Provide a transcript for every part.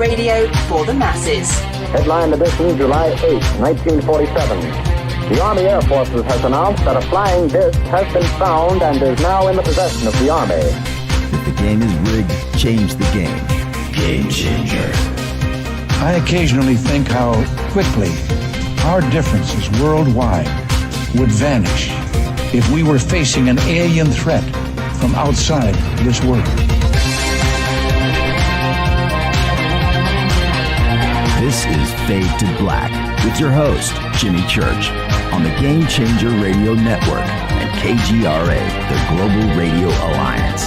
radio for the masses. Headline edition, July 8, 1947. The Army Air Forces has announced that a flying disc has been found and is now in the possession of the Army. If the game is rigged, change the game. Game changer. I occasionally think how quickly our differences worldwide would vanish if we were facing an alien threat from outside this world. This is Fade to Black with your host, Jimmy Church, on the Game Changer Radio Network and KGRA, the Global Radio Alliance.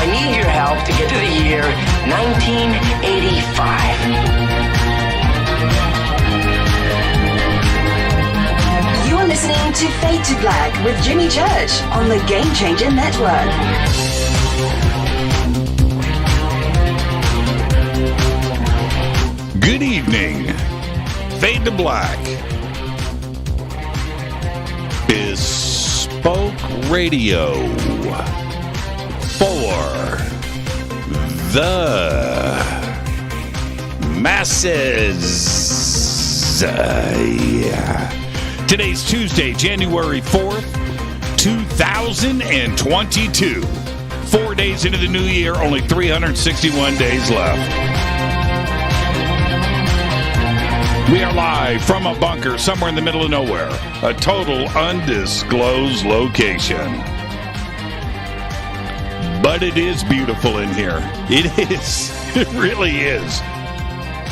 I need your help to get to the year 1985. You're listening to Fade to Black with Jimmy Church on the Game Changer Network. Good evening. Fade to Black. Bespoke radio for the masses. Today's Tuesday, January 4th, 2022. 4 days into the new year, only 361 days left. We are live from a bunker somewhere in the middle of nowhere, a total undisclosed location. But it is beautiful in here. It is. It really is.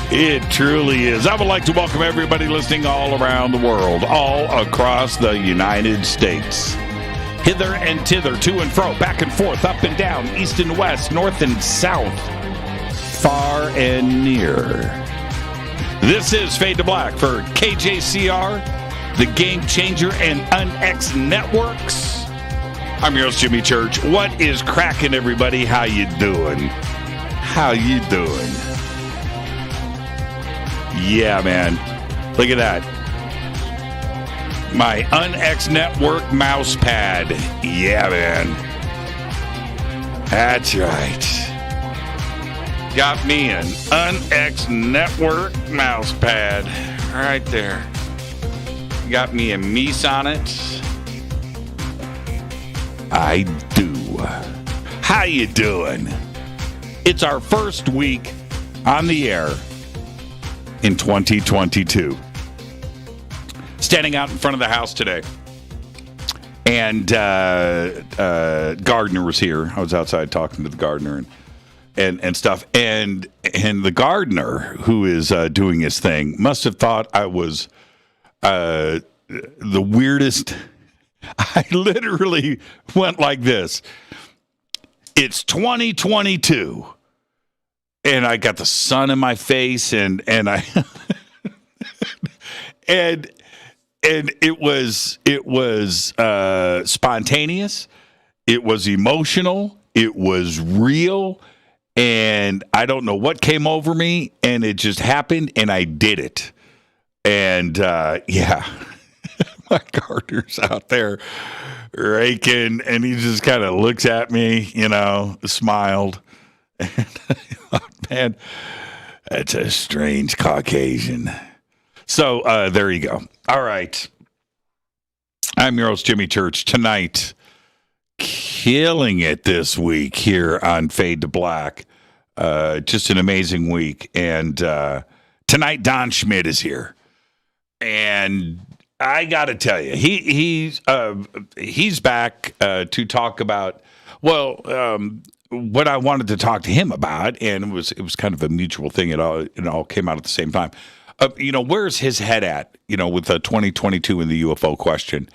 It truly is. I would like to welcome everybody listening all around the world, all across the United States. Hither and thither, to and fro, back and forth, up and down, east and west, north and south, far and near. This is Fade to Black for KJCR, the Game Changer and UnX Networks. I'm your host, Jimmy Church. What is cracking, everybody? How you doing? How you doing? Yeah, man. Look at that. My UnX Network mouse pad. Yeah, man. That's right. Got me an UnX Network mouse pad right there. Got me a Mies on it. I do. How you doing? It's our first week on the air in 2022. Standing out in front of the house today. And Gardner was here. I was outside talking to the gardener and stuff. And the gardener, who is doing his thing, must have thought I was the weirdest. I literally went like this. It's 2022. And I got the sun in my face and I and it was spontaneous. It was emotional. It was real. And I don't know what came over me, and it just happened, and I did it. And, yeah, my gardener's out there raking, and he just kind of looks at me, smiled. And I thought, man, that's a strange Caucasian. So there you go. All right. I'm your host, Jimmy Church. Tonight, killing it this week here on Fade to Black. Just an amazing week. And tonight, Don Schmitt is here. And I got to tell you, he's back to talk about, what I wanted to talk to him about. And it was kind of a mutual thing. It all came out at the same time. Where's his head at, with 2022 and the UFO question?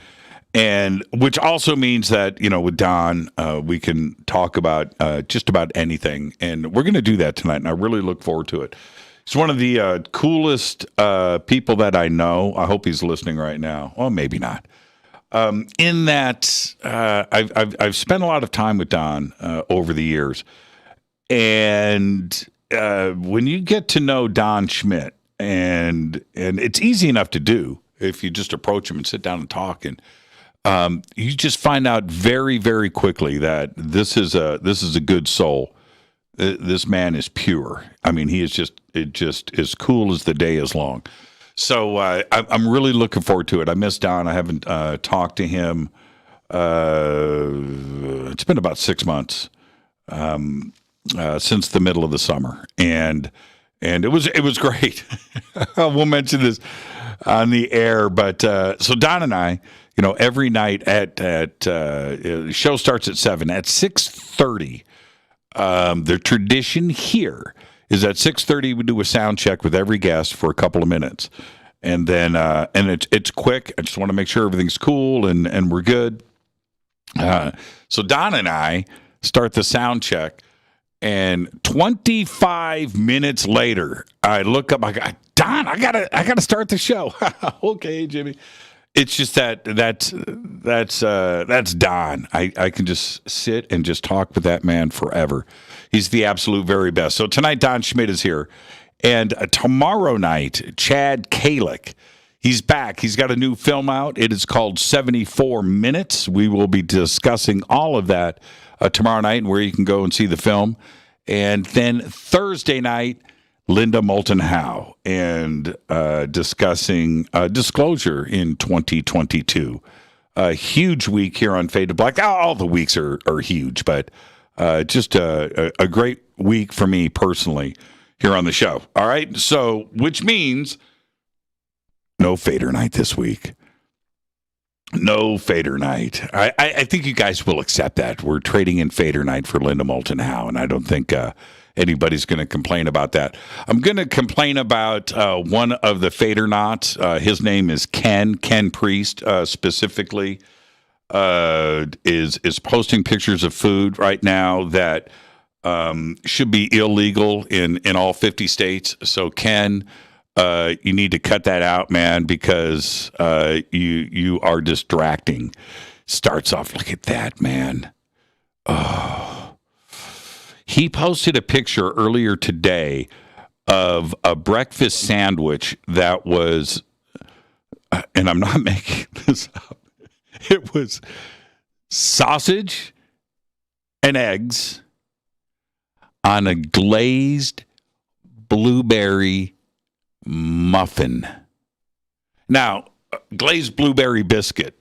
And which also means that, with Don, we can talk about just about anything. And we're going to do that tonight. And I really look forward to it. He's one of the coolest people that I know. I hope he's listening right now. Well, maybe not. In that I've spent a lot of time with Don over the years. And when you get to know Don Schmitt, and it's easy enough to do if you just approach him and sit down and talk, and you just find out very, very quickly that this is a good soul, This man is pure. I mean, he is just as cool as the day is long. So I'm really looking forward to it. I miss Don. I haven't talked to him. It's been about 6 months since the middle of the summer, and it was great. We'll mention this on the air, but so Don and I, every night at the show starts at 7. At 6:30, the tradition here is at 6:30 we do a sound check with every guest for a couple of minutes, and then it's quick. I just want to make sure everything's cool and we're good. So Don and I start the sound check, and 25 minutes later, I look up. I go, Don, I gotta start the show. Okay, Jimmy. It's just that's Don. I can just sit and just talk with that man forever. He's the absolute very best. So tonight, Don Schmitt is here, and tomorrow night, Chad Kalick. He's back. He's got a new film out. It is called 74 Minutes. We will be discussing all of that tomorrow night and where you can go and see the film. And then Thursday night, Linda Moulton Howe, and discussing disclosure in 2022. A huge week here on Fade to Black. All the weeks are huge, but just a great week for me personally here on the show. All right, so which means no Fader night this week. No Fader night. I think you guys will accept that. We're trading in Fader night for Linda Moulton Howe, and I don't think anybody's going to complain about that. I'm going to complain about one of the Fader knots. His name is Ken Priest, specifically, is posting pictures of food right now that should be illegal in all 50 states. So Ken, you need to cut that out, man, because you are distracting. Starts off, look at that, man. Oh. He posted a picture earlier today of a breakfast sandwich that was, and I'm not making this up, it was sausage and eggs on a glazed blueberry muffin. Now, glazed blueberry biscuit.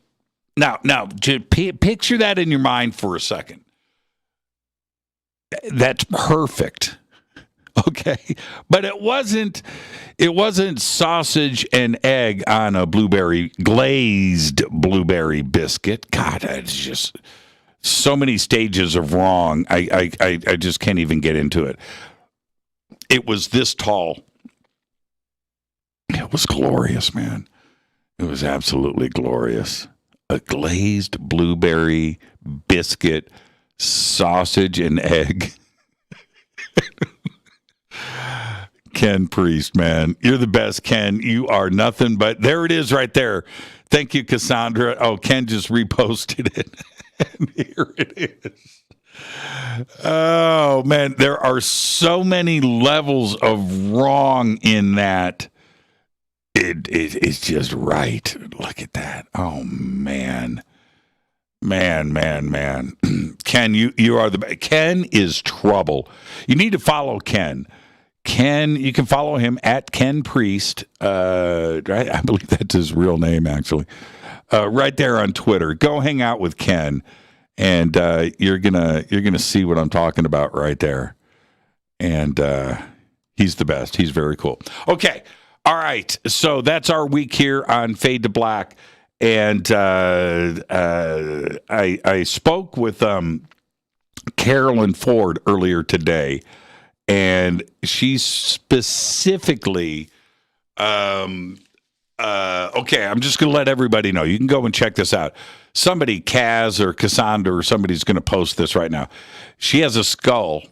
Now, picture that in your mind for a second. That's perfect. Okay, but it wasn't sausage and egg on a glazed blueberry biscuit. God, it's just so many stages of wrong. I just can't even get into it. It was this tall. It was glorious, man. It was absolutely glorious. A glazed blueberry biscuit, sausage and egg. Ken Priest, man. You're the best, Ken. You are nothing but... There it is right there. Thank you, Cassandra. Oh, Ken just reposted it. And here it is. Oh, man. There are so many levels of wrong in that. It's just right. Look at that. Oh, man. Man. Ken, you are the best. Ken is trouble. You need to follow Ken. Ken, you can follow him at Ken Priest. Right? I believe that's his real name, actually. Right there on Twitter. Go hang out with Ken, and you're gonna see what I'm talking about right there. And he's the best. He's very cool. Okay, all right. So that's our week here on Fade to Black, and I spoke with Carolyn Ford earlier today. And she specifically, okay, I'm just going to let everybody know. You can go and check this out. Somebody, Kaz or Cassandra or somebody's going to post this right now. She has a skull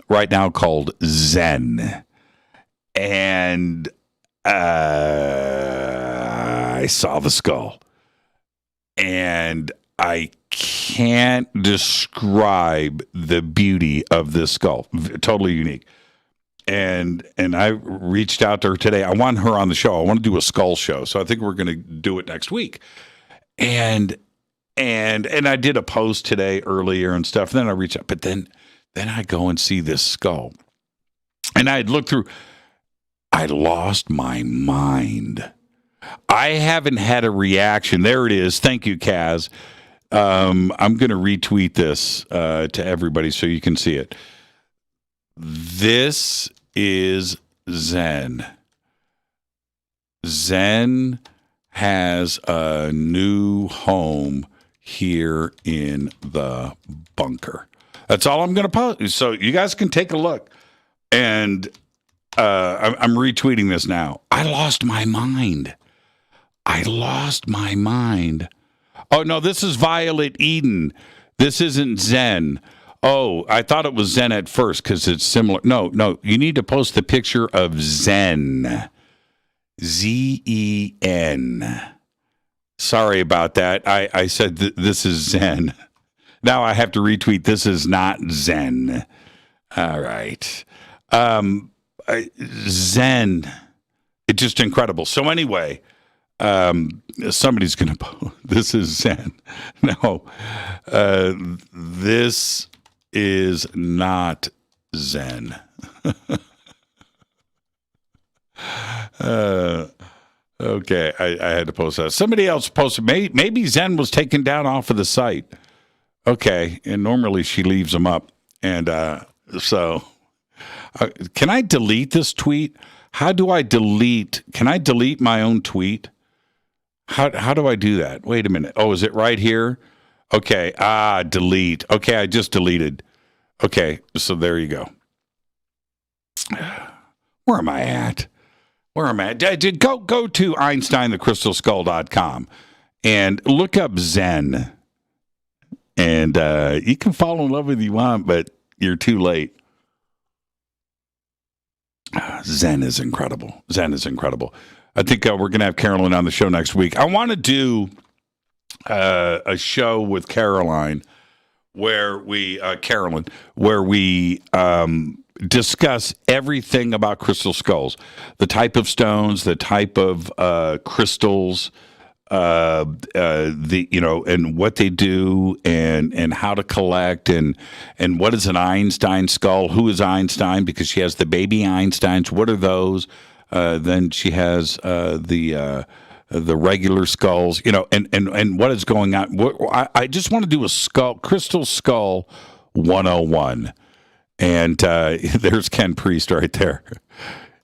right now called Zen. And I saw the skull. And I can't describe the beauty of this skull. Totally unique. And I reached out to her today. I want her on the show. I want to do a skull show. So I think we're going to do it next week. And I did a post today earlier and stuff. And then I reached out. But then Then I go and see this skull. And I'd look through. I lost my mind. I haven't had a reaction. There it is. Thank you, Kaz. I'm going to retweet this to everybody so you can see it. This is Zen. Zen has a new home here in the bunker. That's all I'm going to post. So you guys can take a look. And I'm retweeting this now. I lost my mind. Oh, no, this is Violet Eden. This isn't Zen. Oh, I thought it was Zen at first because it's similar. No, you need to post the picture of Zen. Z-E-N. Sorry about that. I said this is Zen. Now I have to retweet. This is not Zen. All right. Zen. It's just incredible. So anyway, somebody's going to, this is Zen. No, this is not Zen. Okay, I had to post that. Somebody else posted, maybe Zen was taken down off of the site. Okay, and normally she leaves them up. And so, can I delete this tweet? How do I delete? Can I delete my own tweet? How do I do that? Wait a minute. Oh, is it right here? Okay, delete. Okay, I just deleted. Okay, so there you go. Where am I at? Go to EinsteinTheCrystalSkull.com and look up Zen. And you can fall in love if you want, but you're too late. Zen is incredible. I think we're going to have Carolyn on the show next week. I want to do a show with Caroline where we discuss everything about crystal skulls, the type of stones, the type of crystals, and what they do, and how to collect, and what is an Einstein skull? Who is Einstein? Because she has the baby Einsteins. What are those? Then she has the regular skulls. And what is going on? I just want to do a crystal skull 101. And there's Ken Priest right there.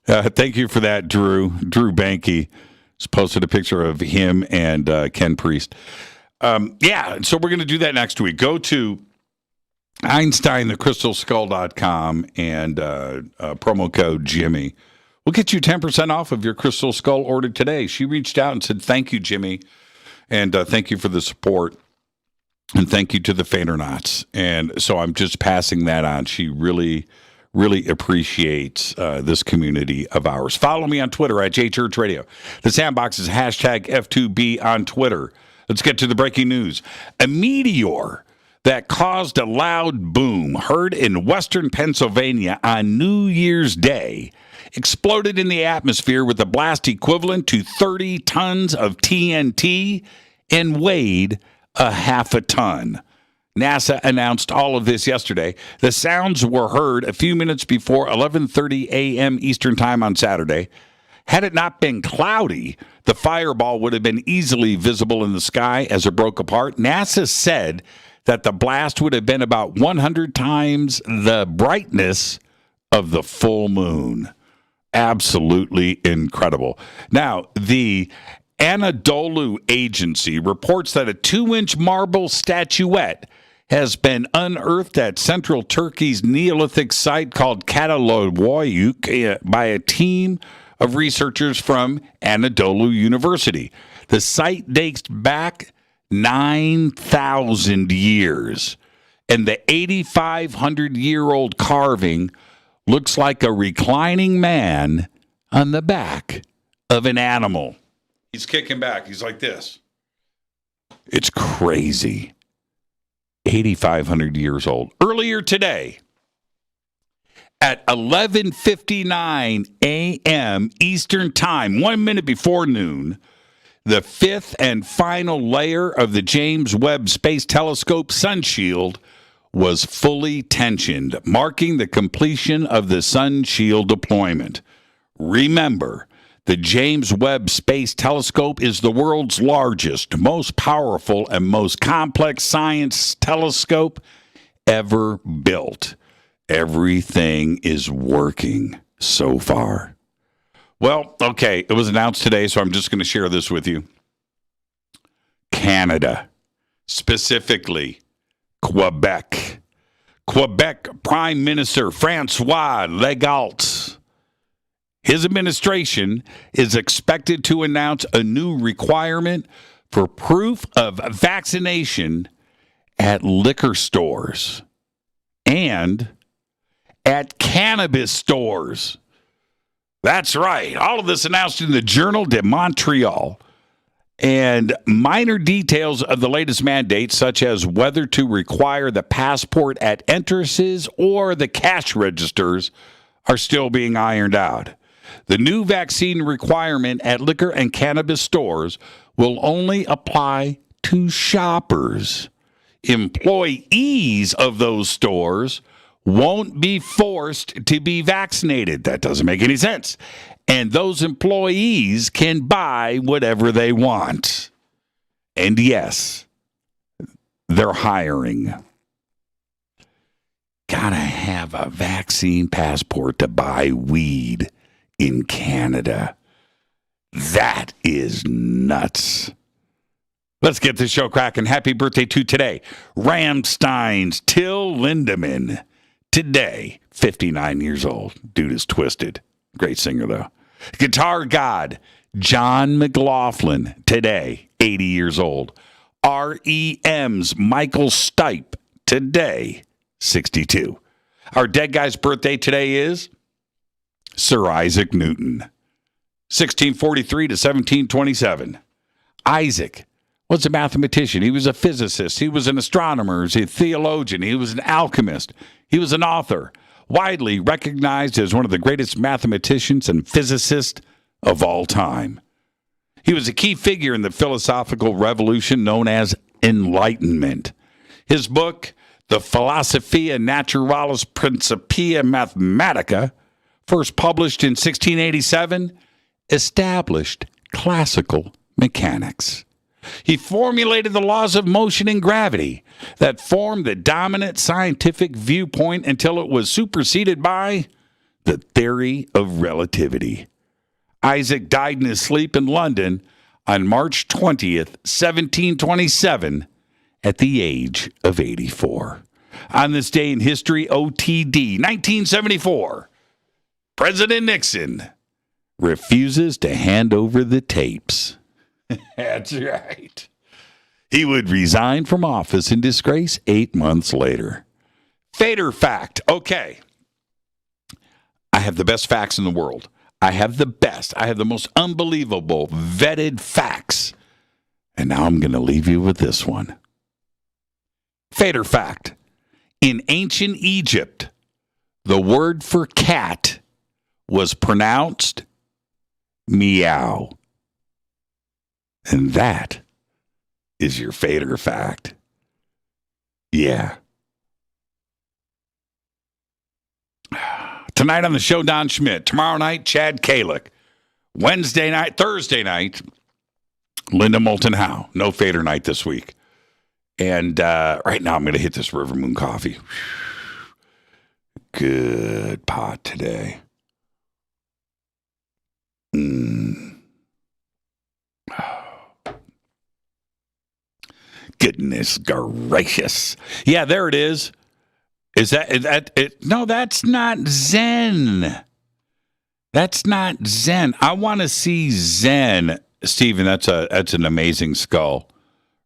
Thank you for that, Drew. Drew Banky has posted a picture of him and Ken Priest. So we're going to do that next week. Go to EinsteinTheCrystalSkull.com and promo code Jimmy. We'll get you 10% off of your Crystal Skull order today. She reached out and said, thank you, Jimmy, and thank you for the support. And thank you to the Fainernauts. And so I'm just passing that on. She really, really appreciates this community of ours. Follow me on Twitter at JChurchRadio. The Sandbox is hashtag F2B on Twitter. Let's get to the breaking news. A meteor that caused a loud boom heard in western Pennsylvania on New Year's Day exploded in the atmosphere with a blast equivalent to 30 tons of TNT and weighed a half a ton. NASA announced all of this yesterday. The sounds were heard a few minutes before 11:30 a.m. Eastern Time on Saturday. Had it not been cloudy, the fireball would have been easily visible in the sky as it broke apart. NASA said that the blast would have been about 100 times the brightness of the full moon. Absolutely incredible. Now, the Anadolu Agency reports that a 2-inch marble statuette has been unearthed at central Turkey's Neolithic site called Katalavoyuk by a team of researchers from Anadolu University. The site dates back 9,000 years, and the 8,500-year-old carving looks like a reclining man on the back of an animal. He's kicking back. He's like this. It's crazy. 8,500 years old. Earlier today, at 11:59 a.m. Eastern Time, 1 minute before noon, the fifth and final layer of the James Webb Space Telescope Sun Shield was fully tensioned, marking the completion of the Sun Shield deployment. Remember, the James Webb Space Telescope is the world's largest, most powerful, and most complex science telescope ever built. Everything is working so far. Well, okay, it was announced today, so I'm just going to share this with you. Canada, specifically Quebec. Quebec Prime Minister Francois Legault. His administration is expected to announce a new requirement for proof of vaccination at liquor stores and at cannabis stores. That's right. All of this announced in the Journal de Montreal. And minor details of the latest mandate, such as whether to require the passport at entrances or the cash registers, are still being ironed out. The new vaccine requirement at liquor and cannabis stores will only apply to shoppers. Employees of those stores won't be forced to be vaccinated. That doesn't make any sense. And those employees can buy whatever they want. And yes, they're hiring. Gotta have a vaccine passport to buy weed in Canada. That is nuts. Let's get this show cracking. Happy birthday to today, Rammstein's Till Lindemann. Today, 59 years old. Dude is twisted. Great singer, though. Guitar God, John McLaughlin. Today, 80 years old. REM's Michael Stipe. Today, 62. Our dead guy's birthday today is Sir Isaac Newton. 1643 to 1727. Isaac was a mathematician. He was a physicist. He was an astronomer. He was a theologian. He was an alchemist. He was an author, widely recognized as one of the greatest mathematicians and physicists of all time. He was a key figure in the philosophical revolution known as Enlightenment. His book, The Philosophia Naturalis Principia Mathematica, first published in 1687, established classical mechanics. He formulated the laws of motion and gravity that formed the dominant scientific viewpoint until it was superseded by the theory of relativity. Isaac died in his sleep in London on March 20th, 1727, at the age of 84. On this day in history, OTD, 1974, President Nixon refuses to hand over the tapes. That's right. He would resign from office in disgrace 8 months later. Fader fact. Okay. I have the best facts in the world. I have the best. I have the most unbelievable vetted facts. And now I'm going to leave you with this one. Fader fact. In ancient Egypt, the word for cat was pronounced meow. And that is your Fader fact. Yeah. Tonight on the show, Don Schmitt. Tomorrow night, Chad Kalick. Thursday night, Linda Moulton Howe. No Fader night this week. And right now I'm going to hit this River Moon coffee. Good pot today. Goodness gracious. Yeah, there it is. Is that it? No, that's not Zen. That's not Zen. I want to see Zen. Stephen, that's an amazing skull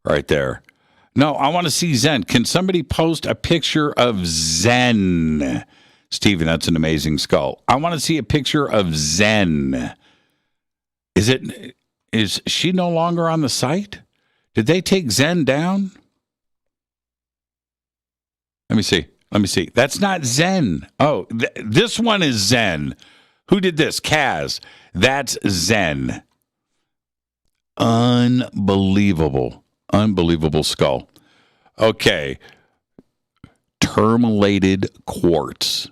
right there. No, I want to see Zen. Can somebody post a picture of Zen? Stephen, that's an amazing skull. I want to see a picture of Zen. Is she no longer on the site? Did they take Zen down? Let me see. That's not Zen. Oh, this one is Zen. Who did this? Kaz. That's Zen. Unbelievable skull. Okay. permalated quartz.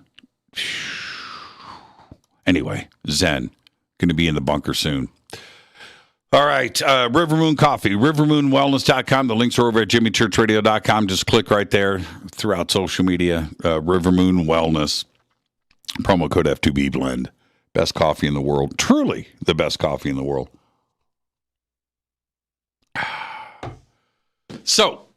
Anyway, Zen. Going to be in the bunker soon. All right, River Moon Coffee, rivermoonwellness.com. The links are over at jimmychurchradio.com. Just click right there throughout social media. River Moon Wellness. Promo code F2B Blend. Best coffee in the world. Truly the best coffee in the world. So,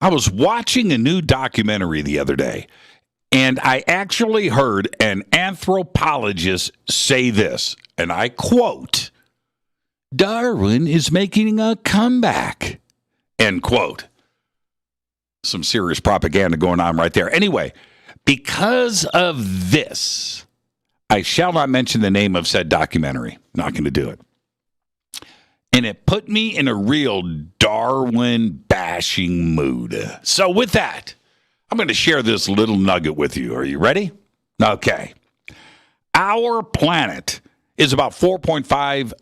I was watching a new documentary the other day, and I actually heard an anthropologist say this, and I quote, "Darwin is making a comeback," end quote. Some serious propaganda going on right there. Anyway, because of this, I shall not mention the name of said documentary. Not going to do it. And it put me in a real Darwin bashing mood. So with that, I'm going to share this little nugget with you. Are you ready? Okay. Our planet is about 4.5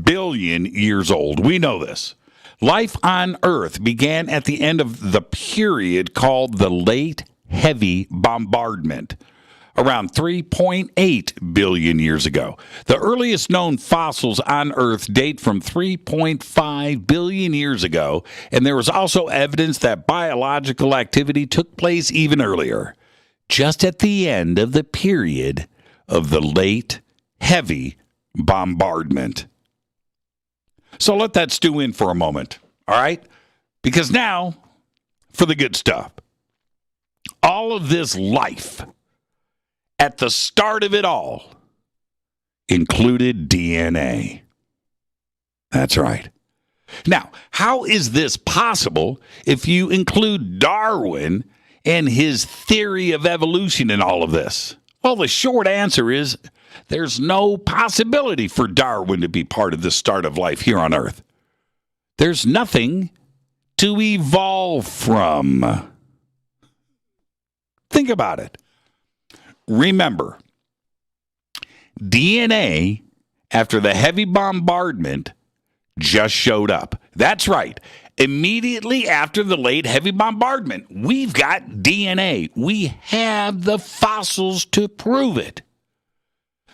billion years old. We know this. Life on Earth began at the end of the period called the Late Heavy Bombardment, around 3.8 billion years ago. The earliest known fossils on Earth date from 3.5 billion years ago, and there was also evidence that biological activity took place even earlier, just at the end of the period of the Late Heavy Bombardment. So let that stew in for a moment, all right? Because now, for the good stuff. All of this life, at the start of it all, included DNA. That's right. Now, how is this possible if you include Darwin and his theory of evolution in all of this? Well, the short answer is there's no possibility for Darwin to be part of the start of life here on Earth. There's nothing to evolve from. Think about it. Remember, DNA, after the heavy bombardment, just showed up. That's right. Immediately after the late heavy bombardment, we've got DNA. We have the fossils to prove it.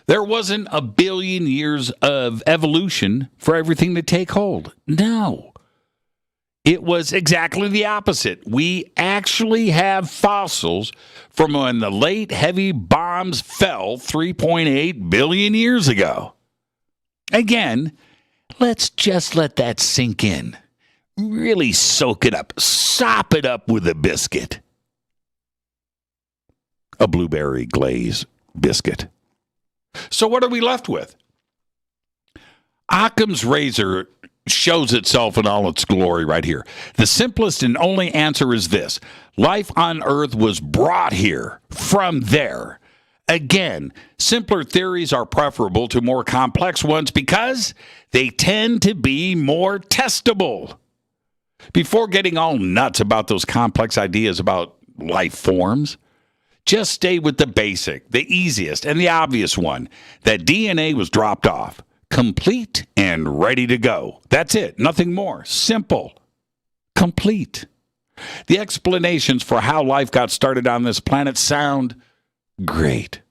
There wasn't a billion years of evolution for everything to take hold. No. It was exactly the opposite. We actually have fossils from when the late heavy bombs fell 3.8 billion years ago. Again, let's just let that sink in. Really soak it up. Sop it up with a biscuit. A blueberry glaze biscuit. So what are we left with? Occam's razor shows itself in all its glory right here. The simplest and only answer is this. Life on Earth was brought here from there. Again, simpler theories are preferable to more complex ones because they tend to be more testable. Before getting all nuts about those complex ideas about life forms, just stay with the basic, the easiest, and the obvious one, that DNA was dropped off, complete and ready to go. That's it. Nothing more. Simple. Complete. The explanations for how life got started on this planet sound great,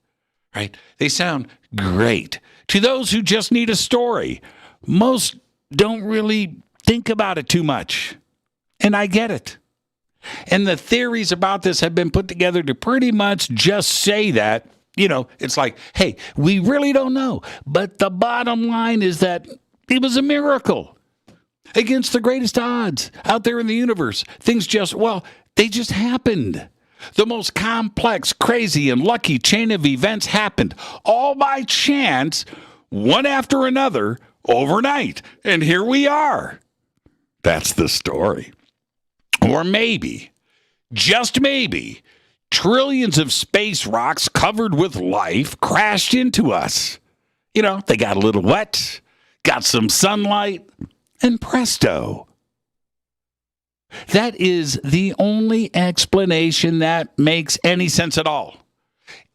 right? They sound great to those who just need a story. Most don't really think about it too much, and I get it. And the theories about this have been put together to pretty much just say that, you know, it's like, hey, we really don't know. But the bottom line is that it was a miracle against the greatest odds out there in the universe. Things just, well, they just happened. The most complex, crazy, and lucky chain of events happened all by chance, one after another, overnight. And here we are. That's the story. Or maybe, just maybe, trillions of space rocks covered with life crashed into us. You know, they got a little wet, got some sunlight, and presto. That is the only explanation that makes any sense at all.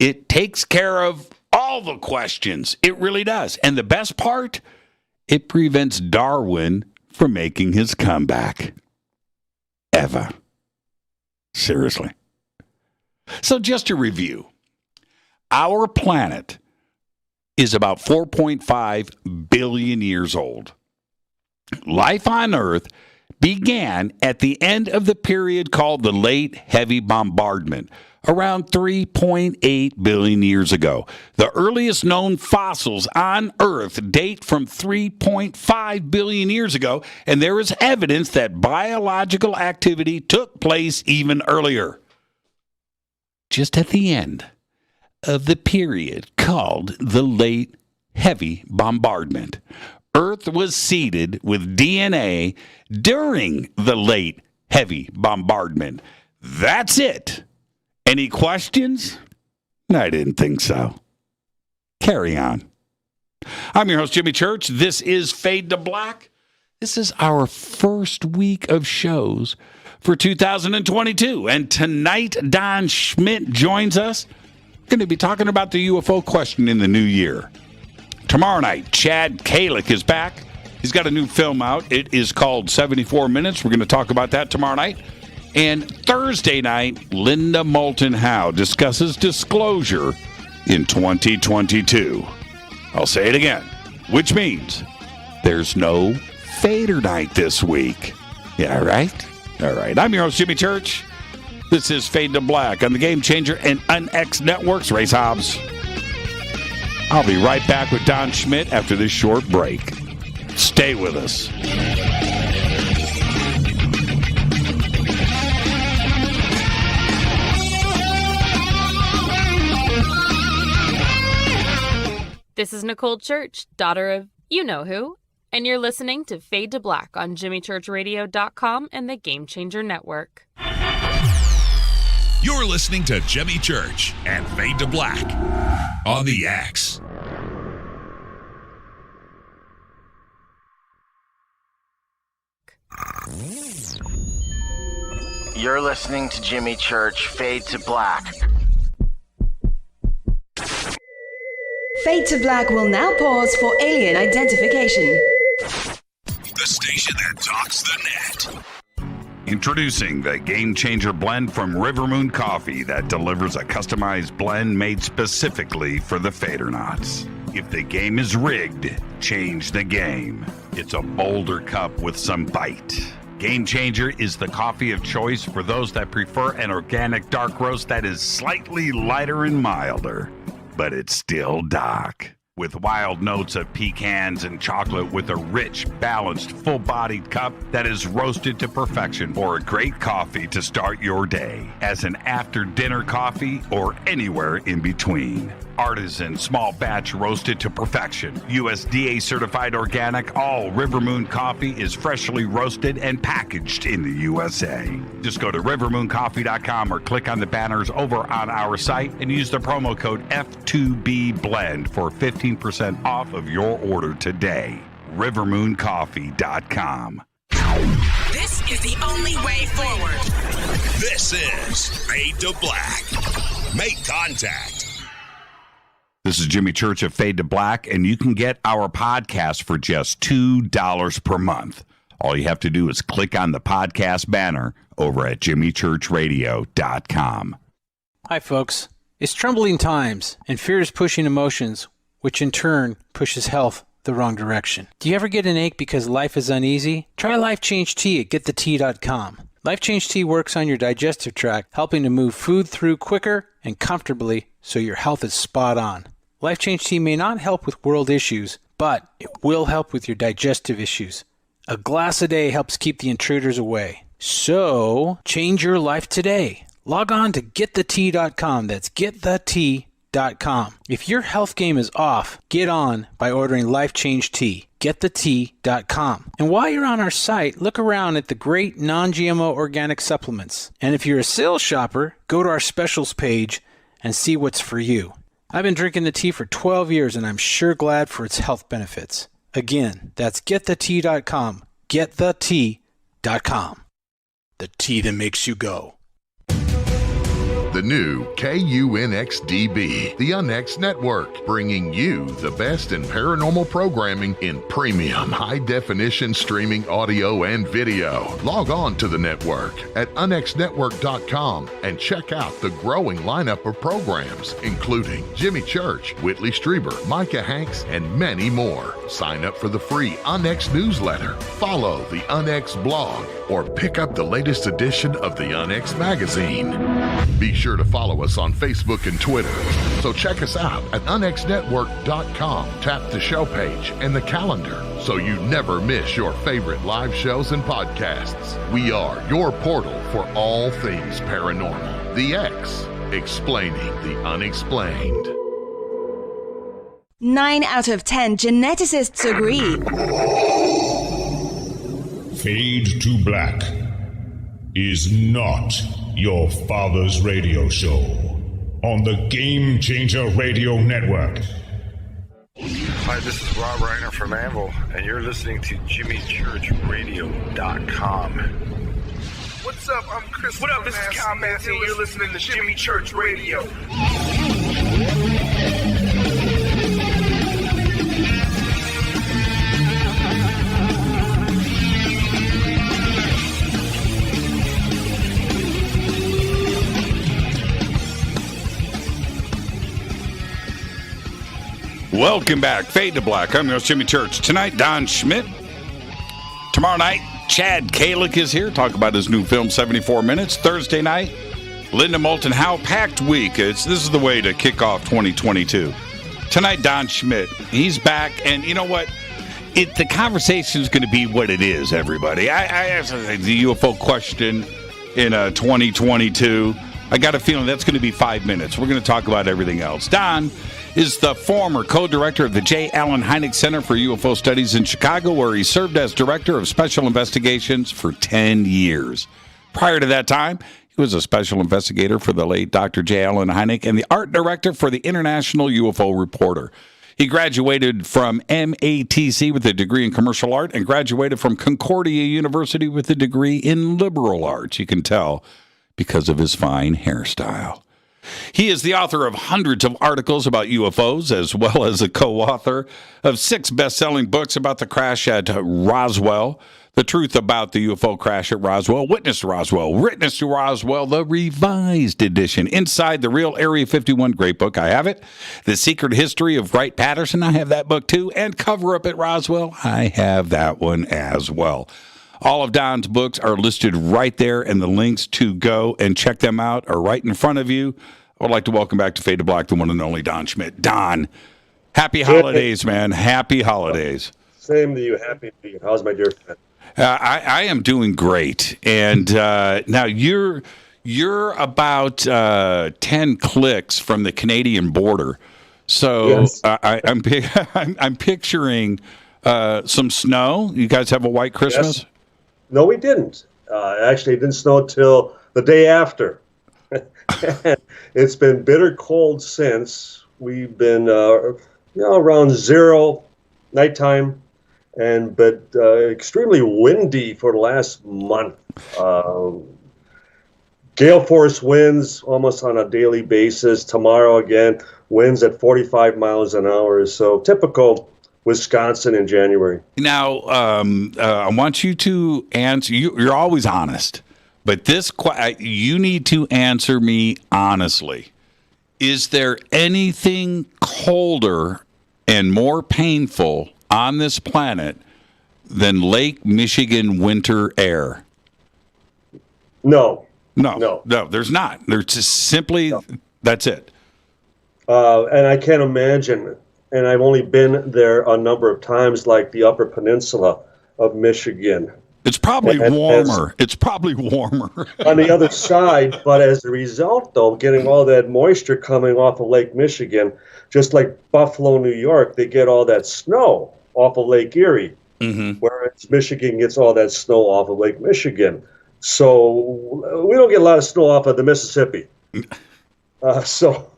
It takes care of all the questions. It really does. And the best part, it prevents Darwin from making his comeback. Ever. Seriously. So just to review, our planet is about 4.5 billion years old. Life on Earth began at the end of the period called the Late Heavy Bombardment, around 3.8 billion years ago. The earliest known fossils on Earth date from 3.5 billion years ago, and there is evidence that biological activity took place even earlier. Just at the end of the period called the Late Heavy Bombardment, Earth was seeded with DNA during the Late Heavy Bombardment. That's it. Any questions? I didn't think so. Carry on. I'm your host, Jimmy Church. This is Fade to Black. This is our first week of shows for 2022. And tonight, Don Schmitt joins us. We're going to be talking about the UFO question in the new year. Tomorrow night, Chad Kalick is back. He's got a new film out. It is called 74 Minutes. We're going to talk about that tomorrow night. And Thursday night, Linda Moulton Howe discusses disclosure in 2022. I'll say it again, which means there's no Fader night this week. Yeah, right? All right. I'm your host, Jimmy Church. This is Fade to Black on the Game Changer and UnX Networks. Race Hobbs. I'll be right back with Don Schmitt after this short break. Stay with us. This is Nicole Church, daughter of you-know-who, and you're listening to Fade to Black on JimmyChurchRadio.com and the Game Changer Network. You're listening to Jimmy Church and Fade to Black on the X. You're listening to Jimmy Church, Fade to Black. Fade to Black will now pause for alien identification. The station that talks the net. Introducing the Game Changer blend from River Moon Coffee that delivers a customized blend made specifically for the Fadernauts. If the game is rigged, change the game. It's a bolder cup with some bite. Game Changer is the coffee of choice for those that prefer an organic dark roast that is slightly lighter and milder, but it's still dark. With wild notes of pecans and chocolate with a rich, balanced, full-bodied cup that is roasted to perfection for a great coffee to start your day, as an after-dinner coffee or anywhere in between. Artisan, small batch roasted to perfection. USDA certified organic, all River Moon coffee is freshly roasted and packaged in the USA. Just go to rivermooncoffee.com or click on the banners over on our site and use the promo code F2B Blend for 15% off of your order today. rivermooncoffee.com. This is the only way forward. This is Fade to Black. Make contact. This is Jimmy Church of Fade to Black, and you can get our podcast for just $2 per month. All you have to do is click on the podcast banner over at jimmychurchradio.com. Hi, folks. It's troubling times, and fear is pushing emotions, which in turn pushes health the wrong direction. Do you ever get an ache because life is uneasy? Try Life Change Tea at getthetea.com. Life Change Tea works on your digestive tract, helping to move food through quicker and comfortably so your health is spot on. Life Change Tea may not help with world issues, but it will help with your digestive issues. A glass a day helps keep the intruders away. So, change your life today. Log on to getthetea.com. That's getthetea.com. If your health game is off, get on by ordering Life Change Tea. Getthetea.com. And while you're on our site, look around at the great non-GMO organic supplements. And if you're a sales shopper, go to our specials page and see what's for you. I've been drinking the tea for 12 years, and I'm sure glad for its health benefits. Again, that's getthetea.com. Getthetea.com. The tea that makes you go. The new KUNXDB, the UNX Network, bringing you the best in paranormal programming in premium high-definition streaming audio and video. Log on to the network at unxnetwork.com and check out the growing lineup of programs, including Jimmy Church, Whitley Strieber, Micah Hanks, and many more. Sign up for the free UNX newsletter, follow the UNX blog, or pick up the latest edition of the UNX magazine. Be sure to follow us on Facebook and Twitter. So check us out at unxnetwork.com. Tap the show page and the calendar so you never miss your favorite live shows and podcasts. We are your portal for all things paranormal. The X, explaining the unexplained. 9 out of 10 geneticists agree. Fade to Black is not your father's radio show on the Game Changer Radio Network. Hi, this is Rob Reiner from Anvil, and you're listening to JimmyChurchRadio.com. What's up? I'm Chris. What up? This is Cal Massey, and you're listening to Jimmy Church Radio. Welcome back. Fade to Black. I'm your host, Jimmy Church. Tonight, Don Schmitt. Tomorrow night, Chad Kalick is here. Talk about his new film, 74 Minutes. Thursday night, Linda Moulton Howe. Packed week. This is the way to kick off 2022. Tonight, Don Schmitt. He's back. And you know what? The conversation is going to be what it is, everybody. I asked the UFO question in 2022. I got a feeling that's going to be 5 minutes. We're going to talk about everything else. Don is the former co-director of the J. Allen Hynek Center for UFO Studies in Chicago, where he served as director of special investigations for 10 years. Prior to that time, he was a special investigator for the late Dr. J. Allen Hynek and the art director for the International UFO Reporter. He graduated from MATC with a degree in commercial art and graduated from Concordia University with a degree in liberal arts. You can tell because of his fine hairstyle. He is the author of hundreds of articles about UFOs, as well as a co-author of 6 best-selling books about the crash at Roswell, The Truth About the UFO Crash at Roswell, Witness to Roswell, the revised edition, Inside the Real Area 51, great book, I have it, The Secret History of Wright Patterson, I have that book too, and Coverup at Roswell, I have that one as well. All of Don's books are listed right there, and the links to go and check them out are right in front of you. I would like to welcome back to Fade to Black the one and only Don Schmitt. Don, happy holidays, man. Happy holidays. Same to you. Happy to you. How's my dear friend? I am doing great. And now you're about 10 clicks from the Canadian border. So yes. I'm picturing some snow. You guys have a white Christmas? Yes. No, we didn't. Actually, it didn't snow till the day after. It's been bitter cold since. We've been around 0 nighttime, but extremely windy for the last month. Gale force winds almost on a daily basis. Tomorrow again, winds at 45 miles an hour. So typical Wisconsin in January. Now, I want you to answer. You're always honest, but you need to answer me honestly. Is there anything colder and more painful on this planet than Lake Michigan winter air? No. There's not. There's just simply that's it. And I can't imagine. And I've only been there a number of times, like the Upper Peninsula of Michigan. It's probably warmer. It's probably warmer on the other side. But as a result, though, getting all that moisture coming off of Lake Michigan, just like Buffalo, New York, they get all that snow off of Lake Erie, whereas Michigan gets all that snow off of Lake Michigan. So we don't get a lot of snow off of the Mississippi. So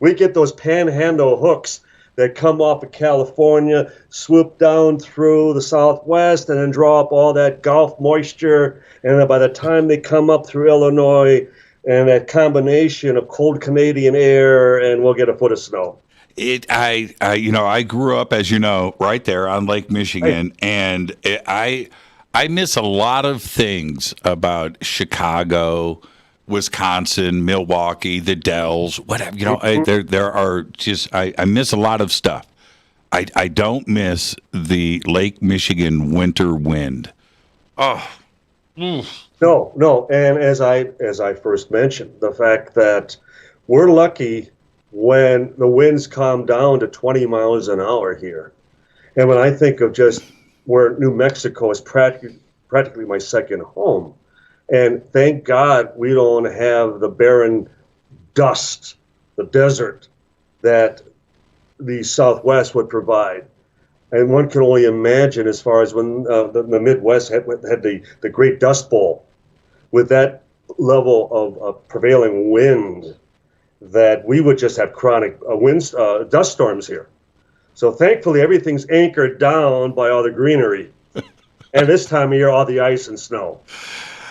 we get those panhandle hooks that come off of California, swoop down through the Southwest, and then draw up all that Gulf moisture. And then by the time they come up through Illinois, and that combination of cold Canadian air, and we'll get a foot of snow. I grew up, as you know, right there on Lake Michigan, and I miss a lot of things about Chicago, Wisconsin, Milwaukee, the Dells, whatever. There are just I miss a lot of stuff. I don't miss the Lake Michigan winter wind. Oh. No, and as I first mentioned, the fact that we're lucky when the winds calm down to 20 miles an hour here. And when I think of just where New Mexico is practically my second home, and thank God we don't have the barren dust, the desert that the Southwest would provide. And one can only imagine as far as when the Midwest had the Great Dust Bowl, with that level of prevailing wind, that we would just have chronic dust storms here. So thankfully, everything's anchored down by all the greenery, and this time of year, all the ice and snow.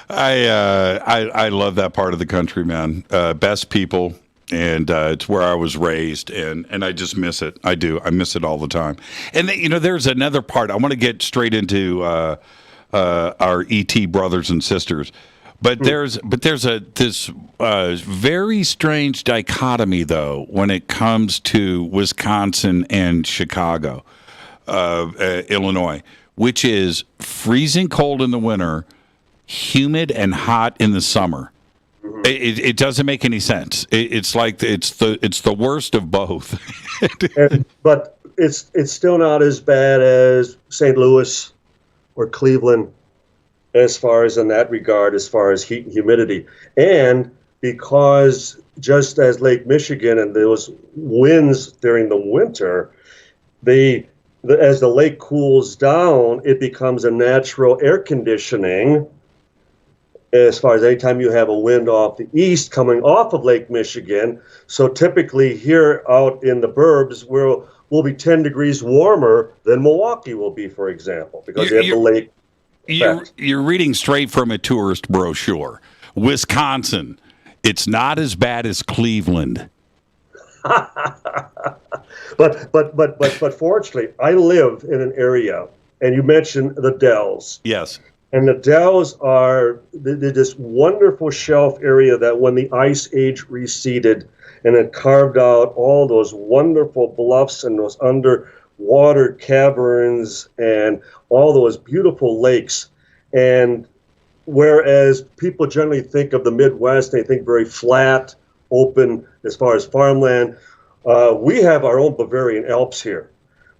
I love that part of the country, man. Best people, and it's where I was raised, and I just miss it. I do. I miss it all the time. And there's another part. I want to get straight into our ET brothers and sisters. But there's this very strange dichotomy, though, when it comes to Wisconsin and Chicago, Illinois, which is freezing cold in the winter, humid and hot in the summer. It doesn't make any sense. It's like it's the worst of both. But it's still not as bad as St. Louis or Cleveland, as far as in that regard, as far as heat and humidity. And because just as Lake Michigan and those winds during the winter, as the lake cools down, it becomes a natural air conditioning. As far as anytime you have a wind off the east coming off of Lake Michigan. So typically here out in the burbs, we'll be 10 degrees warmer than Milwaukee will be, for example, because you have the lake. You're reading straight from a tourist brochure. Wisconsin, it's not as bad as Cleveland. But fortunately, I live in an area, and you mentioned the Dells. Yes. And the Dells are this wonderful shelf area that when the Ice Age receded and it carved out all those wonderful bluffs and those underwater caverns and all those beautiful lakes. And whereas people generally think of the Midwest, they think very flat, open as far as farmland, we have our own Bavarian Alps here.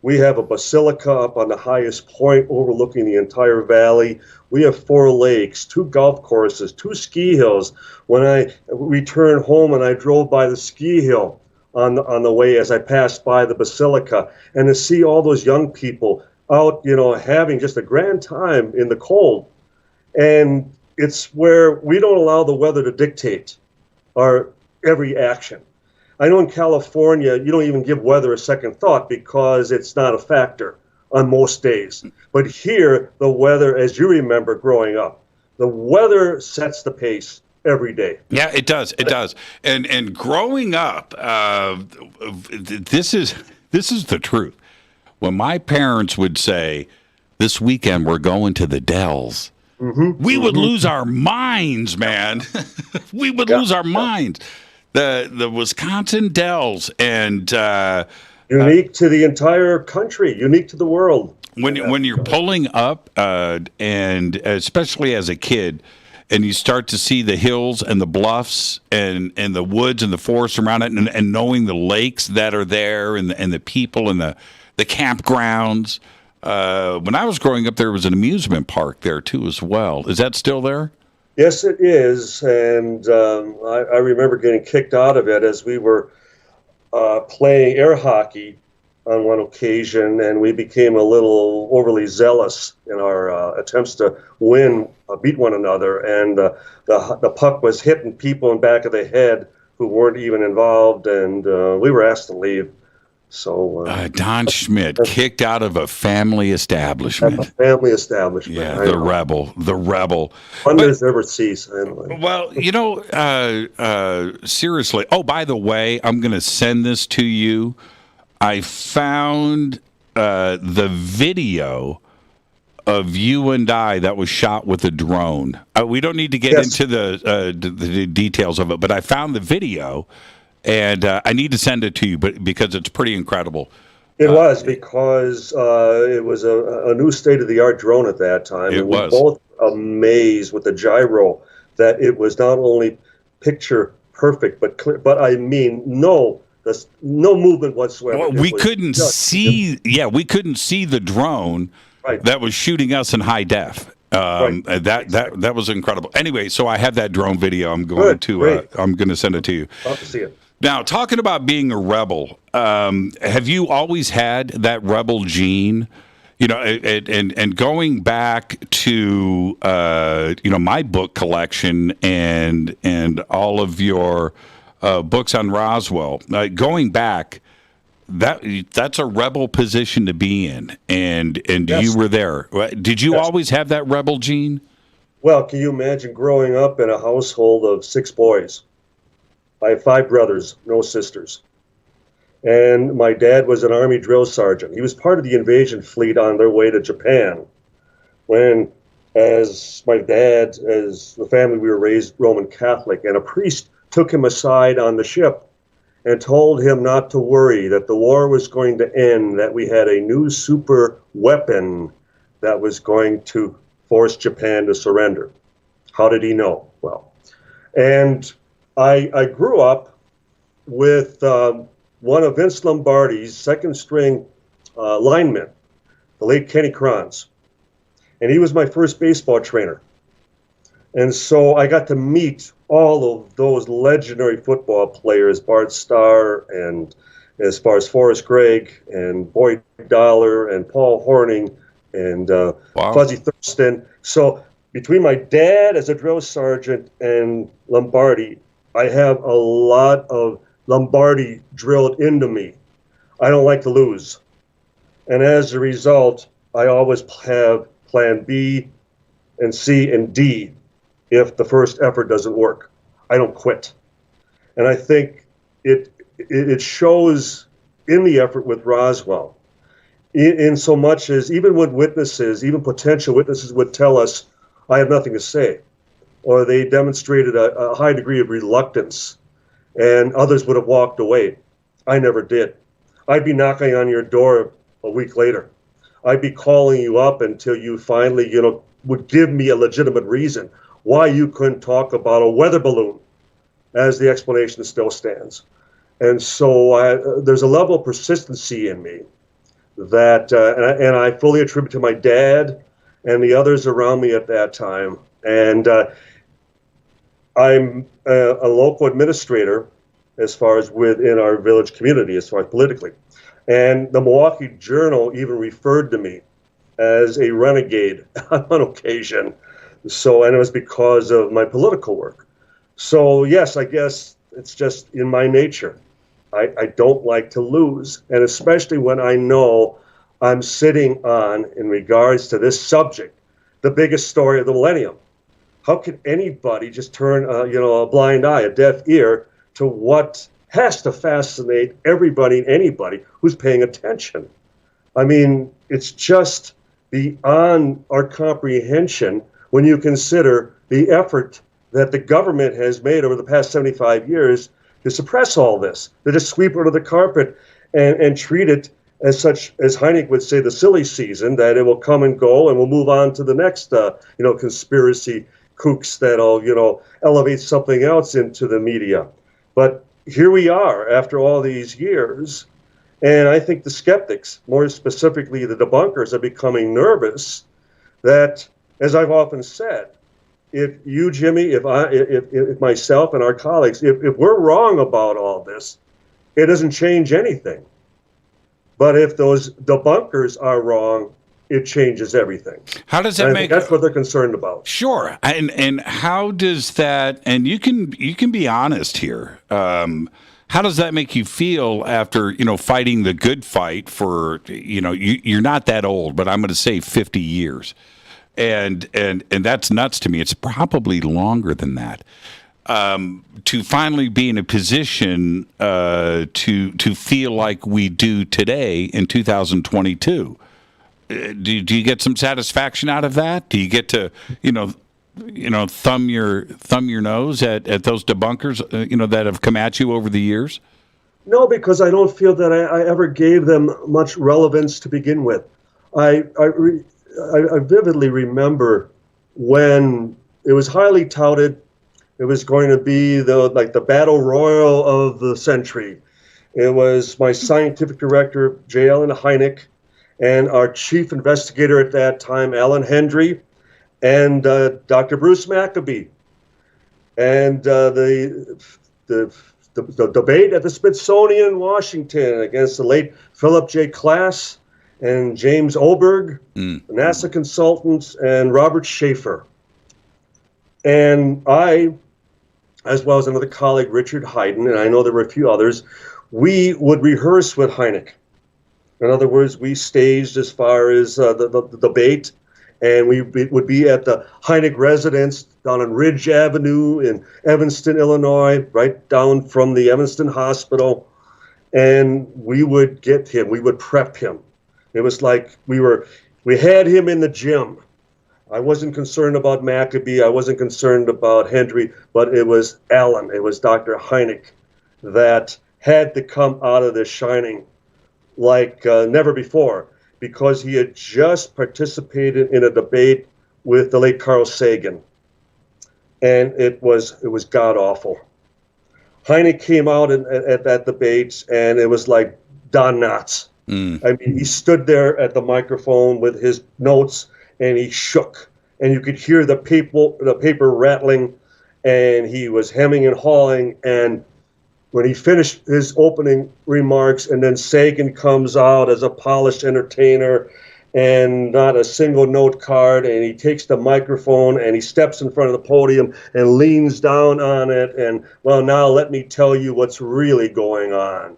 We have a basilica up on the highest point overlooking the entire valley. We have 4 lakes, 2 golf courses, 2 ski hills. When I returned home and I drove by the ski hill on the way as I passed by the basilica, and to see all those young people out, having just a grand time in the cold. And it's where we don't allow the weather to dictate our every action. I know in California, you don't even give weather a second thought because it's not a factor on most days. But here, the weather, as you remember growing up, the weather sets the pace every day. Yeah, it does. It does. And growing up, this is the truth. When my parents would say, "This weekend we're going to the Dells," we would lose our minds, man. We would lose our minds. The Wisconsin Dells, and unique to the entire country, unique to the world. When you're pulling up, and especially as a kid, and you start to see the hills and the bluffs and the woods and the forest around it, and knowing the lakes that are there and the people and the campgrounds. When I was growing up, there was an amusement park there too as well. Is that still there? Yes, it is, and I remember getting kicked out of it as we were playing air hockey on one occasion, and we became a little overly zealous in our attempts to beat one another, and the puck was hitting people in the back of the head who weren't even involved, and we were asked to leave. So Don Schmitt kicked out of a family establishment. A family establishment. Yeah, the rebel. Wonders never cease. Anyway. Well, seriously. Oh, by the way, I'm going to send this to you. I found the video of you and I that was shot with a drone. We don't need to get into the details of it, but I found the video. And I need to send it to you, because it's pretty incredible. It was, because it was a new state-of-the-art drone at that time. It was. We were both amazed with the gyro that it was not only picture perfect, but clear. But I mean, no movement whatsoever. Well, we couldn't see the drone that was shooting us in high def. That was incredible. Anyway, so I have that drone video. I'm going to send it to you. Love to see it. Now, talking about being a rebel, have you always had that rebel gene? And going back to my book collection and all of your books on Roswell, going back, that's a rebel position to be in, and yes. You were there. Did you always have that rebel gene? Well, can you imagine growing up in a household of 6 boys? I have 5 brothers, no sisters. And my dad was an Army drill sergeant. He was part of the invasion fleet on their way to Japan. When, as the family, we were raised Roman Catholic, and a priest took him aside on the ship and told him not to worry, that the war was going to end, that we had a new super weapon that was going to force Japan to surrender. How did he know? Well, and I grew up with one of Vince Lombardi's second-string linemen, the late Kenny Kranz. And he was my first baseball trainer. And so I got to meet all of those legendary football players, Bart Starr, and as far as Forrest Gregg, and Boyd Dollar, and Paul Horning, and Fuzzy Thurston. So between my dad as a drill sergeant and Lombardi, I have a lot of Lombardi drilled into me. I don't like to lose. And as a result, I always have plan B and C and D if the first effort doesn't work. I don't quit. And I think it shows in the effort with Roswell, in so much as even when witnesses, even potential witnesses, would tell us, I have nothing to say, or they demonstrated a high degree of reluctance, and others would have walked away. I never did. I'd be knocking on your door a week later. I'd be calling you up until you finally, would give me a legitimate reason why you couldn't talk about a weather balloon, as the explanation still stands. And so there's a level of persistency in me that, and I fully attribute to my dad and the others around me at that time. And I'm a local administrator as far as within our village community, as far as politically. And the Milwaukee Journal even referred to me as a renegade on occasion. So, and it was because of my political work. So, yes, I guess it's just in my nature. I don't like to lose, and especially when I know I'm sitting on, in regards to this subject, the biggest story of the millennium. How can anybody just turn, a blind eye, a deaf ear to what has to fascinate everybody and anybody who's paying attention? I mean, it's just beyond our comprehension when you consider the effort that the government has made over the past 75 years to suppress all this, to just sweep it under the carpet and treat it as such, as Hynek would say, the silly season, that it will come and go and we'll move on to the next, conspiracy kooks that'll, elevate something else into the media. But here we are after all these years, and I think the skeptics, more specifically the debunkers, are becoming nervous that, as I've often said, if you, Jimmy, if myself and our colleagues, if we're wrong about all this, it doesn't change anything. But if those debunkers are wrong, it changes everything. How does that make? That's what they're concerned about. Sure, and how does that? And you can be honest here. How How does that make you feel after, fighting the good fight for, you're not that old, but I'm going to say 50 years. And that's nuts to me. It's probably longer than that. To finally be in a position to feel like we do today in 2022. Do you get some satisfaction out of that? Do you get to, thumb your nose at those debunkers, that have come at you over the years? No, because I don't feel that I ever gave them much relevance to begin with. I vividly remember when it was highly touted. It was going to be the battle royal of the century. It was my scientific director, J. Allen Hynek, and our chief investigator at that time, Alan Hendry, and Dr. Bruce Maccabee. And the debate at the Smithsonian in Washington against the late Philip J. Klass and James Oberg, NASA consultants, and Robert Schaefer. And I, as well as another colleague, Richard Hayden, and I know there were a few others, we would rehearse with Hynek. In other words, we staged as far as the debate, and we would be at the Hynek residence down on Ridge Avenue in Evanston, Illinois, right down from the Evanston Hospital, and we would get him, we would prep him. It was like we had him in the gym. I wasn't concerned about Maccabee, I wasn't concerned about Hendry, but it was Allen, it was Dr. Hynek that had to come out of this shining like never before, because he had just participated in a debate with the late Carl Sagan, and it was god-awful. Hynek came out at that debate, and it was like Don Knotts. I mean, he stood there at the microphone with his notes, and he shook, and you could hear the paper rattling, and he was hemming and hawing, and when he finished his opening remarks, and then Sagan comes out as a polished entertainer and not a single note card, and he takes the microphone and he steps in front of the podium and leans down on it, and, well, now let me tell you what's really going on.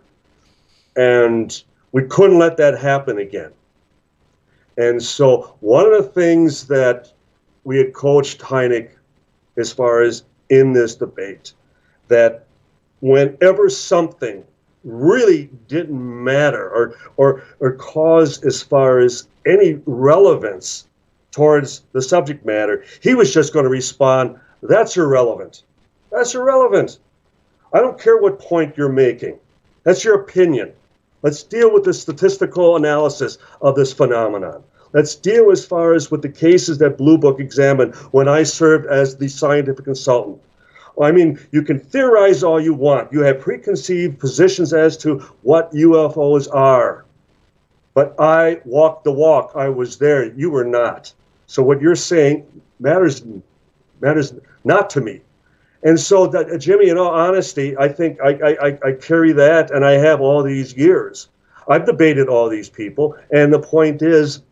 And we couldn't let that happen again. And so one of the things that we had coached Hynek as far as in this debate, that whenever something really didn't matter or cause as far as any relevance towards the subject matter, he was just going to respond, that's irrelevant. That's irrelevant. I don't care what point you're making. That's your opinion. Let's deal with the statistical analysis of this phenomenon. Let's deal as far as with the cases that Blue Book examined when I served as the scientific consultant. I mean, you can theorize all you want. You have preconceived positions as to what UFOs are. But I walked the walk. I was there. You were not. So what you're saying matters not to me. And so, that, Jimmy, in all honesty, I think I carry that, and I have all these years. I've debated all these people, and the point is,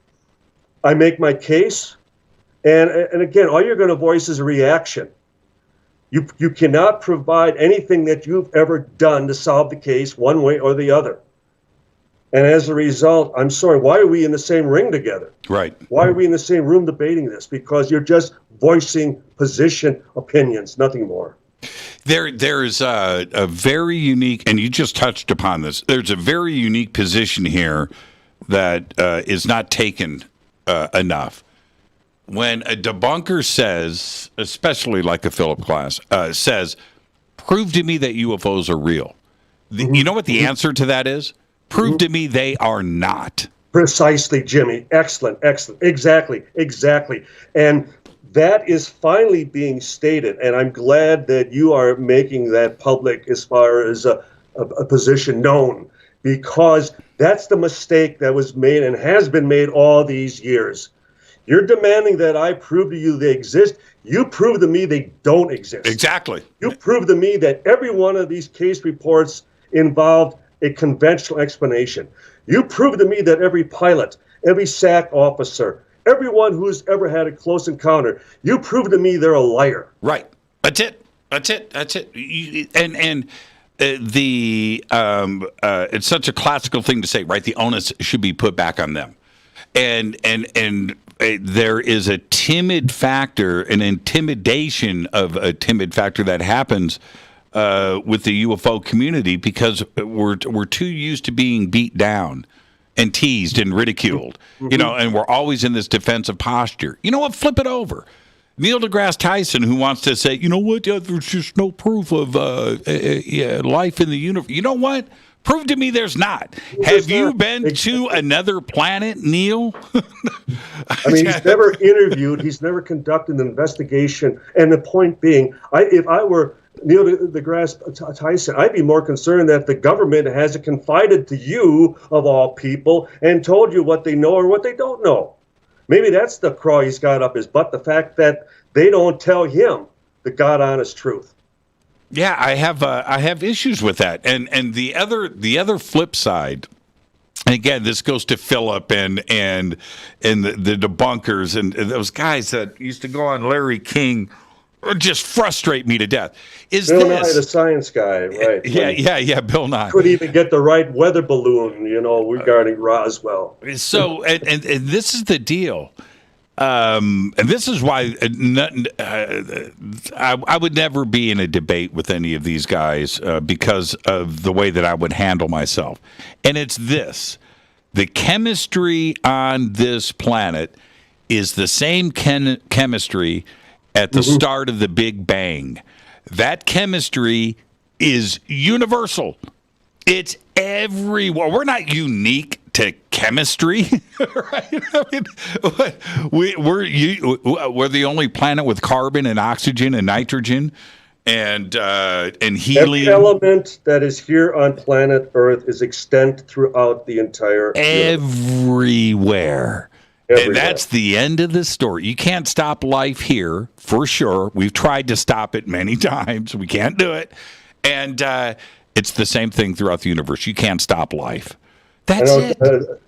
I make my case, and again, all you're going to voice is a reaction. You cannot provide anything that you've ever done to solve the case one way or the other. And as a result, I'm sorry, why are we in the same ring together? Right. Why are we in the same room debating this? Because you're just voicing position opinions, nothing more. There's a very unique, and you just touched upon this, there's a very unique position here that is not taken enough. When a debunker says, especially like a Philip Klass, says, prove to me that UFOs are real. You know what the answer to that is? Prove to me they are not. Precisely, Jimmy. Excellent. Exactly. And that is finally being stated, and I'm glad that you are making that public as far as a position known, because that's the mistake that was made and has been made all these years. You're demanding that I prove to you they exist. You prove to me they don't exist. Exactly. You prove to me that every one of these case reports involved a conventional explanation. You prove to me that every pilot, every SAC officer, everyone who's ever had a close encounter, you prove to me they're a liar. Right. That's it. And it's such a classical thing to say, right? The onus should be put back on them, and there is a timid factor, an intimidation of a timid factor that happens with the UFO community because we're too used to being beat down and teased and ridiculed, and we're always in this defensive posture. You know what? Flip it over. Neil deGrasse Tyson, who wants to say, you know what, there's just no proof of life in the universe. You know what? Prove to me there's not. Have you been to another planet, Neil? I mean, he's never interviewed. He's never conducted an investigation. And the point being, if I were Neil deGrasse Tyson, I'd be more concerned that the government hasn't confided to you, of all people, and told you what they know or what they don't know. Maybe that's the craw he's got up his butt, the fact that they don't tell him the God-honest truth. Yeah, I have issues with that. And the other flip side, and again, this goes to Philip and the debunkers and those guys that used to go on Larry King, just frustrate me to death. Bill Nye, the science guy, right? Yeah, Bill Nye. Couldn't even get the right weather balloon, regarding Roswell. So, and this is the deal. And this is why I would never be in a debate with any of these guys because of the way that I would handle myself. And it's this. The chemistry on this planet is the same chemistry at the start of the Big Bang. That chemistry is universal. It's everywhere. We're not unique to chemistry, right? I mean, we're the only planet with carbon and oxygen and nitrogen and helium. Every element that is here on planet Earth is extant throughout the entire everywhere. And that's the end of the story. You can't stop life here, for sure. We've tried to stop it many times. We can't do it. And it's the same thing throughout the universe. You can't stop life. That's it.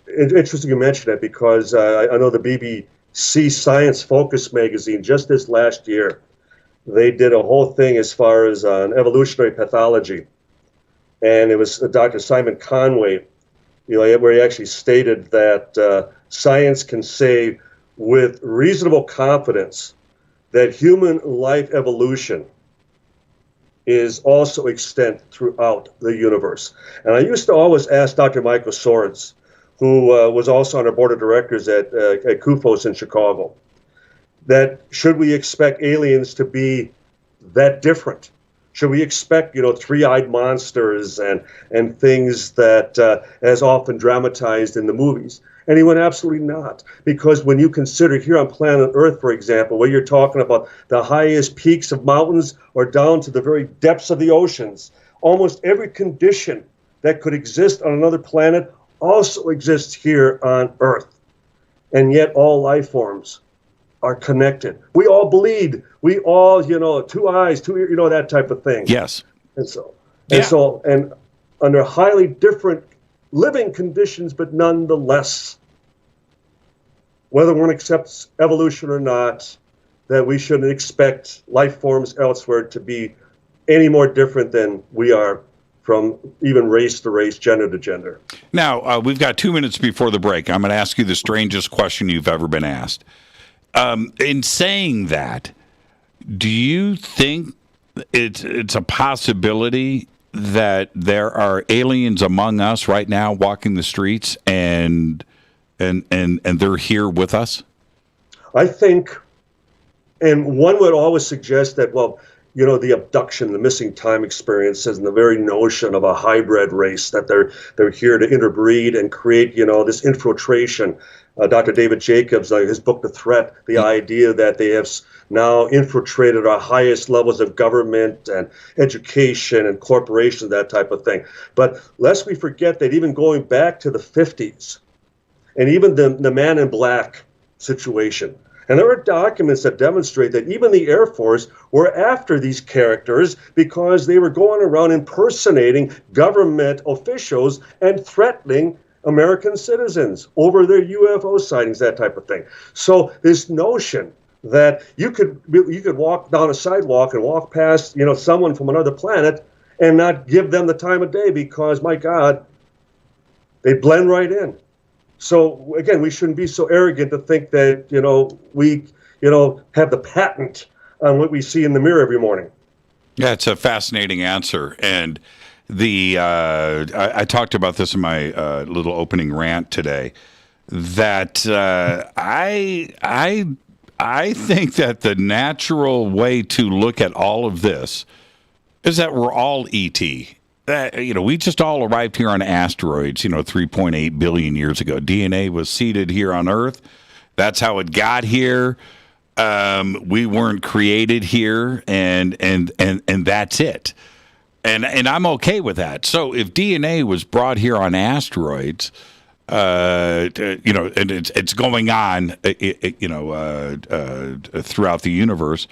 It's interesting you mention that because I know the BBC Science Focus magazine, just this last year, they did a whole thing as far as evolutionary pathology. And it was Dr. Simon Conway, where he actually stated that science can say with reasonable confidence that human life evolution is also extant throughout the universe. And I used to always ask Dr. Michael Swords, who was also on our board of directors at CUFOS in Chicago, that should we expect aliens to be that different? Should we expect, three-eyed monsters and things that as often dramatized in the movies? And he went, absolutely not. Because when you consider here on planet Earth, for example, where you're talking about the highest peaks of mountains or down to the very depths of the oceans, almost every condition that could exist on another planet also exists here on Earth. And yet all life forms are connected. We all bleed. We all, two eyes, two ears, that type of thing. Yes. And under highly different living conditions, but nonetheless, whether one accepts evolution or not, that we shouldn't expect life forms elsewhere to be any more different than we are from even race to race, gender to gender. Now, we've got 2 minutes before the break. I'm going to ask you the strangest question you've ever been asked. In saying that, do you think it's a possibility that there are aliens among us right now walking the streets and they're here with us? I think, and one would always suggest that, the abduction, the missing time experiences, and the very notion of a hybrid race, that they're here to interbreed and create, this infiltration. Dr. David Jacobs, his book, The Threat, the idea that they have now infiltrated our highest levels of government and education and corporations, that type of thing. But lest we forget that even going back to the 50s, and even the Man in Black situation, and there are documents that demonstrate that even the Air Force were after these characters because they were going around impersonating government officials and threatening American citizens over their UFO sightings, that type of thing. So this notion that you could walk down a sidewalk and walk past, someone from another planet and not give them the time of day because, my God, they blend right in. So, again, we shouldn't be so arrogant to think that, we, have the patent on what we see in the mirror every morning. Yeah, it's a fascinating answer. And I talked about this in my little opening rant today, that I think that the natural way to look at all of this is that we're all ET. We just all arrived here on asteroids, 3.8 billion years ago. DNA was seeded here on Earth. That's how it got here. We weren't created here, and that's it. And I'm okay with that. So if DNA was brought here on asteroids, and it's going on, throughout the universe,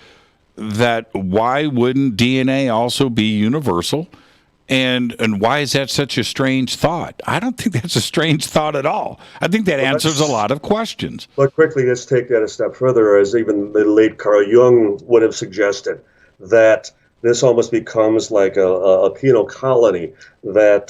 that why wouldn't DNA also be universal? And why is that such a strange thought? I don't think that's a strange thought at all. I think that answers a lot of questions. But quickly, let's take that a step further, as even the late Carl Jung would have suggested, that this almost becomes like a penal colony, that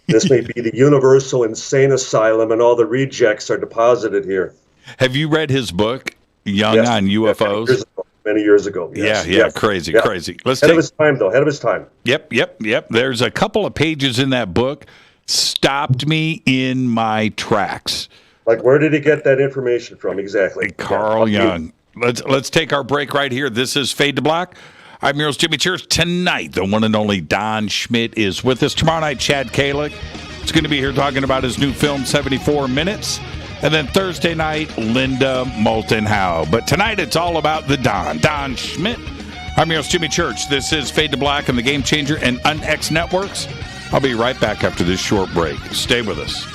this may be the universal insane asylum and all the rejects are deposited here. Have you read his book, Jung on UFOs? Many years ago. Yes. Yeah. Crazy. Head of his time, though. Head of his time. Yep. There's a couple of pages in that book stopped me in my tracks. Like, where did he get that information from exactly? Carl Jung. Let's take our break right here. This is Fade to Black. I'm your host, Jimmy Church. Tonight, the one and only Don Schmitt is with us. Tomorrow night, Chad Kalick is going to be here talking about his new film, 74 Minutes. And then Thursday night, Linda Moulton Howe. But tonight, it's all about the Don Schmitt. I'm your host, Jimmy Church. This is Fade to Black on the Game Changer and UnX Networks. I'll be right back after this short break. Stay with us.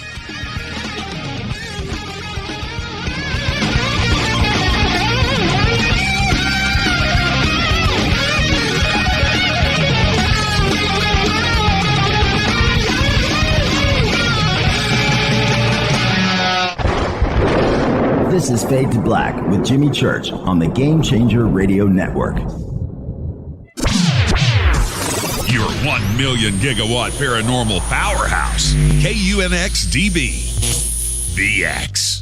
This is Fade to Black with Jimmy Church on the Game Changer Radio Network. Your 1 million gigawatt paranormal powerhouse, KUNX-DB, VX.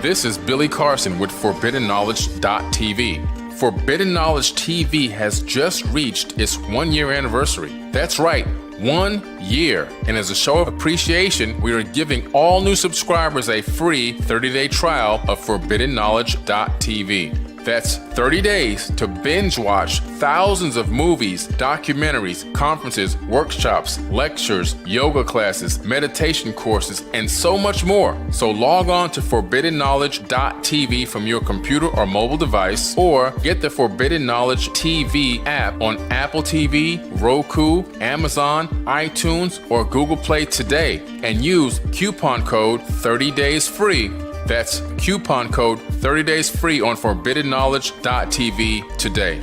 This is Billy Carson with ForbiddenKnowledge.tv. Forbidden Knowledge TV has just reached its 1-year anniversary. That's right. 1 year. And as a show of appreciation, we are giving all new subscribers a free 30-day trial of ForbiddenKnowledge.tv. That's 30 days to binge watch thousands of movies, documentaries, conferences, workshops, lectures, yoga classes, meditation courses, and so much more. So log on to ForbiddenKnowledge.tv from your computer or mobile device, or get the Forbidden Knowledge TV app on Apple TV, Roku, Amazon, iTunes, or Google Play today, and use coupon code 30daysfree. That's coupon code 30 days free on ForbiddenKnowledge.tv today.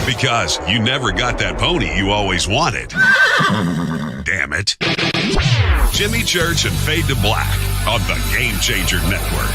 Because you never got that pony you always wanted. Damn it. Jimmy Church and Fade to Black on the Game Changer Network.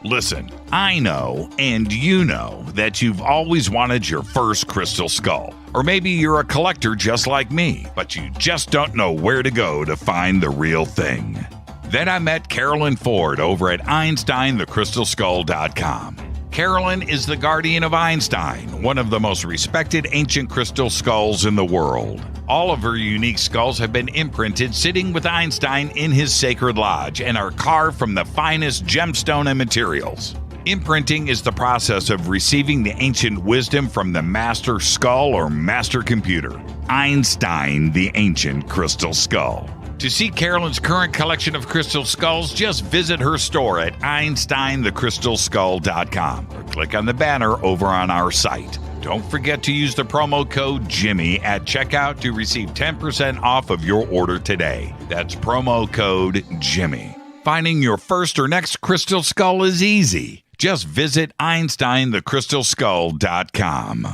Listen, I know, and you know, that you've always wanted your first crystal skull. Or maybe you're a collector just like me, but you just don't know where to go to find the real thing. Then I met Carolyn Ford over at EinsteinTheCrystalSkull.com. Carolyn is the guardian of Einstein, one of the most respected ancient crystal skulls in the world. All of her unique skulls have been imprinted sitting with Einstein in his sacred lodge and are carved from the finest gemstone and materials. Imprinting is the process of receiving the ancient wisdom from the master skull or master computer. Einstein, the ancient crystal skull. To see Carolyn's current collection of crystal skulls, just visit her store at EinsteinTheCrystalSkull.com or click on the banner over on our site. Don't forget to use the promo code Jimmy at checkout to receive 10% off of your order today. That's promo code Jimmy. Finding your first or next crystal skull is easy. Just visit EinsteinTheCrystalSkull.com.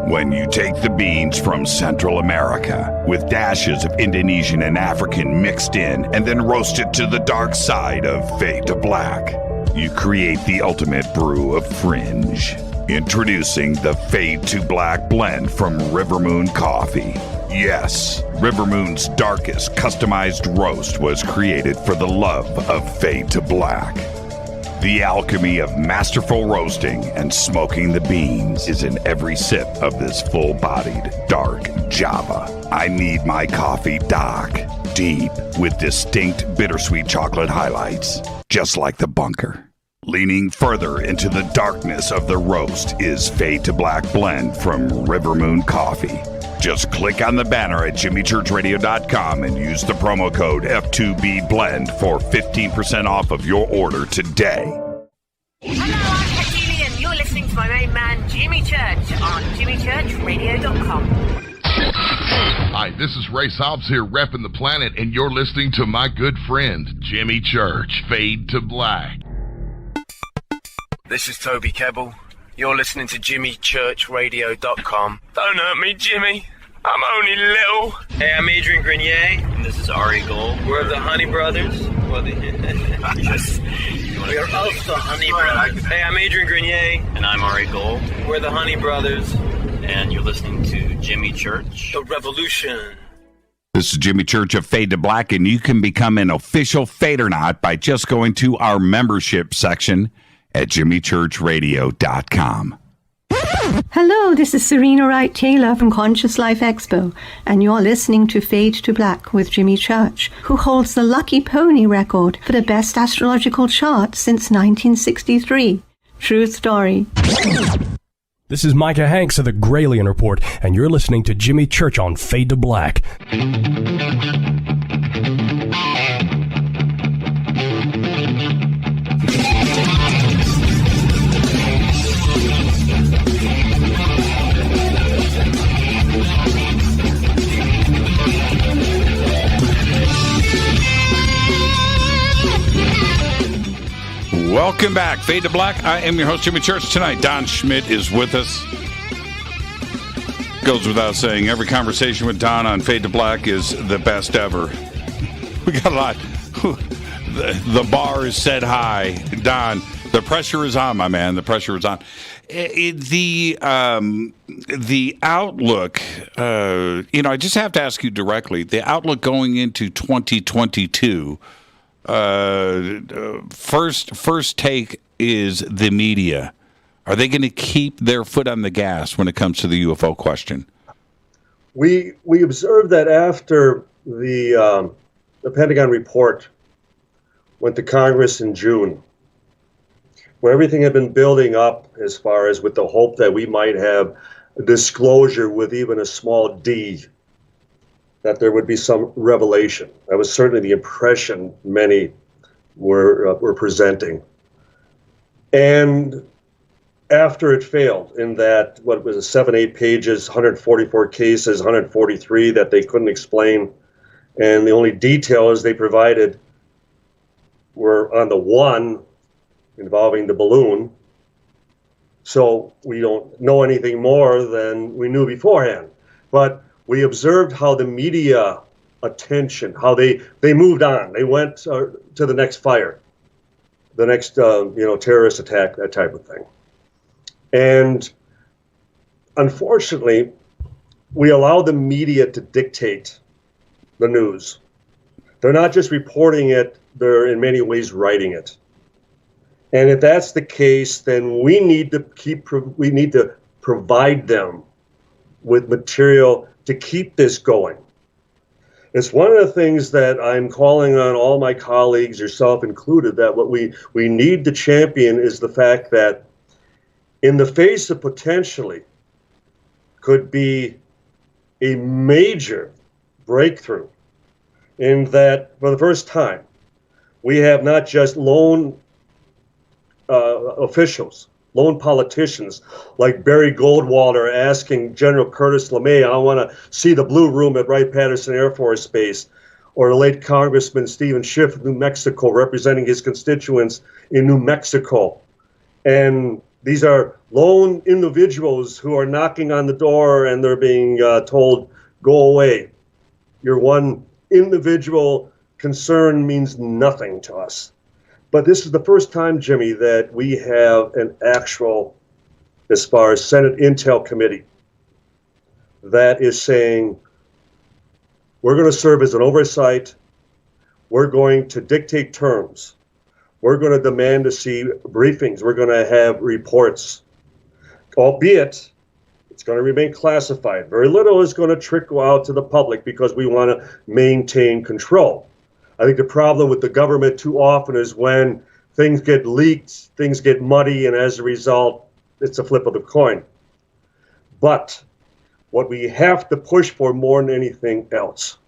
When you take the beans from Central America with dashes of Indonesian and African mixed in and then roast it to the dark side of Fade to Black, you create the ultimate brew of fringe. Introducing the Fade to Black blend from Rivermoon Coffee. Yes, Rivermoon's darkest customized roast was created for the love of Fade to Black. The alchemy of masterful roasting and smoking the beans is in every sip of this full-bodied, dark Java. I need my coffee dark, deep, with distinct bittersweet chocolate highlights, just like the bunker. Leaning further into the darkness of the roast is Fade to Black blend from Rivermoon Coffee. Just click on the banner at jimmychurchradio.com and use the promo code F2B Blend for 15% off of your order today. Hello, I'm Katie, and you're listening to my main man, Jimmy Church, on jimmychurchradio.com. Hi, this is Ray Hobbs here, repping the planet, and you're listening to my good friend, Jimmy Church, Fade to Black. This is Toby Kebbell. You're listening to jimmychurchradio.com. Don't hurt me, Jimmy. I'm only little. Hey, I'm Adrian Grenier. And this is Ari Gold. We're the Honey Brothers. We are both the Honey Brothers. Hey, I'm Adrian Grenier. And I'm Ari Gold. We're the Honey Brothers. And you're listening to Jimmy Church. The Revolution. This is Jimmy Church of Fade to Black, and you can become an official Fadernaut by just going to our membership section at jimmychurchradio.com. Hello, this is Serena Wright Taylor from Conscious Life Expo, and you're listening to Fade to Black with Jimmy Church, who holds the Lucky Pony record for the best astrological chart since 1963. True story. This is Micah Hanks of the Gralien Report, and you're listening to Jimmy Church on Fade to Black. Welcome back, Fade to Black. I am your host, Jimmy Church. Tonight, Don Schmitt is with us. Goes without saying, every conversation with Don on Fade to Black is the best ever. We got a lot. The bar is set high. Don, the pressure is on, my man. The pressure is on. The outlook, I just have to ask you directly, the outlook going into 2022, first take is the media. Are they going to keep their foot on the gas when it comes to the UFO question? We observed that after the Pentagon report went to Congress in June, where everything had been building up as far as with the hope that we might have a disclosure with even a small d, that there would be some revelation. That was certainly the impression many were presenting. And after it failed, in that, what was it, 7-8 pages, 144 cases, 143 that they couldn't explain, and the only details they provided were on the one involving the balloon. So we don't know anything more than we knew beforehand. But we observed how the media attention, how they moved on. They went to the next fire, the next terrorist attack, that type of thing. And unfortunately, we allow the media to dictate the news. They're not just reporting it, they're in many ways writing it. And if that's the case, then we need to provide them with material to keep this going. It's one of the things that I'm calling on all my colleagues, yourself included, that what we need to champion is the fact that in the face of potentially could be a major breakthrough, in that for the first time, we have not just lone officials, lone politicians like Barry Goldwater asking General Curtis LeMay, I want to see the Blue Room at Wright-Patterson Air Force Base, or the late Congressman Stephen Schiff of New Mexico representing his constituents in New Mexico. And These are lone individuals who are knocking on the door and they're being told, go away. Your one individual concern means nothing to us. But this is the first time, Jimmy, that we have an actual, as far as Senate Intel Committee, that is saying, we're going to serve as an oversight. We're going to dictate terms. We're going to demand to see briefings. We're going to have reports, albeit it's going to remain classified. Very little is going to trickle out to the public because we want to maintain control. I think the problem with the government too often is when things get leaked, things get muddy, and as a result, it's a flip of the coin. But what we have to push for more than anything else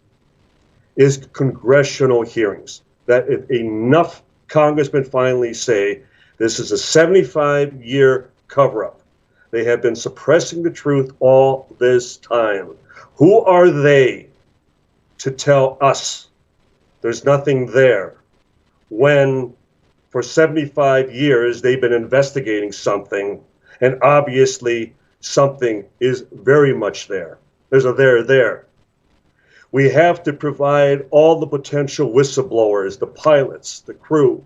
is congressional hearings. That if enough congressmen finally say this is a 75-year cover-up. They have been suppressing the truth all this time. Who are they to tell us there's nothing there when for 75 years they've been investigating something and obviously something is very much there. There's a there. We have to provide all the potential whistleblowers, the pilots, the crew,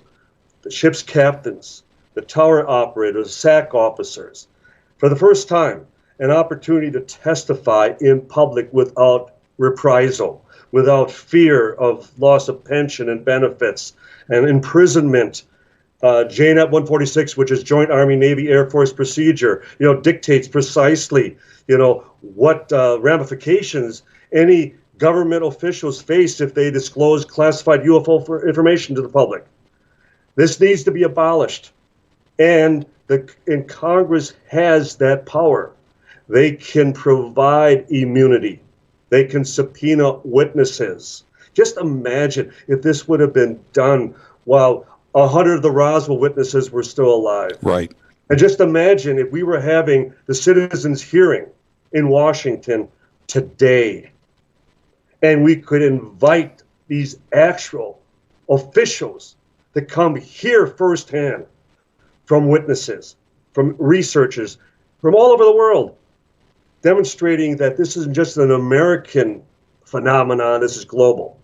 the ship's captains, the tower operators, SAC officers, for the first time, an opportunity to testify in public without reprisal, without fear of loss of pension and benefits and imprisonment. JNet 146, which is Joint Army, Navy, Air Force procedure, dictates precisely, what ramifications any government officials face if they disclose classified UFO information to the public. This needs to be abolished. And Congress has that power. They can provide immunity. They can subpoena witnesses. Just imagine if this would have been done while 100 of the Roswell witnesses were still alive. Right. And just imagine if we were having the citizens' hearing in Washington today, and we could invite these actual officials to come hear firsthand from witnesses, from researchers, from all over the world, demonstrating that this isn't just an American phenomenon, this is global.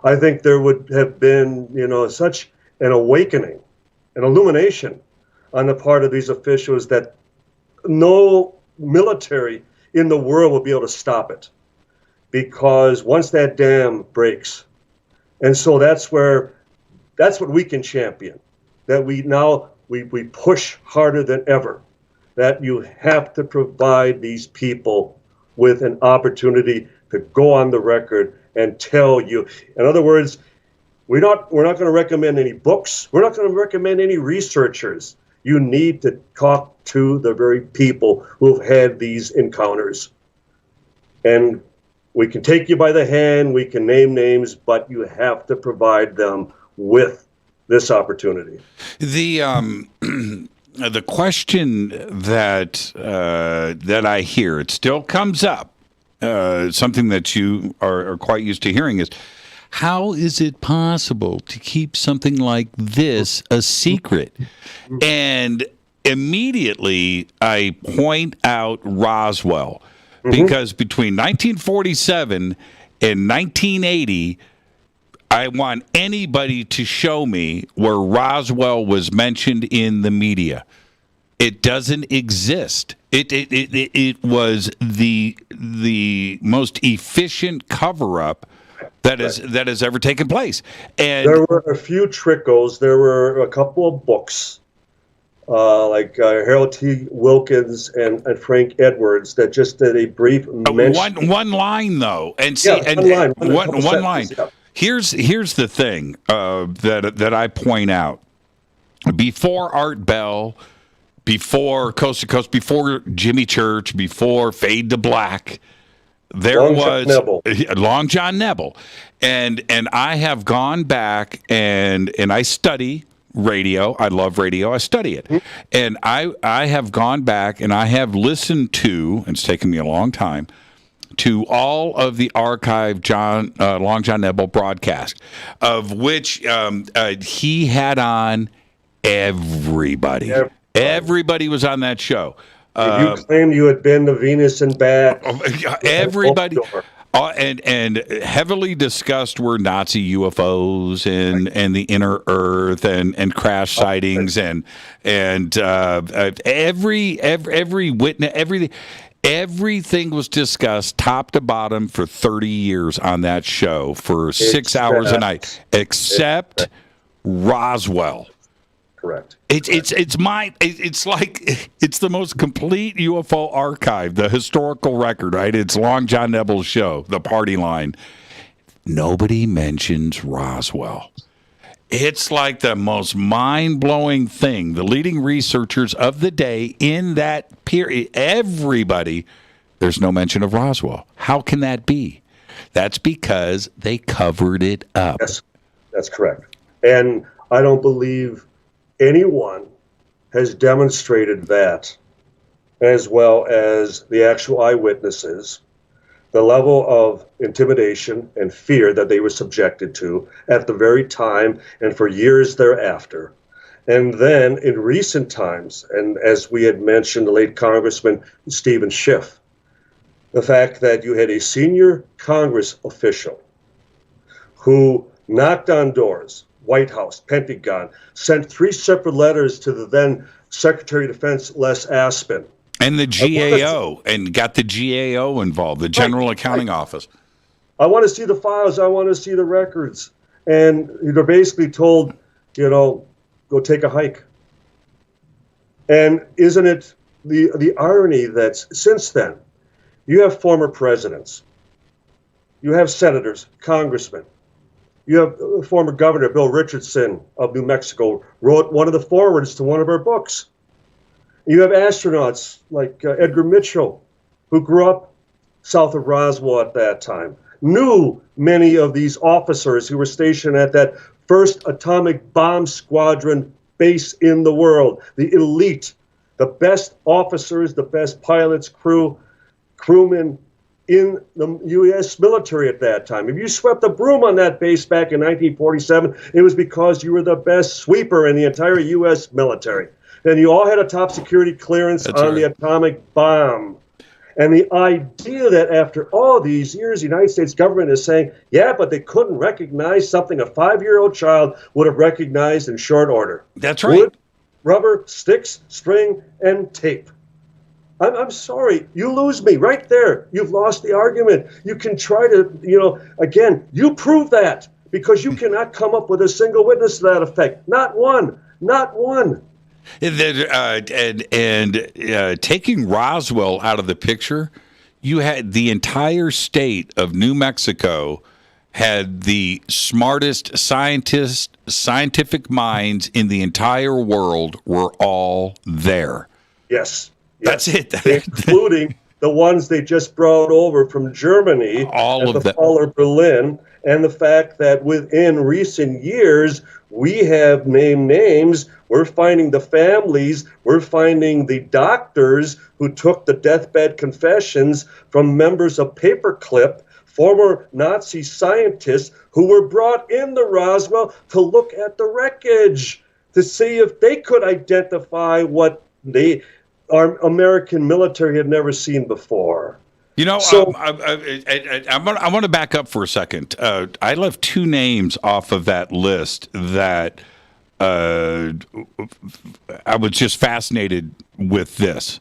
I think there would have been, such an awakening, an illumination on the part of these officials that no military in the world will be able to stop it. Because once that dam breaks, and so that's what we can champion, that we push harder than ever, that you have to provide these people with an opportunity to go on the record and tell you. In other words, we're not going to recommend any books. We're not going to recommend any researchers. You need to talk to the very people who've had these encounters. And we can take you by the hand, we can name names, but you have to provide them with this opportunity. The question that I hear, it still comes up, something that you are quite used to hearing, is how is it possible to keep something like this a secret? And immediately I point out Roswell, because between 1947 and 1980, I want anybody to show me where Roswell was mentioned in the media. It doesn't exist. It was the most efficient cover-up that has ever taken place. And there were a few trickles. There were a couple of books, like Harold T. Wilkins and Frank Edwards, that just did a brief mention. One line though, and see, one line. Yeah. Here's the thing that I point out. Before Art Bell, before Coast to Coast, before Jimmy Church, before Fade to Black, there was Long John Nebel, and I have gone back and I study radio. I love radio. I study it, and I have gone back and I have listened to, and it's taken me a long time, to all of the archived Long John Nebel broadcasts, of which he had on everybody. Everybody was on that show. If you claimed you had been to Venus and back, everybody, and heavily discussed were Nazi UFOs and the inner Earth and crash sightings and every witness, everything was discussed top to bottom for 30 years on that show for 6 hours a night, except Roswell. Correct. It's the most complete UFO archive, the historical record, right? It's Long John Nebel's show, The Party Line. Nobody mentions Roswell. It's like the most mind-blowing thing. The leading researchers of the day in that period, everybody, there's no mention of Roswell. How can that be? That's because they covered it up. Yes, that's correct. And I don't believe anyone has demonstrated that, as well as the actual eyewitnesses, the level of intimidation and fear that they were subjected to at the very time and for years thereafter. And then in recent times, and as we had mentioned, the late Congressman Stephen Schiff, the fact that you had a senior Congress official who knocked on doors, White House, Pentagon, sent 3 separate letters to the then Secretary of Defense, Les Aspin. And the GAO, and got the GAO involved, the General Accounting Office. I want to see the files. I want to see the records. And they're basically told, go take a hike. And isn't it the irony that since then, you have former presidents, you have senators, congressmen, you have former Governor Bill Richardson of New Mexico wrote one of the forewords to one of our books. You have astronauts like Edgar Mitchell, who grew up south of Roswell at that time, knew many of these officers who were stationed at that first atomic bomb squadron base in the world, the elite, the best officers, the best pilots, crewmen in the U.S. military at that time. If you swept the broom on that base back in 1947, it was because you were the best sweeper in the entire U.S. military. And you all had a top security clearance the atomic bomb. And the idea that after all these years, the United States government is saying, yeah, but they couldn't recognize something a 5-year-old child would have recognized in short order. That's right. Wood, rubber, sticks, string, and tape. I'm sorry, you lose me right there. You've lost the argument. You can try to, again, you prove that because you cannot come up with a single witness to that effect. Not one. Not one. And taking Roswell out of the picture, you had the entire state of New Mexico had the smartest scientific minds in the entire world were all there. Yes. That's it. Including the ones they just brought over from Germany, all of the fall of Berlin, and the fact that within recent years, we have named names. We're finding the families. We're finding the doctors who took the deathbed confessions from members of Paperclip, former Nazi scientists who were brought in the Roswell to look at the wreckage to see if they could identify what our American military had never seen before. I want to back up for a second. I left 2 names off of that list that I was just fascinated with this.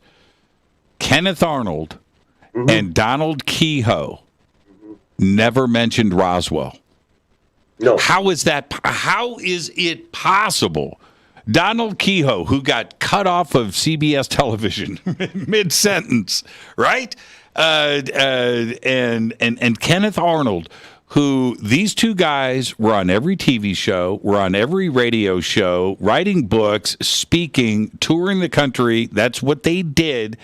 Kenneth Arnold and Donald Kehoe never mentioned Roswell. No. How is it possible? Donald Kehoe, who got cut off of CBS television mid-sentence, right? And Kenneth Arnold, who these 2 guys were on every TV show, were on every radio show, writing books, speaking, touring the country. That's what they did,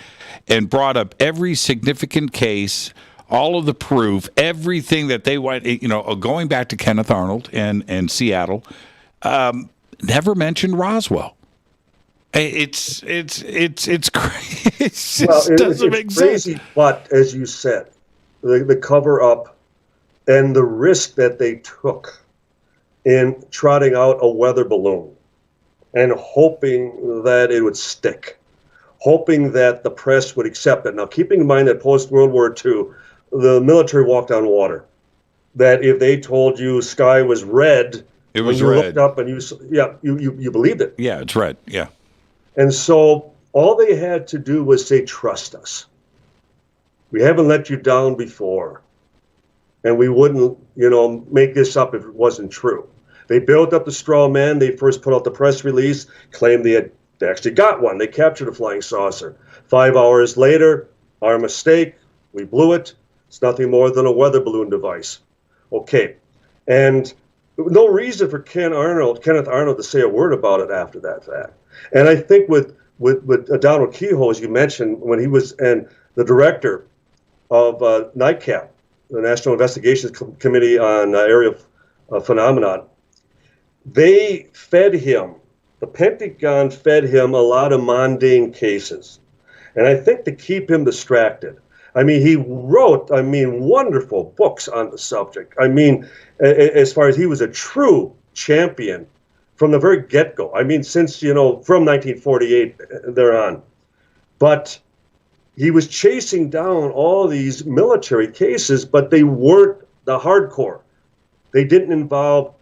and brought up every significant case, all of the proof, everything that they want, going back to Kenneth Arnold and Seattle. Never mentioned Roswell. It's crazy. It doesn't make crazy, sense. But as you said, the cover up and the risk that they took in trotting out a weather balloon and hoping that it would stick, hoping that the press would accept it. Now, keeping in mind that post-World War II, the military walked on water, that if they told you sky was red, it was when you red. looked up and you believed it. Yeah, it's red. Yeah. And so all they had to do was say, trust us. We haven't let you down before. And we wouldn't, make this up if it wasn't true. They built up the straw man. They first put out the press release, claimed they actually got one. They captured a flying saucer. 5 hours later, our mistake, we blew it. It's nothing more than a weather balloon device. Okay. And no reason for Kenneth Arnold to say a word about it after that fact. And I think with Donald Kehoe, as you mentioned, when he was the director of NICAP, the National Investigations Committee on Area Phenomenon, they fed him, the Pentagon fed him a lot of mundane cases. And I think to keep him distracted. I mean, he wrote, wonderful books on the subject. I mean, as far as he was a true champion from the very get-go. I mean, since, from 1948 thereon. But he was chasing down all these military cases, but they weren't the hardcore. They didn't involve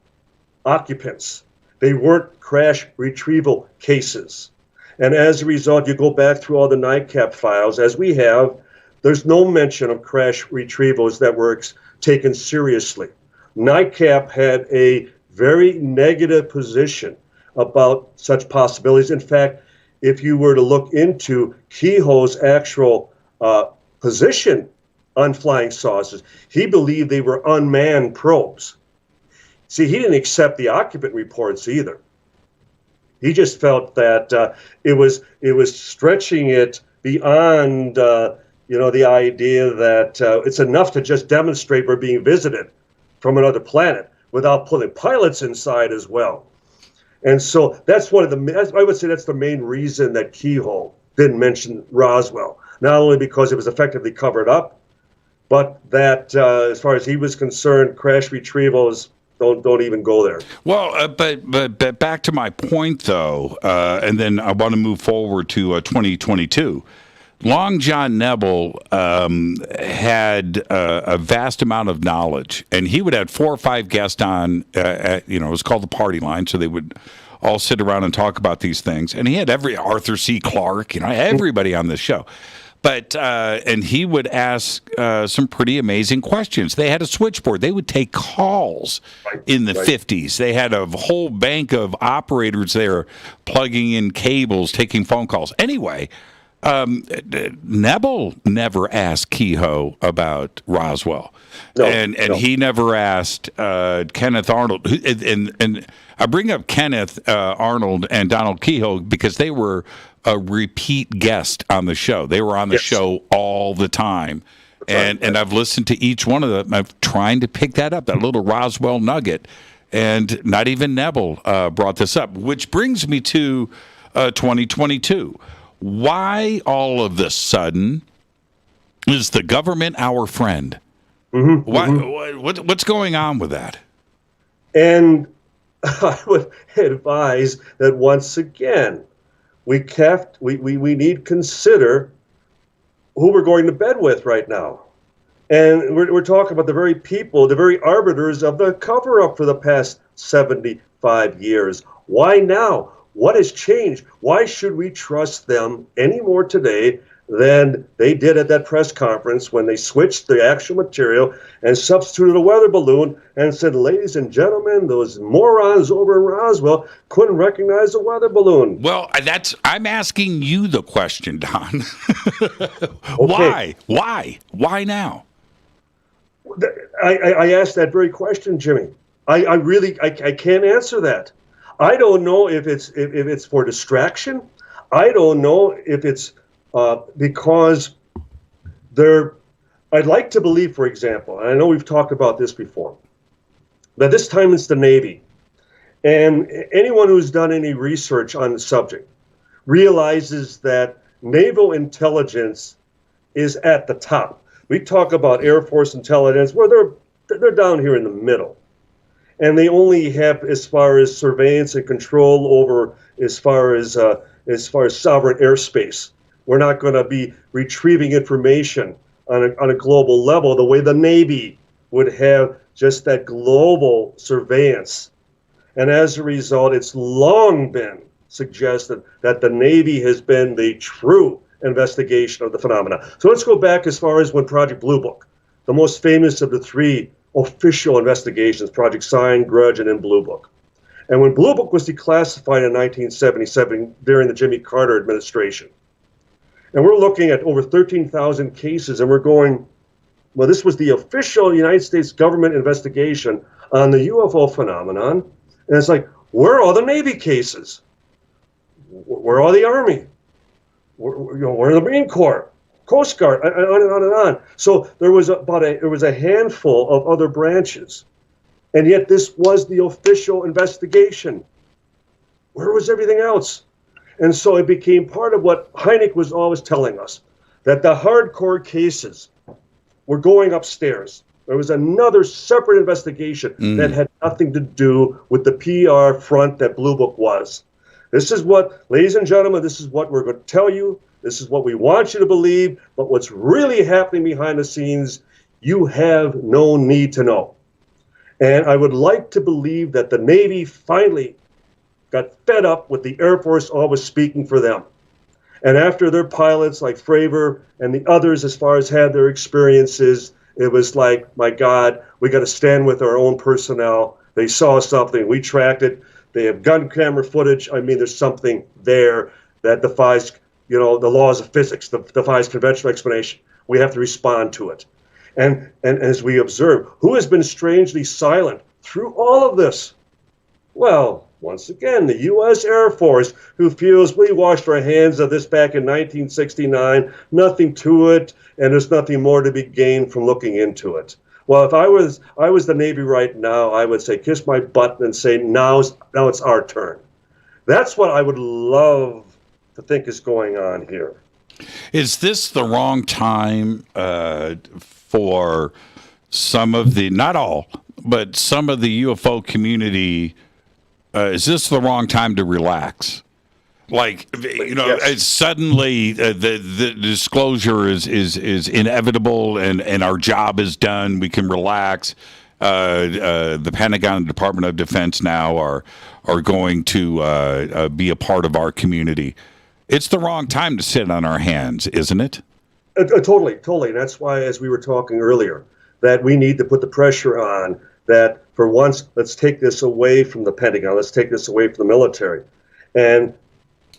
occupants. They weren't crash retrieval cases. And as a result, you go back through all the NICAP files, as we have, there's no mention of crash retrievals that were taken seriously. NICAP had a very negative position about such possibilities. In fact, if you were to look into Kehoe's actual position on flying saucers, he believed they were unmanned probes. See, he didn't accept the occupant reports either. He just felt that it was stretching it beyond the idea that it's enough to just demonstrate we're being visited from another planet without pulling pilots inside as well. And so that's I would say that's the main reason that Kehoe didn't mention Roswell. Not only because it was effectively covered up, but that as far as he was concerned, crash retrievals don't even go there. Well, but back to my point though, and then I want to move forward to 2022. Long John Nebel had a vast amount of knowledge, and he would have 4 or 5 guests on. It was called the party line, so they would all sit around and talk about these things. And he had Arthur C. Clarke, everybody on the show. But and he would ask some pretty amazing questions. They had a switchboard. They would take calls in the 50s. They had a whole bank of operators there plugging in cables, taking phone calls. Anyway. Nebel never asked Kehoe about Roswell, and he never asked Kenneth Arnold. And I bring up Kenneth Arnold and Donald Kehoe because they were a repeat guest on the show. They were on the show all the time, and I've listened to each one of them. I'm trying to pick that up, that little Roswell nugget, and not even Nebel brought this up, which brings me to 2022. Why all of a sudden is the government our friend? Mm-hmm, what's going on with that? And I would advise that once again, we need to consider who we're going to bed with right now. And we're talking about the very people, the very arbiters of the cover-up for the past 75 years. Why now? What has changed? Why should we trust them any more today than they did at that press conference when they switched the actual material and substituted a weather balloon and said, ladies and gentlemen, those morons over in Roswell couldn't recognize a weather balloon? Well, I'm asking you the question, Don. Why? Why now? I asked that very question, Jimmy. I can't answer that. I don't know if it's for distraction. I don't know if it's because I'd like to believe, for example, and I know we've talked about this before, that this time it's the Navy. And anyone who's done any research on the subject realizes that naval intelligence is at the top. We talk about Air Force intelligence, where they're down here in the middle. And they only have as far as surveillance and control over as far as sovereign airspace. We're not going to be retrieving information on a global level the way the Navy would have just that global surveillance. And as a result, it's long been suggested that the Navy has been the true investigation of the phenomena. So let's go back as far as when Project Blue Book, the most famous of the three official investigations, Project Sign, Grudge, and then Blue Book. And when Blue Book was declassified in 1977 during the Jimmy Carter administration, and we're looking at over 13,000 cases, and we're going, well, this was the official United States government investigation on the UFO phenomenon. And it's like, where are all the Navy cases? Where are the Army? Where are the Marine Corps? Coast Guard, on and on and on. So there was a handful of other branches. And yet this was the official investigation. Where was everything else? And so it became part of what Hynek was always telling us, that the hardcore cases were going upstairs. There was another separate investigation that had nothing to do with the PR front that Blue Book was. This is what, ladies and gentlemen, this is what we're going to tell you. This is what we want you to believe. But what's really happening behind the scenes, you have no need to know. And I would like to believe that the Navy finally got fed up with the Air Force always speaking for them. And after their pilots like Fravor and the others as far as had their experiences, it was like, my God, we got to stand with our own personnel. They saw something, we tracked it. They have gun camera footage. I mean, there's something there that defies, the laws of physics, defies conventional explanation. We have to respond to it. And as we observe, who has been strangely silent through all of this? Well, once again, the U.S. Air Force, who feels we washed our hands of this back in 1969, nothing to it, and there's nothing more to be gained from looking into it. Well, if I was the Navy right now, I would say kiss my butt and say now it's our turn. That's what I would love to think is going on here. Is this the wrong time for some of the, not all, but some of the UFO community? Is this the wrong time to relax? Like, yes. Suddenly the disclosure is inevitable and our job is done. We can relax. The Pentagon and Department of Defense now are going to be a part of our community. It's the wrong time to sit on our hands, isn't it? Totally. And that's why, as we were talking earlier, that we need to put the pressure on that for once, let's take this away from the Pentagon. Let's take this away from the military. And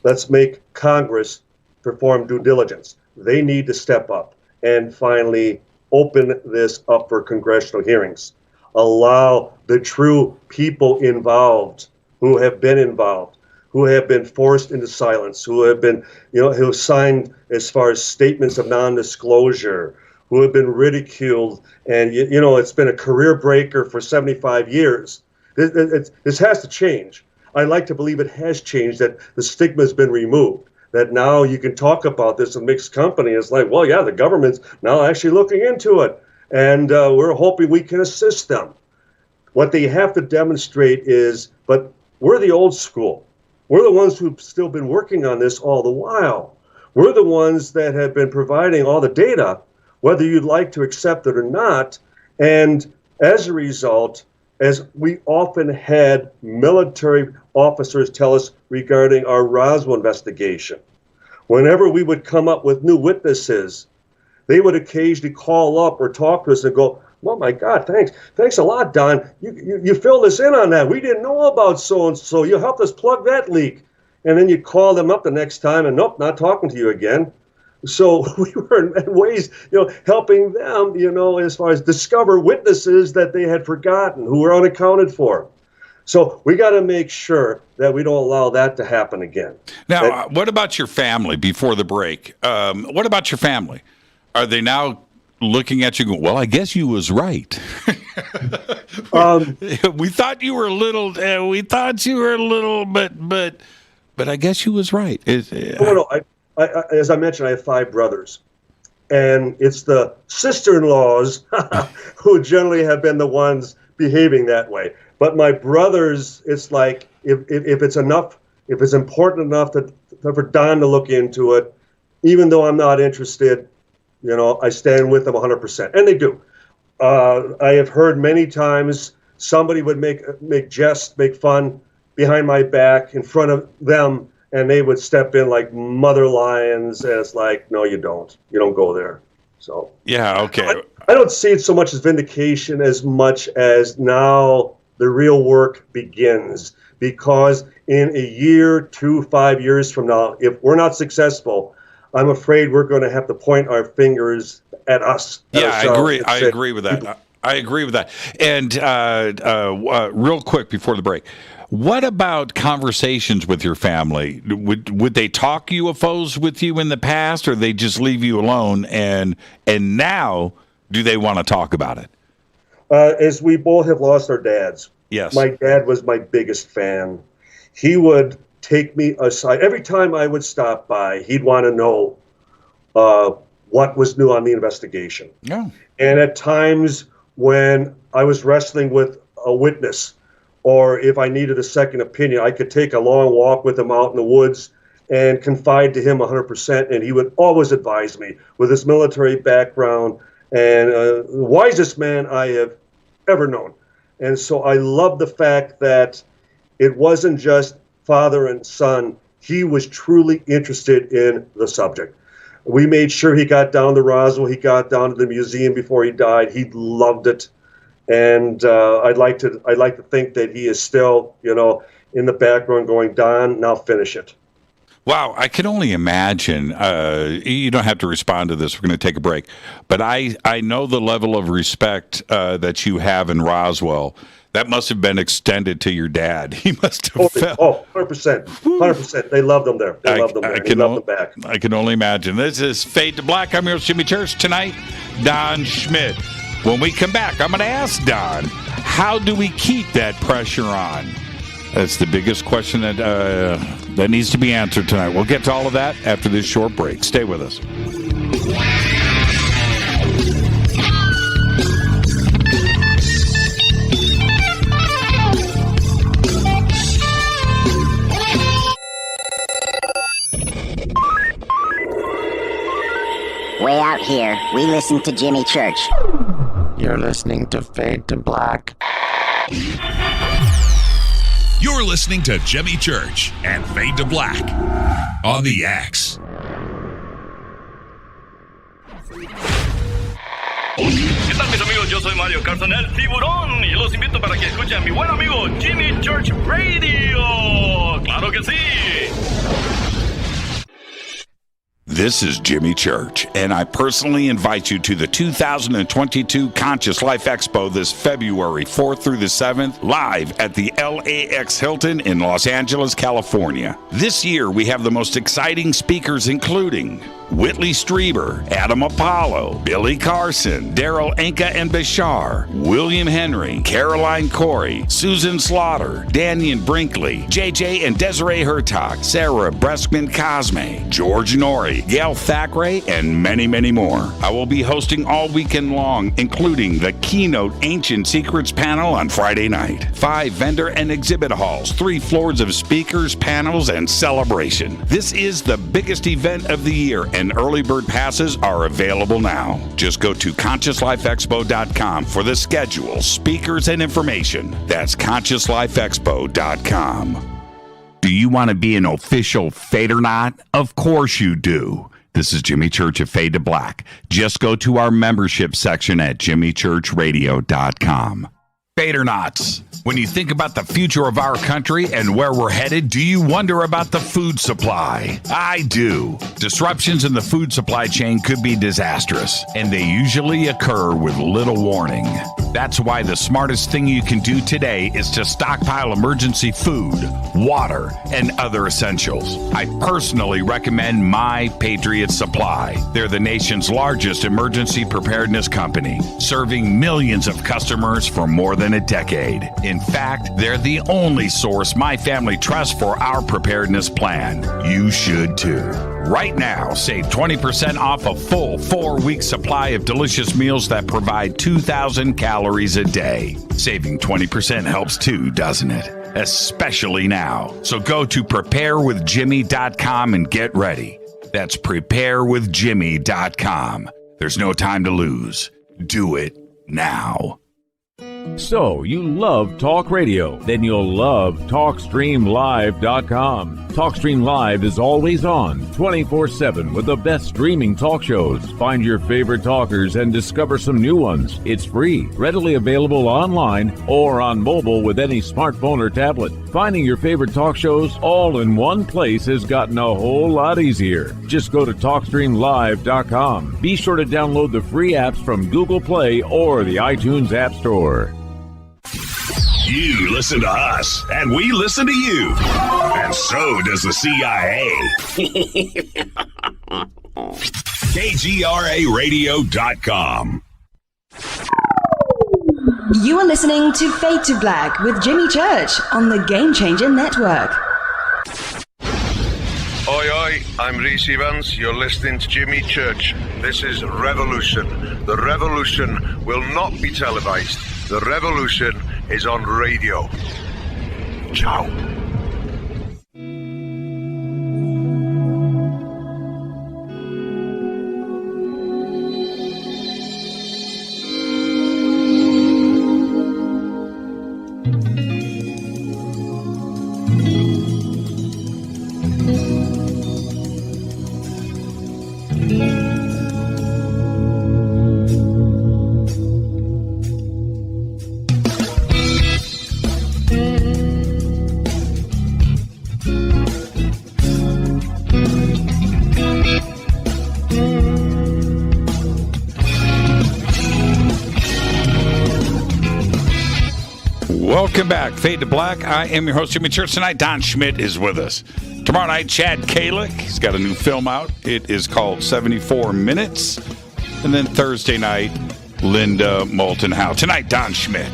let's make Congress perform due diligence. They need to step up and finally open this up for congressional hearings. Allow the true people involved, who have been involved, who have been forced into silence, who have been, who signed as far as statements of non-disclosure, who have been ridiculed, and it's been a career breaker for 75 years. This has to change. I like to believe it has changed, that the stigma has been removed, that now you can talk about this in mixed company. It's like, well, yeah, the government's now actually looking into it, and we're hoping we can assist them. What they have to demonstrate is, but we're the old school. We're the ones who've still been working on this all the while. We're the ones that have been providing all the data, whether you'd like to accept it or not. And as a result, as we often had military officers tell us regarding our Roswell investigation, whenever we would come up with new witnesses, they would occasionally call up or talk to us and go, oh my God, thanks a lot, Don. You filled us in on that. We didn't know about so-and-so. You helped us plug that leak. And then you call them up the next time and nope, not talking to you again. So we were in ways, helping them, as far as discover witnesses that they had forgotten, who were unaccounted for. So we got to make sure that we don't allow that to happen again. Now, what about your family before the break? What about your family? Are they now looking at you going, well, I guess you was right. We thought you were a little, but I guess you was right. No, as I mentioned, I have 5 brothers, and it's the sister-in-laws who generally have been the ones behaving that way. But my brothers, it's like if it's enough, if it's important enough for Don to look into it, even though I'm not interested, I stand with them 100%, and they do. I have heard many times somebody would make jest, make fun behind my back in front of them, and they would step in like mother lions, and it's like, no, you don't. You don't go there. So yeah, okay. I don't see it so much as vindication as much as now the real work begins, because in a year, 5 years from now, if we're not successful, I'm afraid we're going to have to point our fingers at us. Yeah, I agree. I agree with that. I agree with that. And real quick before the break, what about conversations with your family? Would they talk UFOs with you in the past, or they just leave you alone? And now, do they want to talk about it? As we both have lost our dads. Yes. My dad was my biggest fan. He would take me aside. Every time I would stop by, he'd want to know what was new on the investigation. Yeah. And at times when I was wrestling with a witness, or if I needed a second opinion, I could take a long walk with him out in the woods and confide to him 100%, and he would always advise me with his military background, and the wisest man I have ever known. And so I love the fact that it wasn't just father and son. He was truly interested in the subject. We made sure he got down to Roswell. He got down to the museum before he died. He loved it. And I'd like to think that he is still, in the background going, Don, now finish it. Wow, I can only imagine. You don't have to respond to this. We're going to take a break. But I know the level of respect that you have in Roswell. That must have been extended to your dad. He must have felt. 100%. 100%. They loved him there. They loved him there. He loved him back. I can only imagine. This is Fade to Black. I'm your host, Jimmy Church. Tonight, Don Schmitt. When we come back, I'm going to ask Don, how do we keep that pressure on? That's the biggest question that needs to be answered tonight. We'll get to all of that after this short break. Stay with us. Way out here, we listen to Jimmy Church. You're listening to Fade to Black. You're listening to Jimmy Church and Fade to Black on the X. ¿Qué tal, mis amigos? Yo soy Mario Carson, el tiburón, y los invito para que escuchen a mi buen amigo Jimmy Church Radio. ¡Claro que sí! This is Jimmy Church, and I personally invite you to the 2022 Conscious Life Expo this February 4th through the 7th, live at the LAX Hilton in Los Angeles, California. This year, we have the most exciting speakers, including Whitley Strieber, Adam Apollo, Billy Carson, Daryl Anka and Bashar, William Henry, Caroline Corey, Susan Slaughter, Daniel Brinkley, JJ and Desiree Hertog, Sarah Breskman Cosme, George Norrie, Gail Thackeray, and many, many more. I will be hosting all weekend long, including the keynote Ancient Secrets panel on Friday night, 5 vendor and exhibit halls, 3 floors of speakers, panels, and celebration. This is the biggest event of the year, and early bird passes are available now. Just go to ConsciousLifeExpo.com for the schedule, speakers, and information. That's ConsciousLifeExpo.com. Do you want to be an official Fadernaut? Of course you do. This is Jimmy Church of Fade to Black. Just go to our membership section at JimmyChurchRadio.com. Fadernauts. When you think about the future of our country and where we're headed, do you wonder about the food supply? I do. Disruptions in the food supply chain could be disastrous, and they usually occur with little warning. That's why the smartest thing you can do today is to stockpile emergency food, water, and other essentials. I personally recommend My Patriot Supply. They're the nation's largest emergency preparedness company, serving millions of customers for more than a decade. In fact, they're the only source my family trusts for our preparedness plan. You should too. Right now, save 20% off a full 4-week supply of delicious meals that provide 2,000 calories a day. Saving 20% helps too, doesn't it? Especially now. So go to preparewithjimmy.com and get ready. That's preparewithjimmy.com. There's no time to lose. Do it now. So, you love talk radio? Then you'll love TalkStreamLive.com. TalkStream Live is always on, 24/7 with the best streaming talk shows. Find your favorite talkers and discover some new ones. It's free, readily available online or on mobile with any smartphone or tablet. Finding your favorite talk shows all in one place has gotten a whole lot easier. Just go to TalkStreamLive.com. Be sure to download the free apps from Google Play or the iTunes App Store. You listen to us, and we listen to you. And so does the CIA. KGRAradio.com. You are listening to Fade to Black with Jimmy Church on the Game Changer Network. Oi, oi, I'm Reese Evans. You're listening to Jimmy Church. This is Revolution. The revolution will not be televised. The revolution is on radio. Ciao. Welcome back. Fade to Black. I am your host, Jimmy Church. Tonight, Don Schmitt is with us. Tomorrow night, Chad Kalick. He's got a new film out. It is called 74 Minutes. And then Thursday night, Linda Moulton Howe. Tonight, Don Schmitt.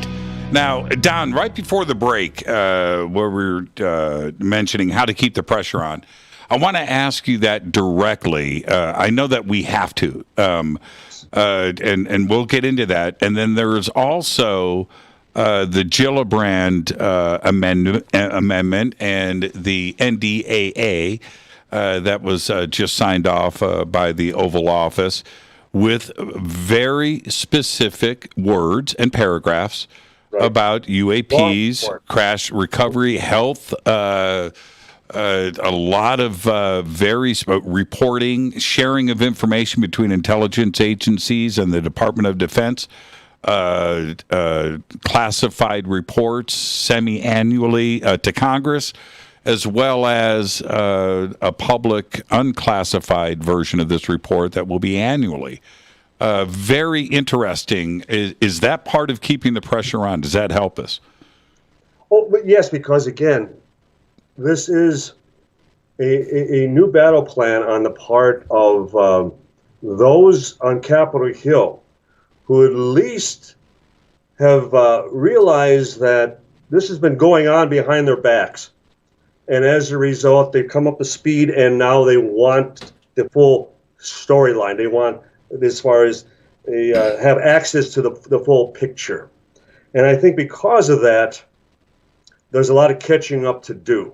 Now, Don, right before the break, where we were mentioning how to keep the pressure on, I want to ask you that directly. I know that we have to, and we'll get into that. And then there's also the Gillibrand amendment and the NDAA that was just signed off by the Oval Office with very specific words and paragraphs about UAPs, crash recovery, health, a lot of reporting, sharing of information between intelligence agencies and the Department of Defense, classified reports semi-annually to Congress, as well as a public unclassified version of this report that will be annually. Very interesting. Is that part of keeping the pressure on? Does that help us? Oh, but yes, because again, this is a new battle plan on the part of those on Capitol Hill who at least have realized that this has been going on behind their backs. And as a result, they've come up to speed, and now they want the full storyline. They want, as far as they have access to the full picture. And I think because of that, there's a lot of catching up to do.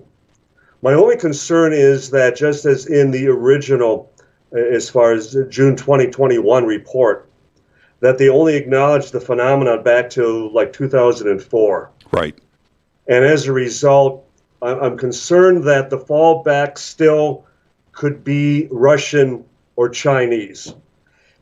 My only concern is that just as in the original, as far as the June 2021 report, that they only acknowledged the phenomenon back to like 2004. Right. And as a result, I'm concerned that the fallback still could be Russian or Chinese.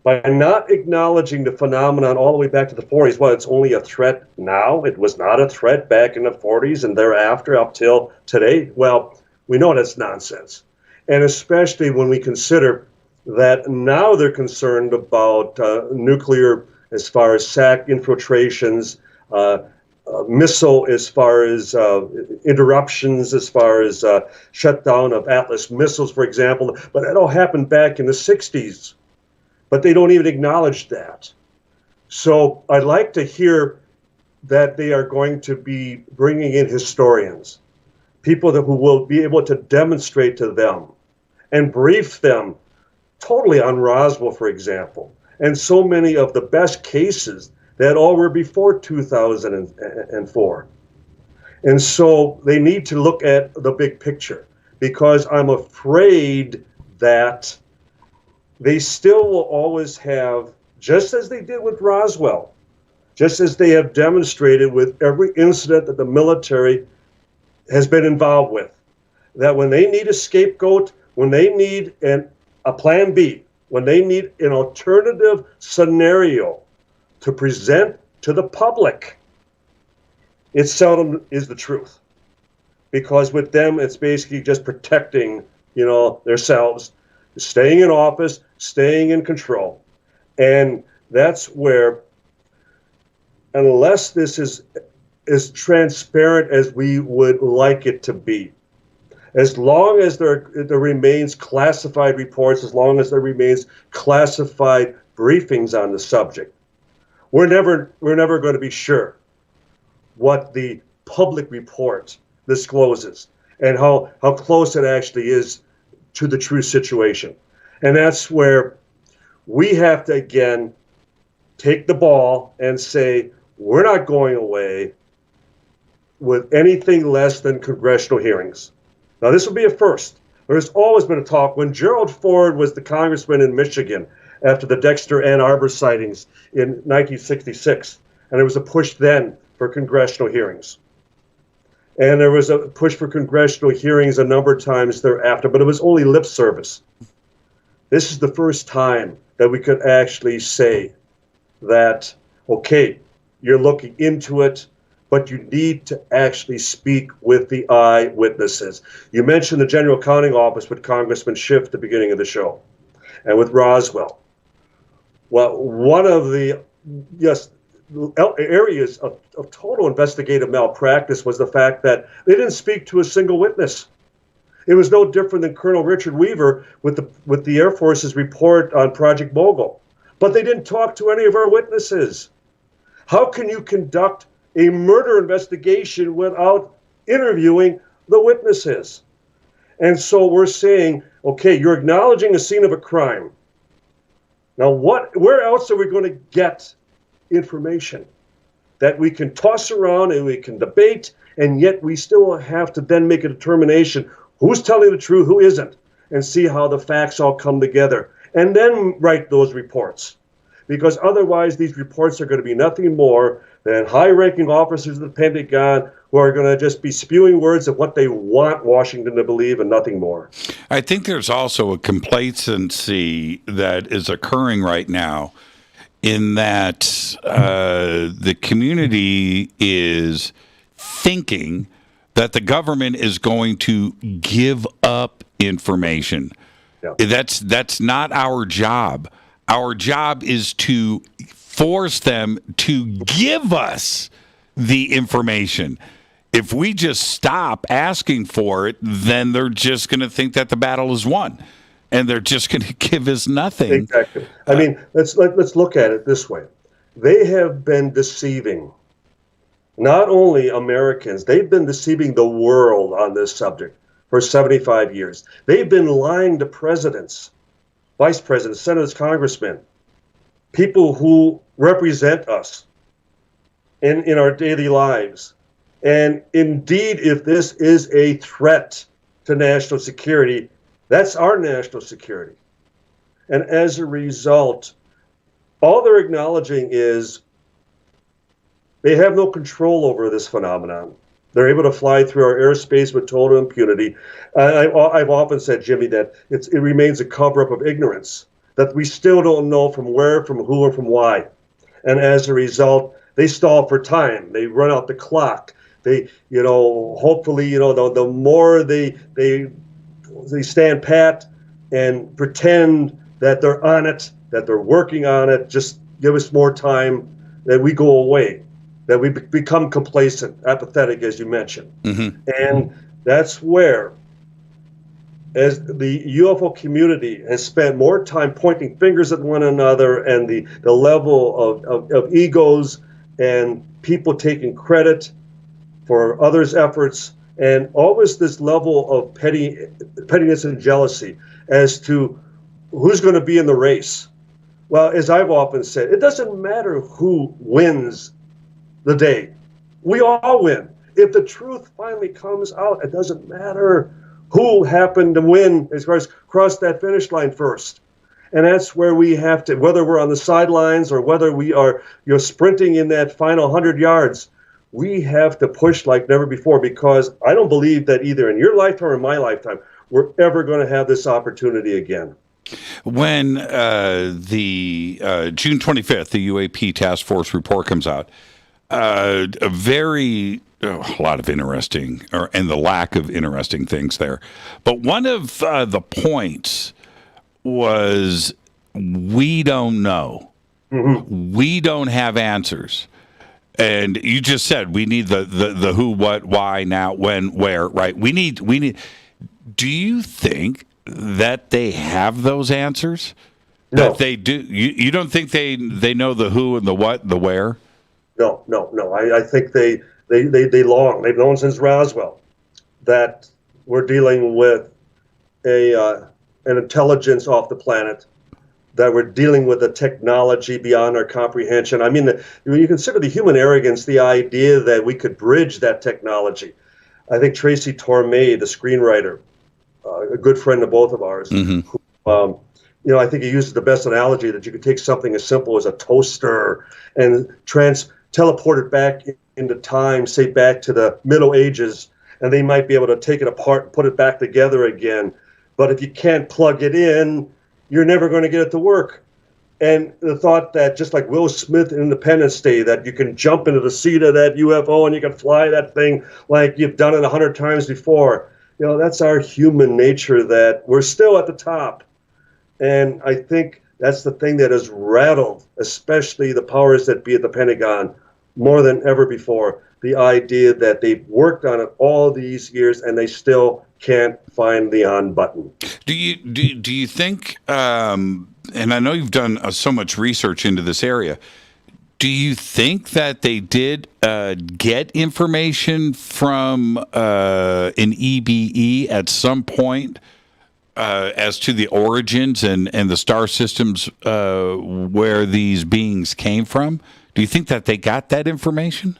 By not acknowledging the phenomenon all the way back to the 40s, well, it's only a threat now. It was not a threat back in the 40s and thereafter up till today. Well, we know that's nonsense. And especially when we consider that now they're concerned about nuclear as far as SAC infiltrations, missile as far as interruptions, as far as shutdown of Atlas missiles, for example. But that all happened back in the 60s. But they don't even acknowledge that. So I'd like to hear that they are going to be bringing in historians, people who will be able to demonstrate to them and briefed them totally on Roswell, for example, and so many of the best cases that all were before 2004. And so they need to look at the big picture, because I'm afraid that they still will always have, just as they did with Roswell, just as they have demonstrated with every incident that the military has been involved with, that when they need a scapegoat, when they need a plan B, when they need an alternative scenario to present to the public, it seldom is the truth. Because with them, it's basically just protecting, themselves, staying in office, staying in control. And that's where, unless this is as transparent as we would like it to be, as long as there remains classified reports, as long as there remains classified briefings on the subject, we're never going to be sure what the public report discloses and how close it actually is to the true situation. And that's where we have to, again, take the ball and say, we're not going away with anything less than congressional hearings. Now, this will be a first. There's always been a talk. When Gerald Ford was the congressman in Michigan after the Dexter Ann Arbor sightings in 1966, and there was a push then for congressional hearings. And there was a push for congressional hearings a number of times thereafter, but it was only lip service. This is the first time that we could actually say that, okay, you're looking into it, but you need to actually speak with the eyewitnesses. You mentioned the General Accounting Office with Congressman Schiff at the beginning of the show, and with Roswell. Well, one of the areas of total investigative malpractice was the fact that they didn't speak to a single witness. It was no different than Colonel Richard Weaver with the Air Force's report on Project Mogul. But they didn't talk to any of our witnesses. How can you conduct a murder investigation without interviewing the witnesses? And so we're saying, okay, you're acknowledging a scene of a crime. Now, where else are we going to get information that we can toss around and we can debate, and yet we still have to then make a determination who's telling the truth, who isn't, and see how the facts all come together, and then write those reports. Because otherwise, these reports are going to be nothing more than high-ranking officers of the Pentagon who are going to just be spewing words of what they want Washington to believe and nothing more. I think there's also a complacency that is occurring right now in that the community is thinking that the government is going to give up information. Yeah. That's not our job. Our job is to force them to give us the information. If we just stop asking for it, then they're just going to think that the battle is won, and they're just going to give us nothing. Exactly. I mean, let's look at it this way. They have been deceiving not only Americans, they've been deceiving the world on this subject for 75 years. They've been lying to presidents, vice presidents, senators, congressmen, people who represent us in our daily lives. And indeed, if this is a threat to national security, that's our national security. And as a result, all they're acknowledging is they have no control over this phenomenon. They're able to fly through our airspace with total impunity. I've often said, Jimmy, that it remains a cover-up of ignorance, that we still don't know from where, from who, or from why. And as a result, they stall for time. They run out the clock. They, hopefully, the more they stand pat and pretend that they're on it, that they're working on it, just give us more time, that we go away, that we become complacent, apathetic, as you mentioned. Mm-hmm. And that's where, as the UFO community has spent more time pointing fingers at one another, and the level of egos and people taking credit for others' efforts, And always this level of pettiness and jealousy as to who's going to be in the race. Well, as I've often said, it doesn't matter who wins the day. We all win. If the truth finally comes out, it doesn't matter who happened to win as far as cross that finish line first. And that's where we have to, whether we're on the sidelines or whether we are sprinting in that final 100 yards, we have to push like never before, because I don't believe that either in your lifetime or in my lifetime, we're ever going to have this opportunity again. When the June 25th, the UAP Task Force report comes out, a lot of interesting, and the lack of interesting things there. But one of the points was, we don't know. Mm-hmm. We don't have answers. And you just said we need the who, what, why, now, when, where, right? We need. Do you think that they have those answers? No. That they do. You don't think they know the who and the what, the where? No. I think they've known since Roswell that we're dealing with an intelligence off the planet, that we're dealing with a technology beyond our comprehension. I mean, when you consider the human arrogance, the idea that we could bridge that technology. I think Tracy Torme, the screenwriter, a good friend of both of ours, mm-hmm. who, I think he uses the best analogy that you could take something as simple as a toaster and teleport it back into time, say back to the Middle Ages, and they might be able to take it apart and put it back together again. But if you can't plug it in, you're never going to get it to work. And the thought that, just like Will Smith in Independence Day, that you can jump into the seat of that UFO and you can fly that thing like you've done it 100 times before. That's our human nature, that we're still at the top. And I think that's the thing that has rattled, especially the powers that be at the Pentagon, more than ever before. The idea that they've worked on it all these years and they still can't find the on button. Do you think, and I know you've done so much research into this area, do you think that they did get information from an EBE at some point as to the origins and the star systems where these beings came from? Do you think that they got that information?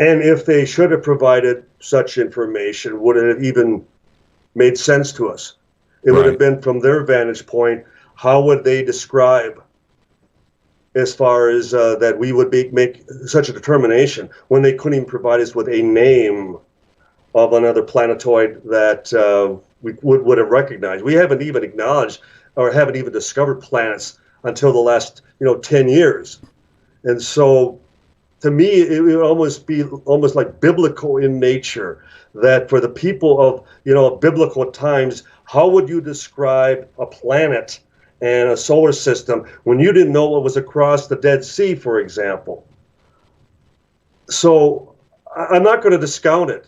And if they should have provided such information, would it have even made sense to us? It would have been from their vantage point. How would they describe, as far as that we would make such a determination when they couldn't even provide us with a name of another planetoid that we would have recognized? We haven't even acknowledged or haven't even discovered planets until the last 10 years. And so, to me, it would almost be like biblical in nature, that for the people of biblical times, how would you describe a planet and a solar system when you didn't know what was across the Dead Sea, for example? So I'm not going to discount it.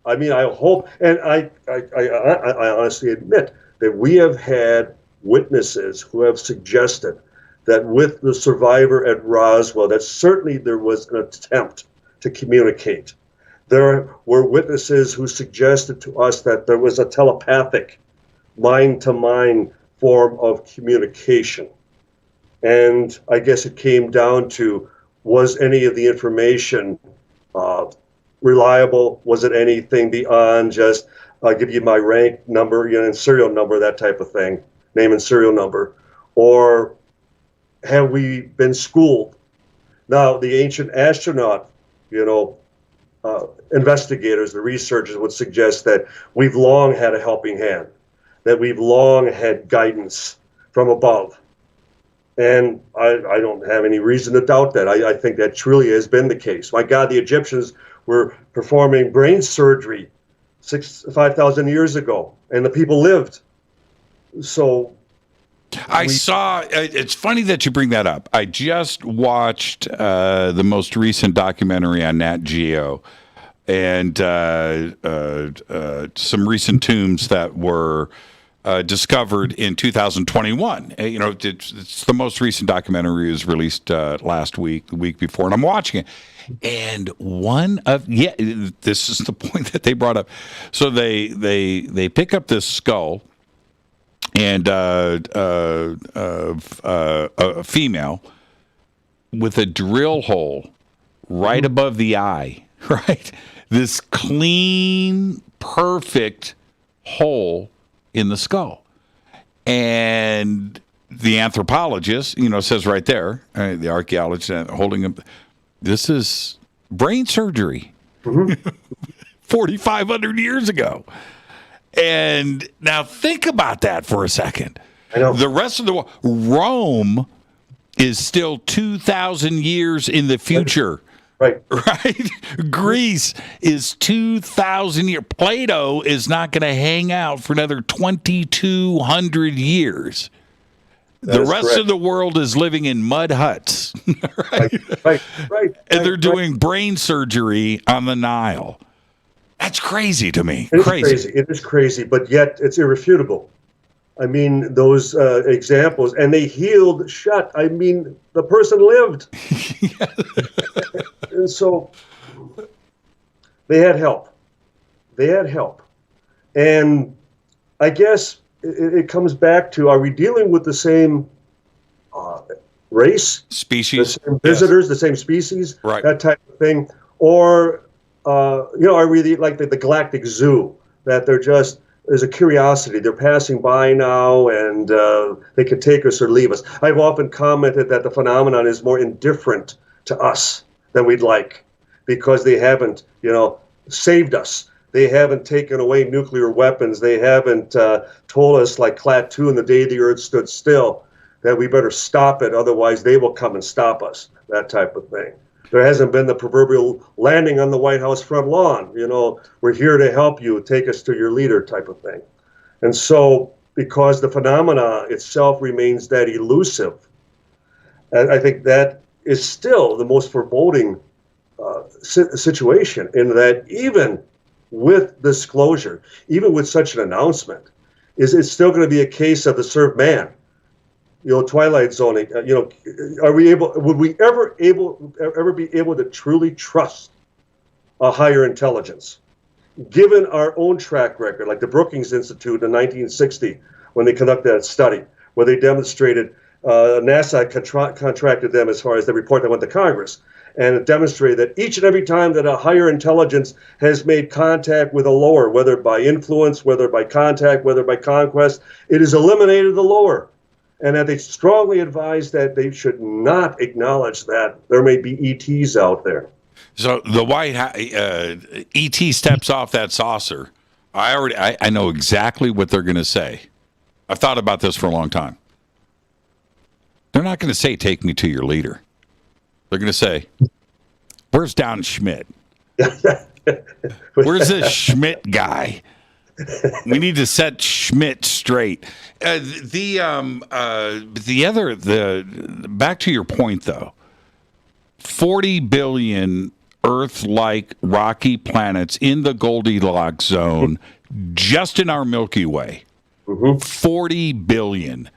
I mean, I hope, and I honestly admit that we have had witnesses who have suggested that with the survivor at Roswell, that certainly there was an attempt to communicate. There were witnesses who suggested to us that there was a telepathic, mind-to-mind form of communication. And I guess it came down to, was any of the information reliable? Was it anything beyond just, I'll give you my rank number, and serial number, that type of thing, name and serial number? Or have we been schooled? Now, the ancient astronaut, investigators, the researchers would suggest that we've long had a helping hand, that we've long had guidance from above. And I don't have any reason to doubt that. I think that truly has been the case. My God, the Egyptians were performing brain surgery 5,000 years ago, and the people lived. So I saw, it's funny that you bring that up. I just watched the most recent documentary on Nat Geo, and some recent tombs that were discovered in 2021. It's the most recent documentary was released last week, the week before, and I'm watching it. And this is the point that they brought up. So they pick up this skull and a female with a drill hole right above the eye, right? This clean, perfect hole in the skull. And the anthropologist, says right there, the archaeologist holding him, this is brain surgery 4,500 years ago. And now think about that for a second. I know. The rest of the world, Rome is still 2,000 years in the future. Right. Greece is 2,000 years. Plato is not going to hang out for another 2,200 years. The rest of the world is living in mud huts. Right. And they're doing brain surgery on the Nile. That's crazy to me. It is crazy, but yet it's irrefutable. I mean, those examples, and they healed shut. I mean, the person lived. And so they had help. And I guess it comes back to, are we dealing with the same race? Species? The same visitors, the same species? Right. That type of thing? Or, are we like the Galactic Zoo, that they're just, there's a curiosity. They're passing by now, and they could take us or leave us. I've often commented that the phenomenon is more indifferent to us than we'd like, because they haven't, saved us. They haven't taken away nuclear weapons. They haven't told us, like Klaatu in The Day the Earth Stood Still, that we better stop it, otherwise they will come and stop us, that type of thing. There hasn't been the proverbial landing on the White House front lawn, we're here to help you, take us to your leader type of thing. And so, because the phenomena itself remains that elusive, I think that is still the most foreboding situation, in that even with disclosure, even with such an announcement, it's still going to be a case of the served man. Twilight zoning. Would we ever be able to truly trust a higher intelligence, given our own track record, like the Brookings Institute in 1960, when they conducted that study, where they demonstrated NASA contracted them as far as the report that went to Congress, and it demonstrated that each and every time that a higher intelligence has made contact with a lower, whether by influence, whether by contact, whether by conquest, it has eliminated the lower. And that they strongly advise that they should not acknowledge that there may be ETs out there. So the ET steps off that saucer. I know exactly what they're going to say. I've thought about this for a long time. They're not going to say, "Take me to your leader." They're going to say, "Where's Don Schmitt? Where's this Schmidt guy? We need to set Schmidt straight." Back to your point, though. 40 billion Earth-like rocky planets in the Goldilocks zone, just in our Milky Way. 40 billion.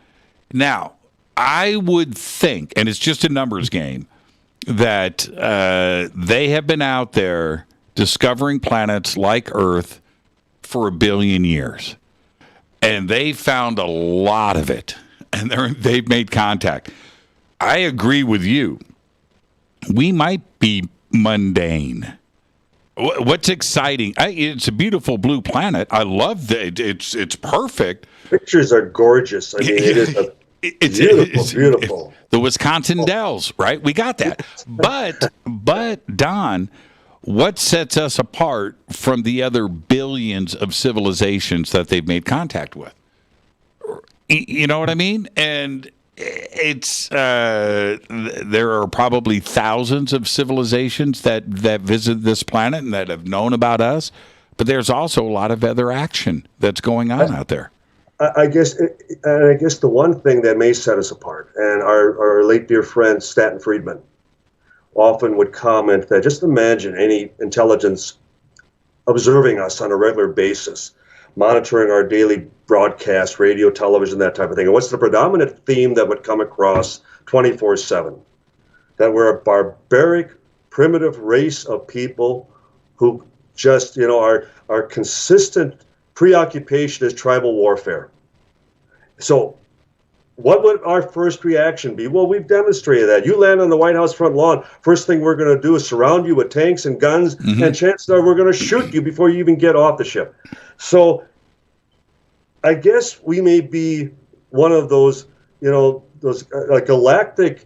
Now, I would think, and it's just a numbers game, that they have been out there discovering planets like Earth for 1 billion years. And they found a lot of it, and they've made contact. I agree with you. We might be mundane. What's exciting? It's a beautiful blue planet. I love that. It's perfect. Pictures are gorgeous. I mean, it's beautiful. The Wisconsin Dells, right? We got that. But Don, what sets us apart from the other billions of civilizations that they've made contact with? You know what I mean? And it's there are probably thousands of civilizations that visit this planet and that have known about us, but there's also a lot of other action that's going on out there. I guess the one thing that may set us apart, and our late dear friend Stanton Friedman often would comment that just imagine any intelligence observing us on a regular basis. monitoring our daily broadcast, radio, television, that type of thing. And what's the predominant theme that would come across 24/7? That we're a barbaric, primitive race of people who just, our consistent preoccupation is tribal warfare. So what would our first reaction be? Well, we've demonstrated that. You land on the White House front lawn, first thing we're going to do is surround you with tanks and guns, and chances are we're going to shoot you before you even get off the ship. So I guess we may be one of those, those galactic,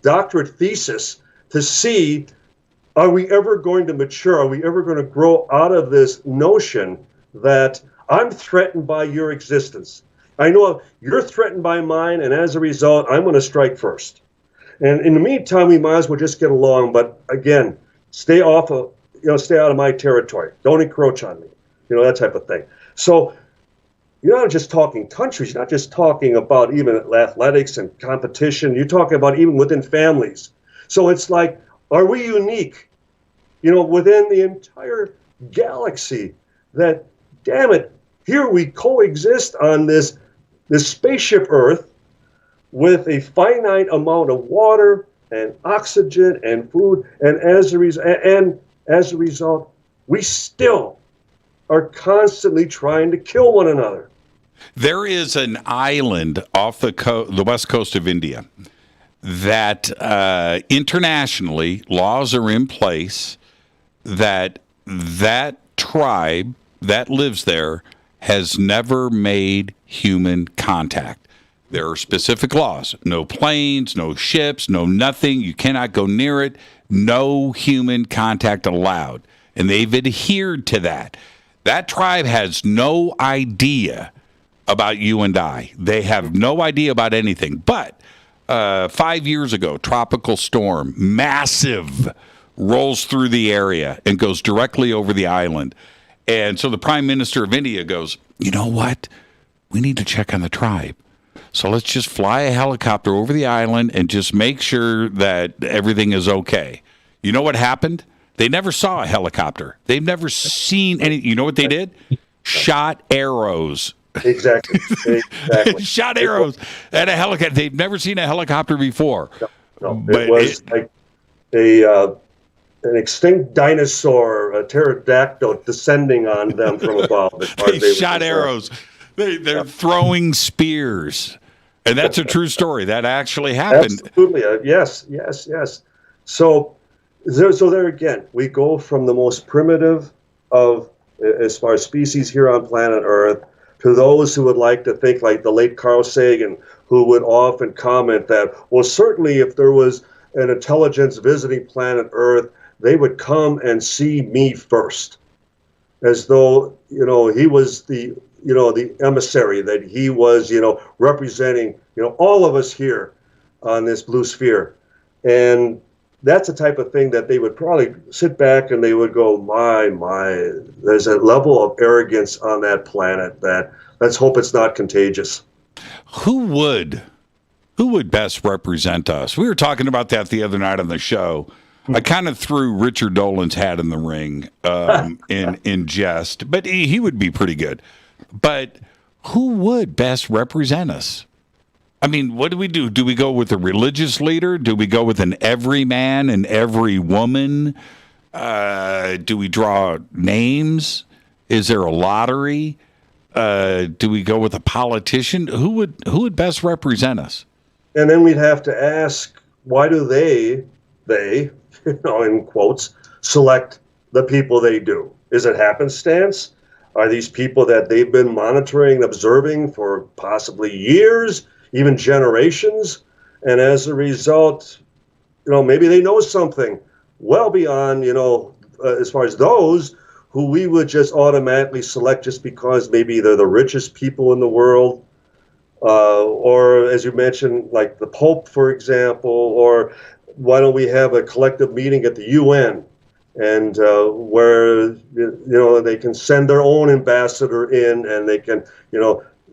doctorate thesis to see, are we ever going to mature? Are we ever going to grow out of this notion that I'm threatened by your existence? I know you're threatened by mine, and as a result, I'm going to strike first. And in the meantime, we might as well just get along. But again, stay out of my territory. Don't encroach on me. That type of thing. So you're not just talking countries. You're not just talking about even athletics and competition. You're talking about even within families. So it's like, are we unique, within the entire galaxy? That, damn it, here we coexist on this spaceship Earth with a finite amount of water and oxygen and food, and as a result, we still are constantly trying to kill one another. There is an island off the west coast of India that internationally laws are in place that tribe that lives there has never made human contact. There are specific laws. No planes, no ships, no nothing. You cannot go near it. No human contact allowed. And they've adhered to that. That tribe has no idea about you and I. They have no idea about anything. But 5 years ago, tropical storm, massive, rolls through the area and goes directly over the island. And so the Prime Minister of India goes, you know what? We need to check on the tribe. So let's just fly a helicopter over the island and just make sure that everything is okay. You know what happened? They never saw a helicopter. They've never seen any. You know what they did? Shot arrows. Exactly. Shot arrows at a helicopter. They've never seen a helicopter before. No. But it was like an extinct dinosaur, a pterodactyl, descending on them from above. They shot arrows. They're throwing spears. And that's a true story. That actually happened. Absolutely. Yes. So there again, we go from the most primitive of, as far as species here on planet Earth, to those who would like to think like the late Carl Sagan, who would often comment that, well, certainly if there was an intelligence visiting planet Earth, they would come and see me first, as though, he was the emissary, that he was, representing, all of us here on this blue sphere. And that's the type of thing that they would probably sit back and they would go, my, there's a level of arrogance on that planet that let's hope it's not contagious. Who would best represent us? We were talking about that the other night on the show. I kind of threw Richard Dolan's hat in the ring in jest, but he would be pretty good. But who would best represent us? I mean, what do we do? Do we go with a religious leader? Do we go with an everyman and every woman? Do we draw names? Is there a lottery? Do we go with a politician? Who would best represent us? And then we'd have to ask, why do they, in quotes, select the people they do? Is it happenstance? Are these people that they've been monitoring, observing for possibly years, even generations? And as a result, maybe they know something well beyond, as far as those who we would just automatically select just because maybe they're the richest people in the world. Or as you mentioned, like the Pope, for example, or why don't we have a collective meeting at the UN and where, they can send their own ambassador in and they can,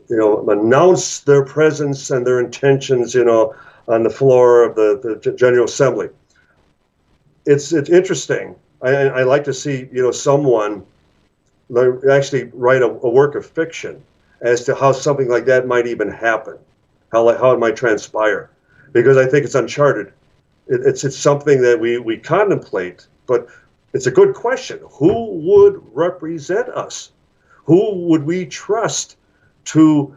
announce their presence and their intentions, on the floor of the General Assembly. It's interesting. I like to see, someone actually write a work of fiction as to how something like that might even happen, how it might transpire, because I think it's uncharted. It's something that we contemplate, but it's a good question. Who would represent us? Who would we trust to,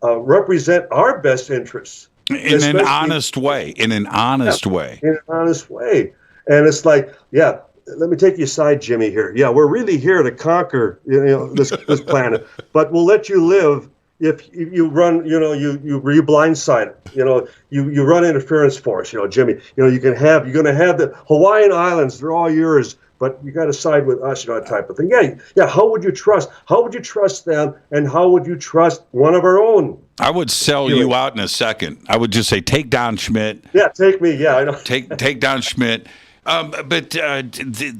represent our best interests? In an honest way. In an honest way. And it's like, yeah, let me take you aside, Jimmy, here. Yeah, we're really here to conquer, this planet, but we'll let you live if you run, you blindside, you run interference for us, Jimmy. You're going to have the Hawaiian Islands. They're all yours, but you got to side with us, that type of thing. Yeah. How would you trust? How would you trust them? And how would you trust one of our own? I would sell you out in a second. I would just say, take down Schmidt. Yeah, take me. Yeah, I know. Take down Schmidt. But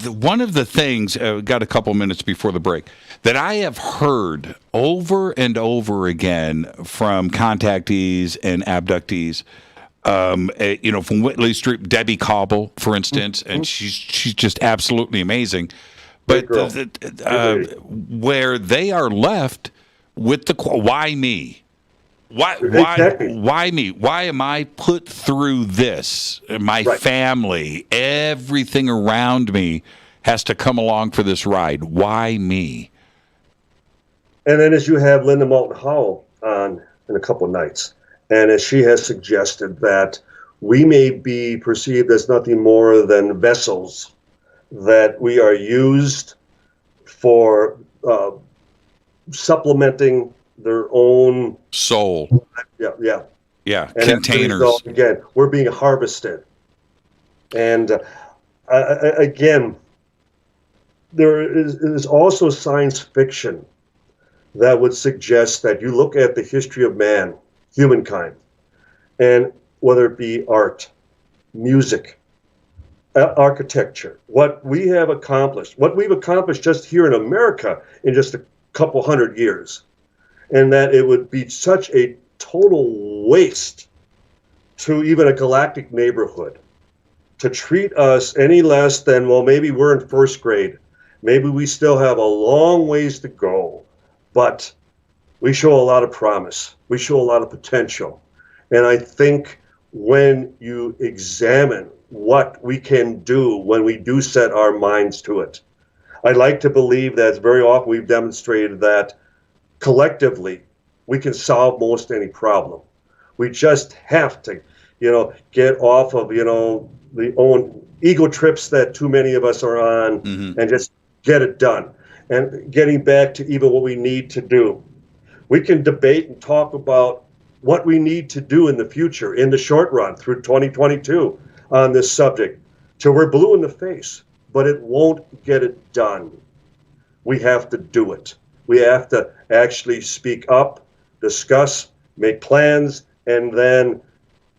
one of the things, got a couple minutes before the break, that I have heard over and over again from contactees and abductees, from Whitley Street, Debbie Cobble, for instance, and she's just absolutely amazing. But where they are left with the why me? Why me? Why am I put through this? My family, everything around me has to come along for this ride. Why me? And then as you have Linda Moulton Howe on in a couple of nights, and as she has suggested that we may be perceived as nothing more than vessels, that we are used for supplementing their own soul. Yeah. And containers. Result, again, we're being harvested. And again, there is also science fiction that would suggest that you look at the history of man, humankind, and whether it be art, music, architecture, what we've accomplished just here in America in just a couple hundred years, and that it would be such a total waste to even a galactic neighborhood to treat us any less than, well, maybe we're in first grade. Maybe we still have a long ways to go, but we show a lot of promise. We show a lot of potential. And I think when you examine what we can do when we do set our minds to it, I'd like to believe that very often we've demonstrated that collectively we can solve most any problem. We just have to, get off of, the own ego trips that too many of us are on, and just get it done. And getting back to even what we need to do. We can debate and talk about what we need to do in the future, in the short run, through 2022 on this subject, till we're blue in the face, but it won't get it done. We have to do it. We have to actually speak up, discuss, make plans, and then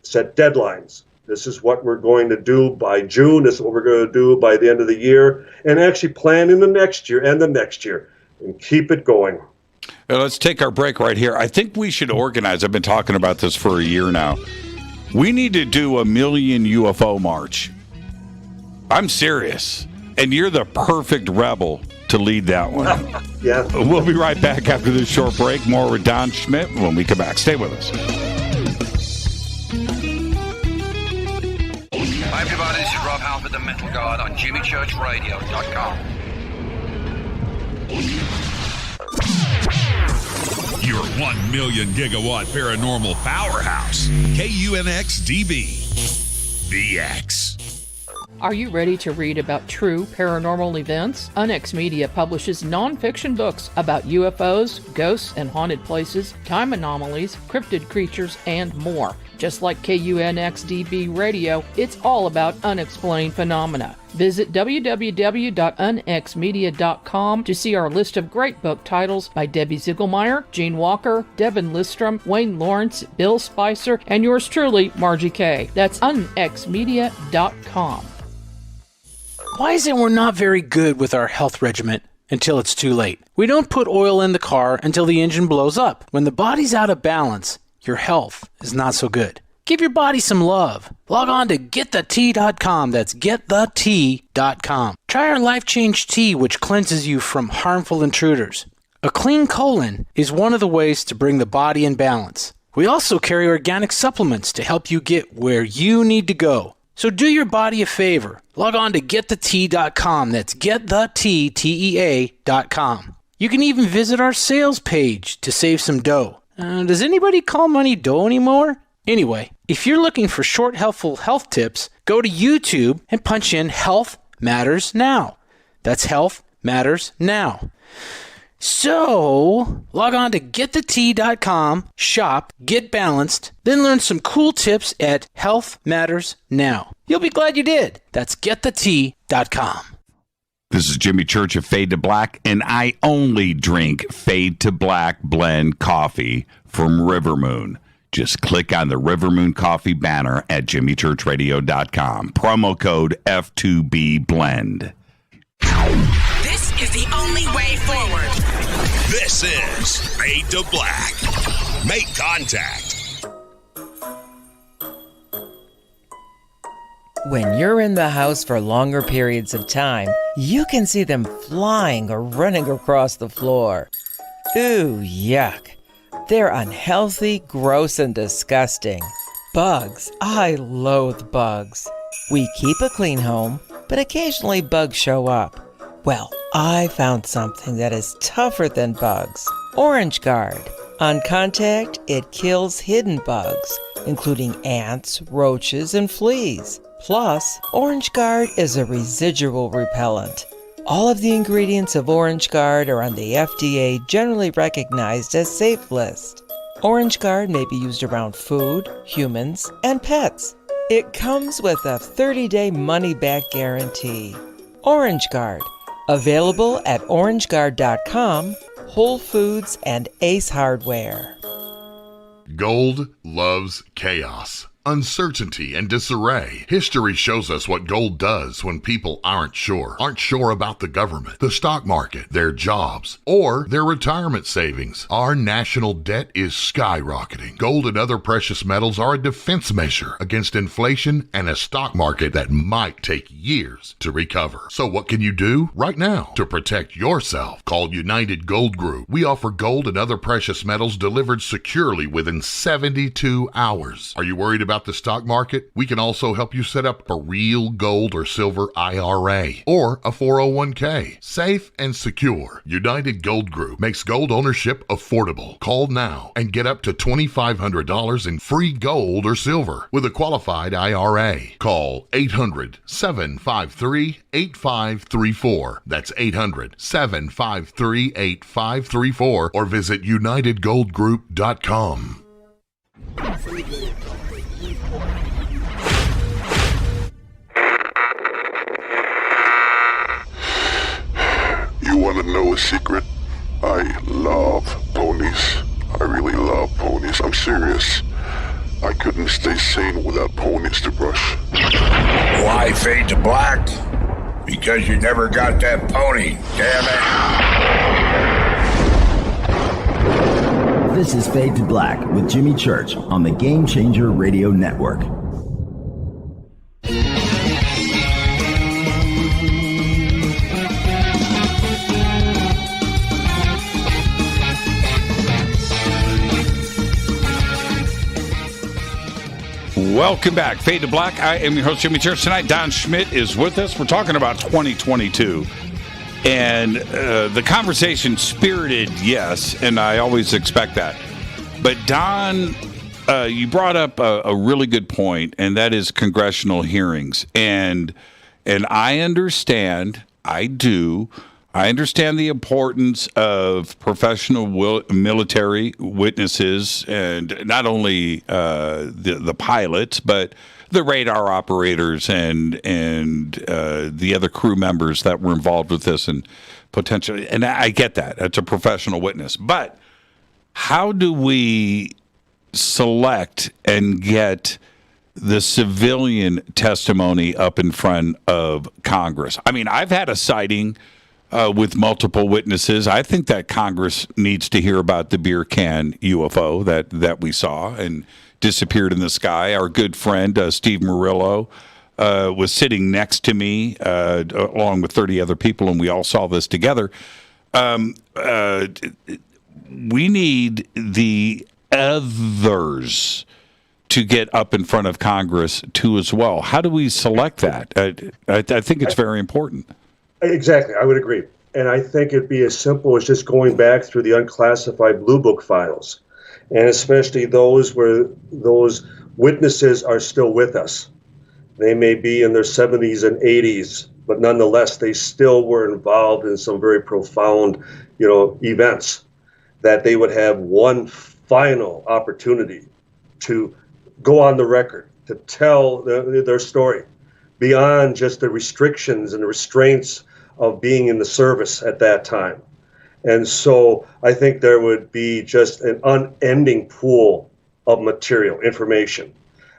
set deadlines. This is what we're going to do by June. This is what we're going to do by the end of the year, and actually plan in the next year and the next year, and keep it going. Let's take our break right here. I think we should organize. I've been talking about this for a year now. We need to do a million UFO march. I'm serious. And you're the perfect rebel to lead that one. Yeah. We'll be right back after this short break. More with Don Schmitt when we come back. Stay with us. Hi, everybody. This is Rob Halford, the Metal Guard on JimmyChurchRadio.com. Your 1 million gigawatt paranormal powerhouse, KUNX-DB, VX. Are you ready to read about true paranormal events? UNX Media publishes non-fiction books about UFOs, ghosts and haunted places, time anomalies, cryptid creatures, and more. Just like KUNX-DB Radio, it's all about unexplained phenomena. Visit www.unxmedia.com to see our list of great book titles by Debbie Ziegelmeyer, Gene Walker, Devin Listrom, Wayne Lawrence, Bill Spicer, and yours truly, Margie Kay. That's unxmedia.com. Why is it we're not very good with our health regimen until it's too late? We don't put oil in the car until the engine blows up. When the body's out of balance, your health is not so good. Give your body some love. Log on to getthet.com. That's getthet.com. Try our Life Change Tea, which cleanses you from harmful intruders. A clean colon is one of the ways to bring the body in balance. We also carry organic supplements to help you get where you need to go. So do your body a favor. Log on to getthet.com. That's getthet.com. You can even visit our sales page to save some dough. Does anybody call money dough anymore? Anyway, if you're looking for short, helpful health tips, go to YouTube and punch in Health Matters Now. That's Health Matters Now. So, log on to getthet.com, shop, get balanced, then learn some cool tips at Health Matters Now. You'll be glad you did. That's getthet.com. This is Jimmy Church of Fade to Black, and I only drink Fade to Black blend coffee from Rivermoon. Just click on the Rivermoon Coffee banner at jimmychurchradio.com. Promo code F2B Blend. This is the only way forward. This is Fade to Black. Make contact. When you're in the house for longer periods of time, you can see them flying or running across the floor. Ooh, yuck. They're unhealthy, gross, and disgusting. Bugs. I loathe bugs. We keep a clean home, but occasionally bugs show up. Well, I found something that is tougher than bugs. Orange Guard. On contact, it kills hidden bugs, including ants, roaches, and fleas. Plus, Orange Guard is a residual repellent. All of the ingredients of Orange Guard are on the FDA generally recognized as safe list. Orange Guard may be used around food, humans, and pets. It comes with a 30-day money-back guarantee. Orange Guard. Available at orangeguard.com, Whole Foods, and Ace Hardware. Gold loves chaos, uncertainty, and disarray. History shows us what gold does when people aren't sure about the government, the stock market, their jobs, or their retirement savings. Our national debt is skyrocketing. Gold and other precious metals are a defense measure against inflation and a stock market that might take years to recover. So what can you do right now to protect yourself? Call United Gold Group. We offer gold and other precious metals delivered securely within 72 hours. Are you worried about the stock market? We can also help you set up a real gold or silver IRA or a 401k. Safe and secure. United Gold Group makes gold ownership affordable. Call now and get up to $2,500 in free gold or silver with a qualified IRA. Call 800-753-8534. That's 800-753-8534 or visit UnitedGoldGroup.com. You want to know a secret? I love ponies. I really love ponies. I'm serious. I couldn't stay sane without ponies to brush. Why fade to black? Because you never got that pony, damn it. This is Fade to Black with Jimmy Church on the Game Changer Radio Network. Welcome back. Fade to Black. I am your host, Jimmy Church. Tonight, Don Schmitt is with us. We're talking about 2022. And the conversation spirited, yes, and I always expect that. But Don, you brought up a really good point, and that is congressional hearings. And I understand, I understand the importance of professional military witnesses, and not only the pilots, but the radar operators and the other crew members that were involved with this, and potentially. And I get that; it's a professional witness. But how do we select and get the civilian testimony up in front of Congress? I mean, I've had a sighting with multiple witnesses. I think that Congress needs to hear about the beer can UFO that we saw and disappeared in the sky. Our good friend Steve Murillo was sitting next to me along with 30 other people, and we all saw this together. We need the others to get up in front of Congress too as well. How do we select that? I think it's very important. Exactly, I would agree. And I think it'd be as simple as just going back through the unclassified Blue Book files, and especially those where those witnesses are still with us. They may be in their 70s and 80s, but nonetheless, they still were involved in some very profound, events, that they would have one final opportunity to go on the record, to tell their story beyond just the restrictions and the restraints of being in the service at that time. And so I think there would be just an unending pool of material, information.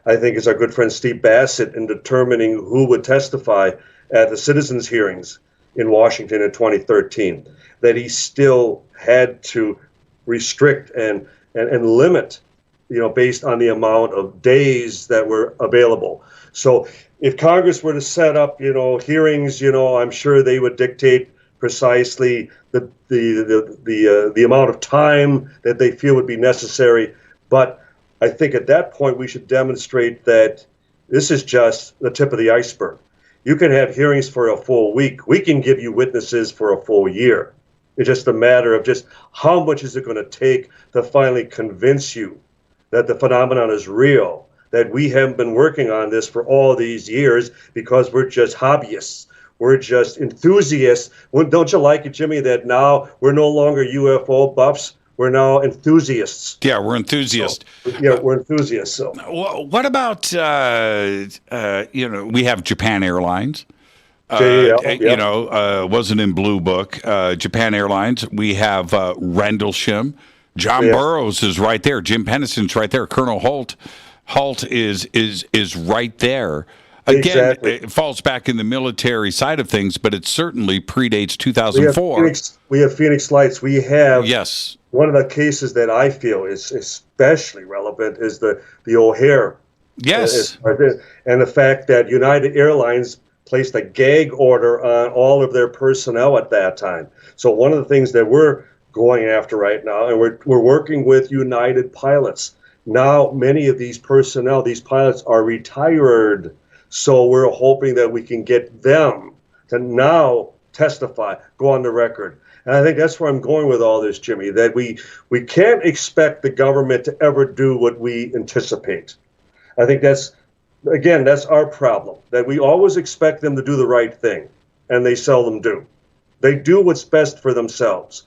I think it's our good friend Steve Bassett in determining who would testify at the citizens' hearings in Washington in 2013, that he still had to restrict and limit, based on the amount of days that were available. So if Congress were to set up, hearings, I'm sure they would dictate precisely the amount of time that they feel would be necessary. But I think at that point we should demonstrate that this is just the tip of the iceberg. You can have hearings for a full week. We can give you witnesses for a full year. It's just a matter of just how much is it going to take to finally convince you that the phenomenon is real, that we haven't been working on this for all these years because we're just hobbyists. We're just enthusiasts. Don't you like it, Jimmy, that now we're no longer UFO buffs? We're now enthusiasts. Yeah, we're enthusiasts. We're enthusiasts. So, what about we have Japan Airlines. Wasn't in Blue Book. Japan Airlines. We have Rendlesham. John Burroughs is right there. Jim Pennison's right there. Colonel Holt is right there. Again, it falls back in the military side of things, but it certainly predates 2004. We have Phoenix Lights. We have one of the cases that I feel is especially relevant is the O'Hare. Yes. And the fact that United Airlines placed a gag order on all of their personnel at that time. So one of the things that we're going after right now, and we're working with United pilots. Now many of these personnel, these pilots are retired. So we're hoping that we can get them to now testify, go on the record. And I think that's where I'm going with all this, Jimmy, that we can't expect the government to ever do what we anticipate. I think that's our problem, that we always expect them to do the right thing, and they seldom do. They do what's best for themselves.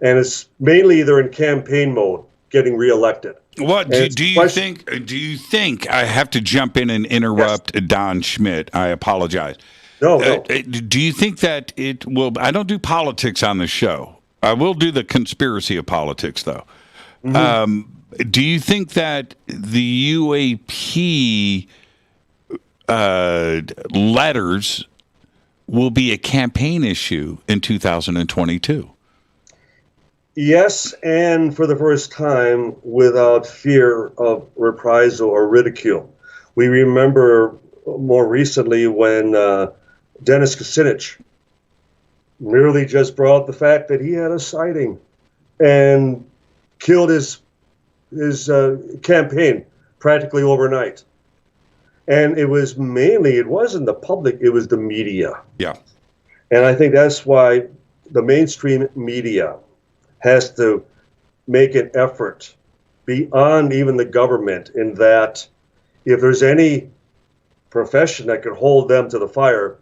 And it's mainly they're in campaign mode, getting reelected. What do you think? Do you think I have to jump in and interrupt Don Schmitt? I apologize. No. Do you think that it will? I don't do politics on the show. I will do the conspiracy of politics, though. Mm-hmm. Do you think that the UAP letters will be a campaign issue in 2022? Yes, and for the first time, without fear of reprisal or ridicule. We remember more recently when Dennis Kucinich merely just brought the fact that he had a sighting and killed his campaign practically overnight. And it wasn't the public, it was the media. Yeah. And I think that's why the mainstream media has to make an effort beyond even the government, in that if there's any profession that could hold them to the fire,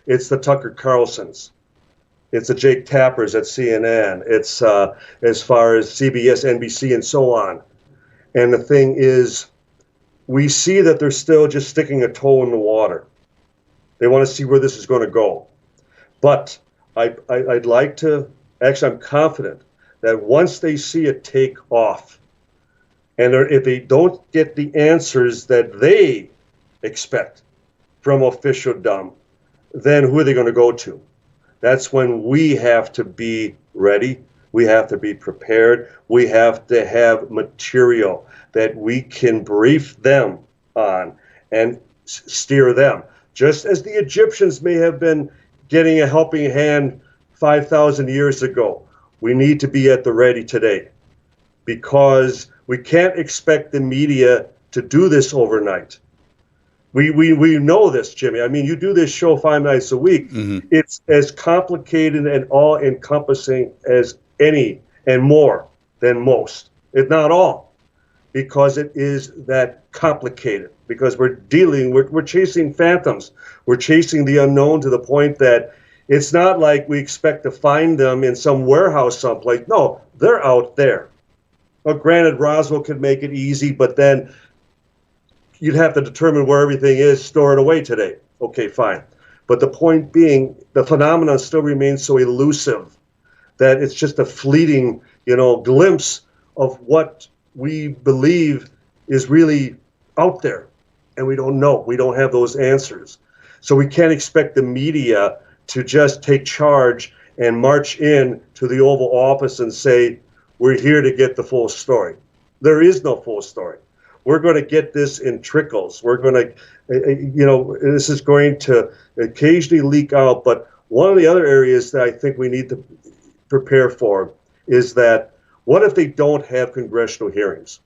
it's the Tucker Carlsons. It's the Jake Tappers at CNN. It's as far as CBS, NBC, and so on. And the thing is, we see that they're still just sticking a toe in the water. They want to see where this is going to go. But I'd like to... Actually, I'm confident that once they see it take off, and if they don't get the answers that they expect from officialdom, then who are they going to go to? That's when we have to be ready. We have to be prepared. We have to have material that we can brief them on and steer them. Just as the Egyptians may have been getting a helping hand 5,000 years ago, we need to be at the ready today, because we can't expect the media to do this overnight. We know this, Jimmy. I mean, you do this show 5 nights a week. Mm-hmm. It's as complicated and all-encompassing as any, and more than most, if not all, because it is that complicated. Because we're chasing phantoms. We're chasing the unknown to the point that it's not like we expect to find them in some warehouse someplace. No, they're out there. Well, granted, Roswell could make it easy, but then you'd have to determine where everything is, store it away today. Okay, fine. But the point being, the phenomenon still remains so elusive that it's just a fleeting, glimpse of what we believe is really out there. And we don't know. We don't have those answers. So we can't expect the media to just take charge and march in to the Oval Office and say, we're here to get the full story. There is no full story. We're going to get this in trickles. We're going to, this is going to occasionally leak out. But one of the other areas that I think we need to prepare for is that, what if they don't have congressional hearings?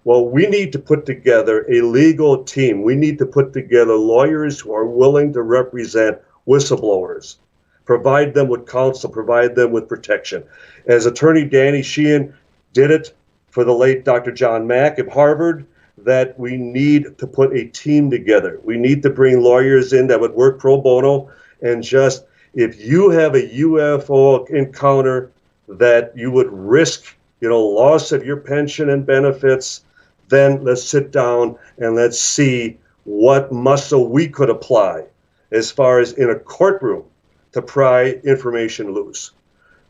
Well, we need to put together a legal team. We need to put together lawyers who are willing to represent whistleblowers, provide them with counsel, provide them with protection. As Attorney Danny Sheehan did it for the late Dr. John Mack at Harvard, that we need to put a team together. We need to bring lawyers in that would work pro bono, and just, if you have a UFO encounter that you would risk, loss of your pension and benefits, then let's sit down and let's see what muscle we could apply as far as in a courtroom to pry information loose.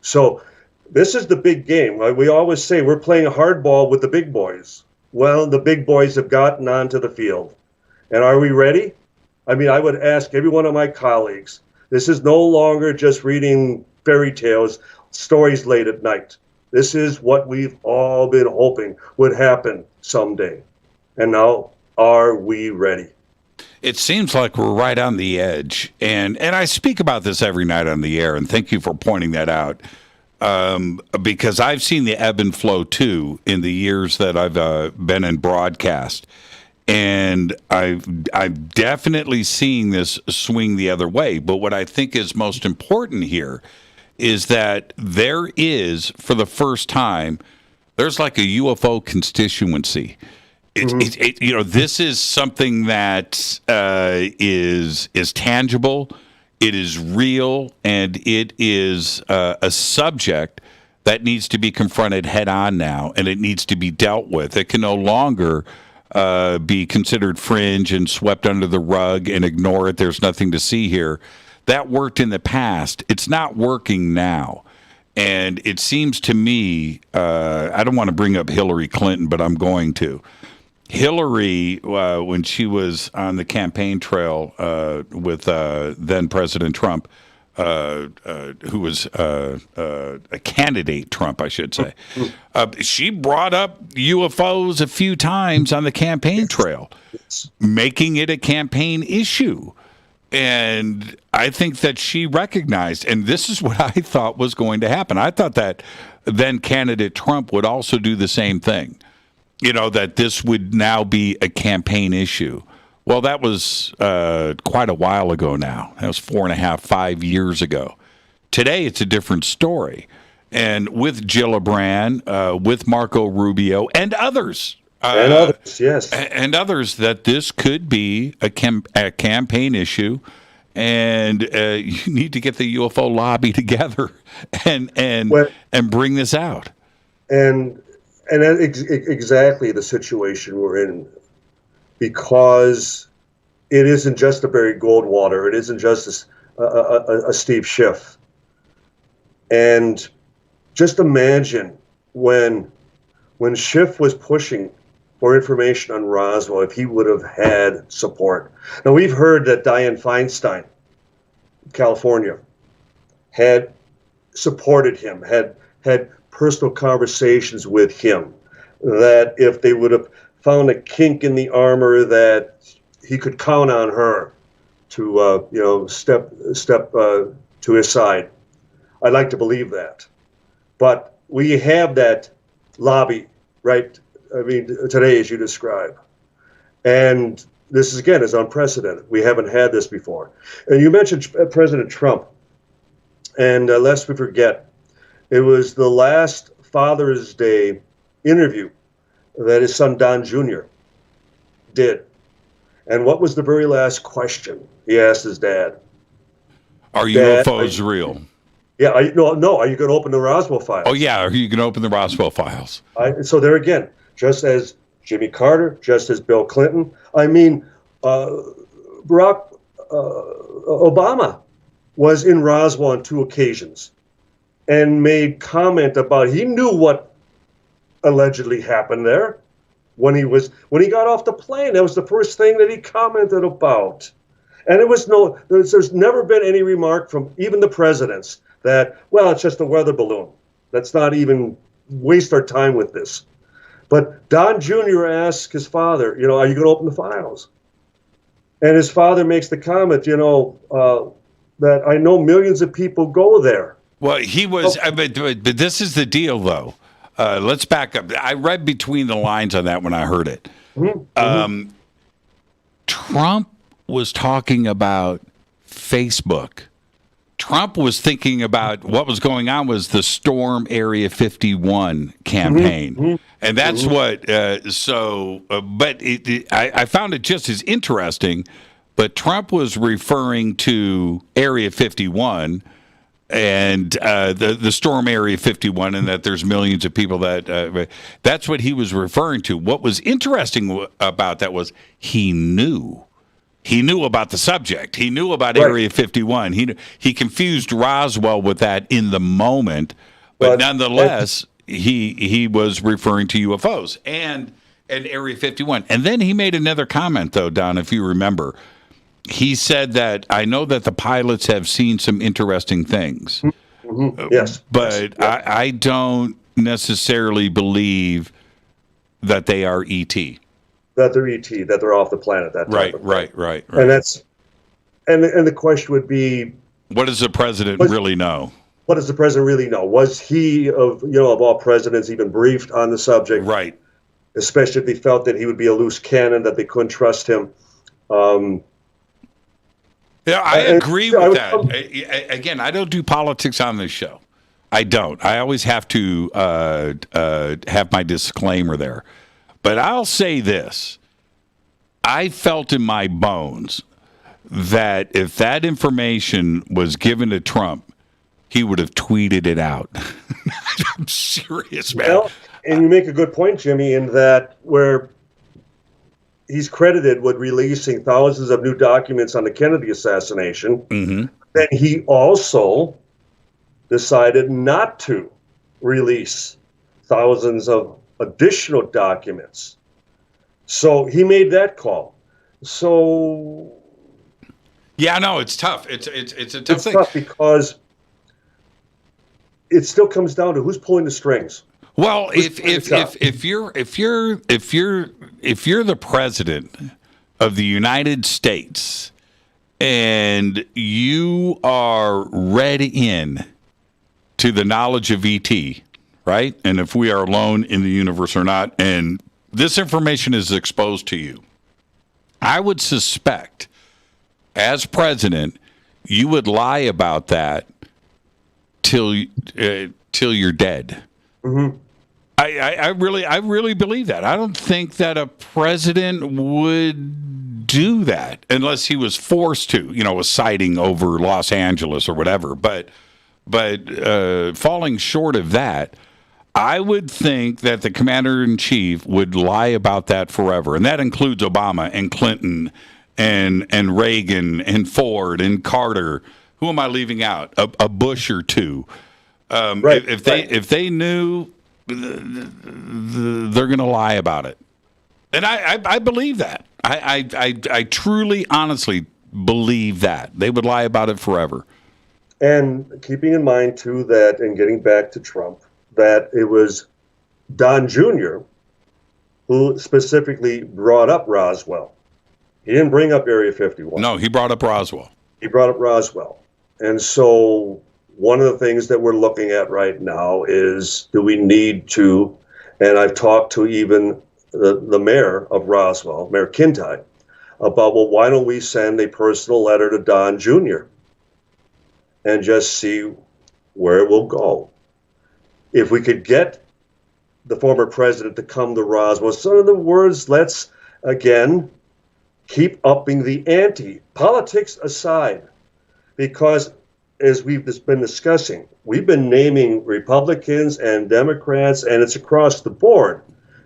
So this is the big game. We always say we're playing hardball with the big boys. Well, the big boys have gotten onto the field. And are we ready? I mean, I would ask every one of my colleagues, this is no longer just reading fairy tales, stories late at night. This is what we've all been hoping would happen someday. And now, are we ready? It seems like we're right on the edge. And I speak about this every night on the air, and thank you for pointing that out. Because I've seen the ebb and flow, too, in the years that I've been in broadcast. And I'm definitely seeing this swing the other way. But what I think is most important here is that there is, for the first time, there's like a UFO constituency. This is something that is tangible, it is real, and it is a subject that needs to be confronted head on now, and it needs to be dealt with. It can no longer be considered fringe and swept under the rug and ignore it. There's nothing to see here. That worked in the past. It's not working now. And it seems to me, I don't want to bring up Hillary Clinton, but I'm going to. Hillary, when she was on the campaign trail with then President Trump, who was a candidate Trump, I should say, she brought up UFOs a few times on the campaign trail, making it a campaign issue. And I think that she recognized, and this is what I thought was going to happen. I thought that then candidate Trump would also do the same thing, that this would now be a campaign issue. Well, that was quite a while ago now. That was 4.5, 5 years ago. Today, it's a different story. And with Gillibrand, with Marco Rubio, and others. And others, yes. And others, that this could be a campaign issue, and you need to get the UFO lobby together and bring this out. And that's exactly the situation we're in, because it isn't just a Barry Goldwater, it isn't just a Steve Schiff. And just imagine when Schiff was pushing for information on Roswell, if he would have had support. Now, we've heard that Dianne Feinstein, California, had supported him, had personal conversations with him, that if they would have found a kink in the armor, that he could count on her to step to his side. I'd like to believe that, but we have that lobby, right? I mean, today, as you describe, and this is unprecedented. We haven't had this before. And you mentioned President Trump, and lest we forget, it was the last Father's Day interview that his son Don Jr. did. And what was the very last question he asked his dad? Are UFOs real? Yeah. Are you going to open the Roswell files? Oh, yeah. Are you going to open the Roswell files? So there again, just as Jimmy Carter, just as Bill Clinton, Barack Obama was in Roswell on 2 occasions and made comment about, he knew what allegedly happened there when he got off the plane. That was the first thing that he commented about. And there's never been any remark from even the presidents that, well, it's just a weather balloon. Let's not even waste our time with this. But Don Jr. asked his father, are you going to open the files? And his father makes the comment, that I know millions of people go there. Well, he was, but this is the deal, though. Let's back up. I read between the lines on that when I heard it. Mm-hmm. Trump was talking about Facebook. Trump was thinking about what was going on was the Storm Area 51 campaign. Mm-hmm. And that's what, but I found it just as interesting, but Trump was referring to Area 51 and the Storm Area 51 and that there's millions of people that's what he was referring to. What was interesting about that was he knew about the subject. He knew about Area 51. He confused Roswell with that in the moment, but nonetheless, he was referring to UFOs and Area 51. And then he made another comment, though, Don, if you remember. He said that, I know that the pilots have seen some interesting things. Mm-hmm. Yes. But yes. I don't necessarily believe that they are ET. That they're ET, that they're off the planet. That type of thing. Right. And that's and the question would be, what does the president really know? What does the president really know? Was he of all presidents even briefed on the subject? Right. Especially if they felt that he would be a loose cannon, that they couldn't trust him. Yeah, I agree with that. Again, I don't do politics on this show. I don't. I always have to have my disclaimer there. But I'll say this. I felt in my bones that if that information was given to Trump, he would have tweeted it out. I'm serious, man. Well, and you make a good point, Jimmy, in that where he's credited with releasing thousands of new documents on the Kennedy assassination, mm-hmm. then he also decided not to release thousands of additional documents. So he made that call. So yeah, no, it's tough. It's a tough thing. It's tough because it still comes down to who's pulling the strings. Well, if you're the president of the United States and you are read in to the knowledge of ET, right? And if we are alone in the universe or not, and this information is exposed to you, I would suspect, as president, you would lie about that till you're dead. Mm-hmm. I really believe that. I don't think that a president would do that unless he was forced to, a sighting over Los Angeles or whatever. But falling short of that, I would think that the commander-in-chief would lie about that forever. And that includes Obama and Clinton and Reagan and Ford and Carter. Who am I leaving out? A Bush or two. If they knew, they're going to lie about it. And I believe that. I truly, honestly believe that. They would lie about it forever. And keeping in mind, too, that, and getting back to Trump, that it was Don Jr. who specifically brought up Roswell. He didn't bring up Area 51. No, he brought up Roswell. He brought up Roswell. And so one of the things that we're looking at right now is, do we need to, and I've talked to even the mayor of Roswell, Mayor Kintai, about, well, why don't we send a personal letter to Don Jr. and just see where it will go. If we could get the former president to come to Roswell, so in other words, let's, again, keep upping the ante, politics aside, because as we've just been discussing, we've been naming Republicans and Democrats, and it's across the board,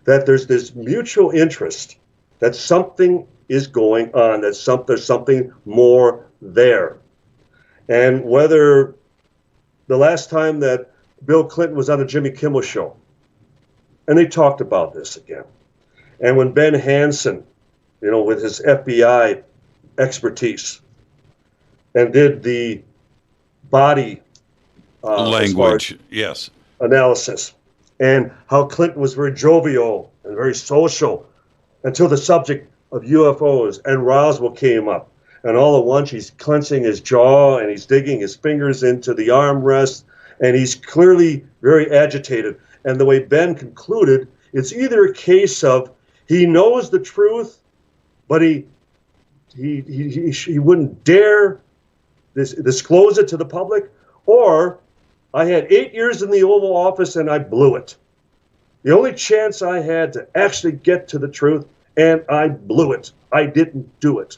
that there's this mutual interest that something is going on, that there's something more there. And whether the last time that Bill Clinton was on the Jimmy Kimmel Show, and they talked about this again, and when Ben Hansen, with his FBI expertise, and did the body language, yes, analysis, and how Clinton was very jovial and very social until the subject of UFOs and Roswell came up. And all at once, he's clenching his jaw and he's digging his fingers into the armrest, and he's clearly very agitated. And the way Ben concluded, it's either a case of he knows the truth, but he wouldn't dare disclose it to the public, or I had 8 years in the Oval Office and I blew it. The only chance I had to actually get to the truth, and I blew it. I didn't do it.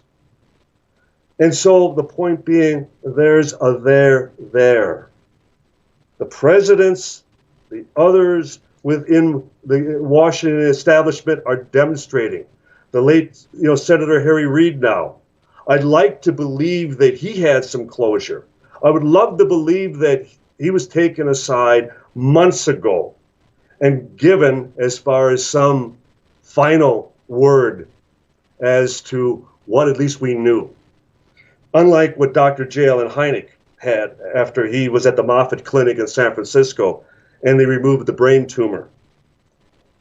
And so the point being, there's a there. The presidents, the others within the Washington establishment are demonstrating. The late, Senator Harry Reid now, I'd like to believe that he had some closure. I would love to believe that he was taken aside months ago and given as far as some final word as to what at least we knew. Unlike what Dr. J. Allen Hynek had after he was at the Moffitt Clinic in San Francisco and they removed the brain tumor.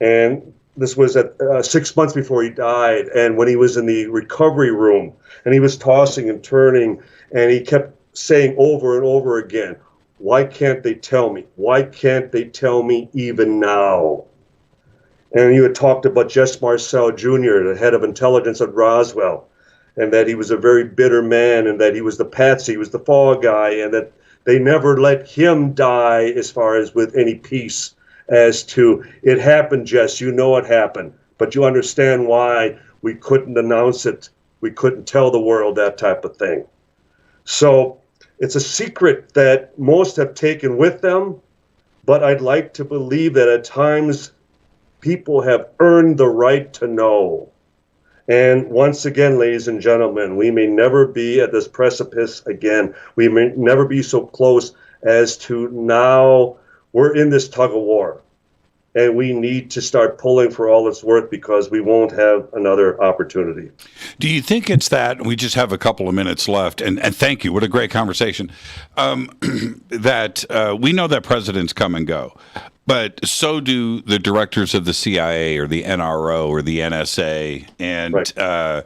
And this was at 6 months before he died, and when he was in the recovery room and he was tossing and turning and he kept saying over and over again, why can't they tell me? Why can't they tell me even now? And you had talked about Jess Marcel Jr., the head of intelligence at Roswell, and that he was a very bitter man, and that he was the patsy, he was the fall guy, and that they never let him die as far as with any peace as to, it happened, Jess, you know it happened, but you understand why we couldn't announce it, we couldn't tell the world, that type of thing. So it's a secret that most have taken with them, but I'd like to believe that at times people have earned the right to know. And once again, ladies and gentlemen, we may never be at this precipice again. We may never be so close as to now we're in this tug of war. And we need to start pulling for all it's worth because we won't have another opportunity. Do you think it's that, we just have a couple of minutes left, and thank you, what a great conversation, that we know that presidents come and go, but so do the directors of the CIA or the NRO or the NSA, and right.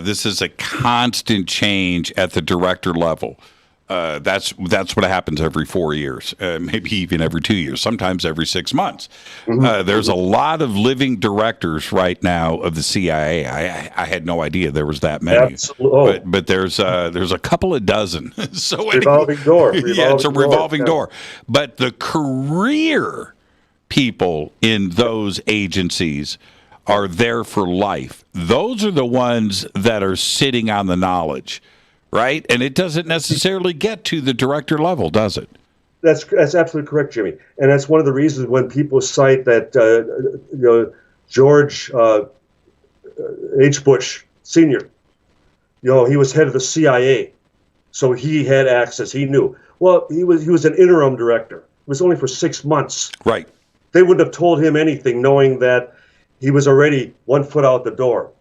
This is a constant change at the director level. That's what happens every 4 years, maybe even every 2 years, sometimes every 6 months. Mm-hmm. There's a lot of living directors right now of the CIA. I had no idea there was that many. Absolutely. But there's a couple of dozen. So revolving door. Yeah, it's a revolving door. But the career people in those agencies are there for life. Those are the ones that are sitting on the knowledge. Right? And it doesn't necessarily get to the director level, does it? That's absolutely correct, Jimmy. And that's one of the reasons when people cite that George H. Bush Sr., he was head of the CIA, so he had access. He knew. Well, he was an interim director. It was only for 6 months. Right. They wouldn't have told him anything, knowing that he was already 1 foot out the door.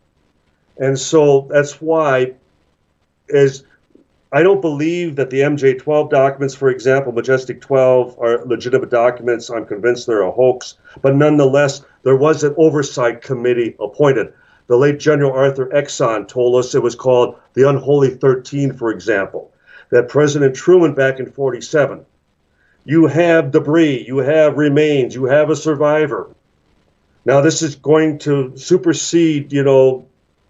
And so that's why, as I don't believe that the MJ-12 documents, for example, Majestic 12, are legitimate documents. I'm convinced they're a hoax. But nonetheless, there was an oversight committee appointed. The late General Arthur Exon told us it was called the Unholy 13, for example, that President Truman back in 47, you have debris, you have remains, you have a survivor. Now this is going to supersede,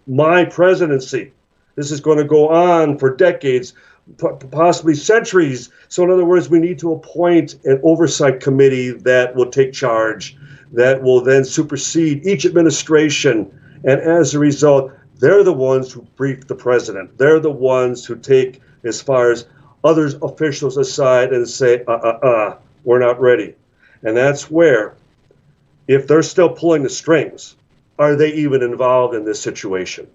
my presidency. This is going to go on for decades, possibly centuries. So in other words, we need to appoint an oversight committee that will take charge, that will then supersede each administration. And as a result, they're the ones who brief the president. They're the ones who take as far as others officials aside and say, we're not ready. And that's where, if they're still pulling the strings, are they even involved in this situation?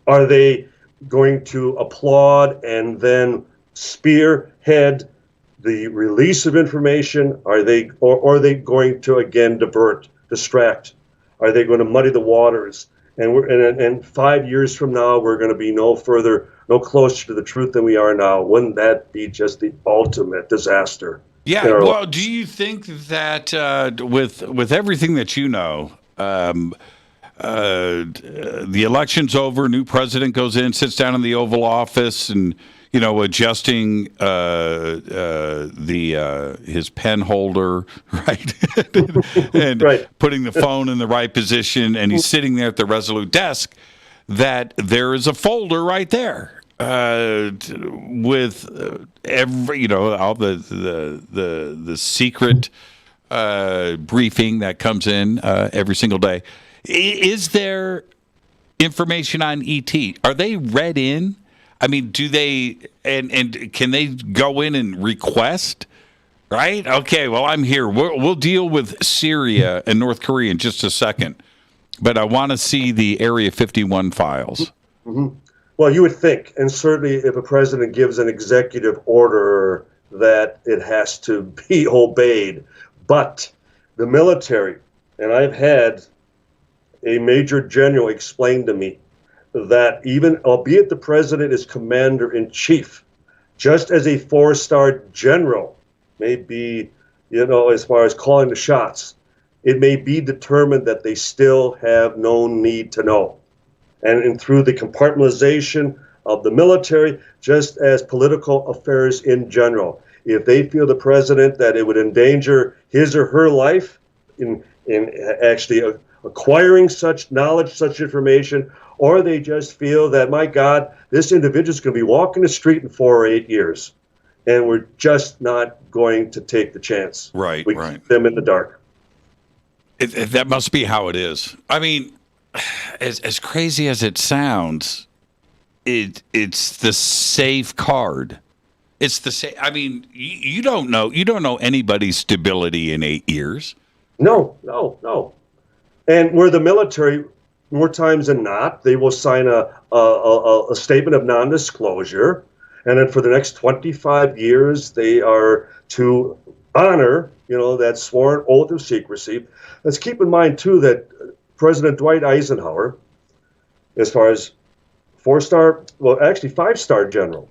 Are they going to applaud and then spearhead the release of information? Are they going to again divert, distract? Are they going to muddy the waters? And 5 years from now, we're going to be no closer to the truth than we are now. Wouldn't that be just the ultimate disaster? Yeah. Well, do you think that with everything that you know, the election's over, new president goes in, sits down in the Oval Office, and adjusting his pen holder, right, and putting the phone in the right position, and he's sitting there at the Resolute desk, that there is a folder right there with every all the secret briefing that comes in every single day. Is there information on ET? Are they read in? I mean, do they and can they go in and request? Right? Okay. Well, I'm here. We'll deal with Syria and North Korea in just a second, but I want to see the Area 51 files. Mm-hmm. Well, you would think, and certainly if a president gives an executive order, that it has to be obeyed. But the military, and I've had a major general explain to me that even, albeit the president is commander-in-chief, just as a 4-star general may be, as far as calling the shots, it may be determined that they still have no need to know. And through the compartmentalization of the military, just as political affairs in general, if they feel the president that it would endanger his or her life in actually acquiring such knowledge, such information, or they just feel that, my God, this individual is going to be walking the street in 4 or 8 years, and we're just not going to take the chance. Right, we keep them in the dark. That must be how it is. I mean, as crazy as it sounds, it's the safe card. It's the same. I mean, you don't know anybody's stability in 8 years. No. And where the military, more times than not, they will sign a statement of non-disclosure, and then for the next 25 years, they are to honor, that sworn oath of secrecy. Let's keep in mind too that President Dwight Eisenhower, as far as 4-star, well, actually 5-star general,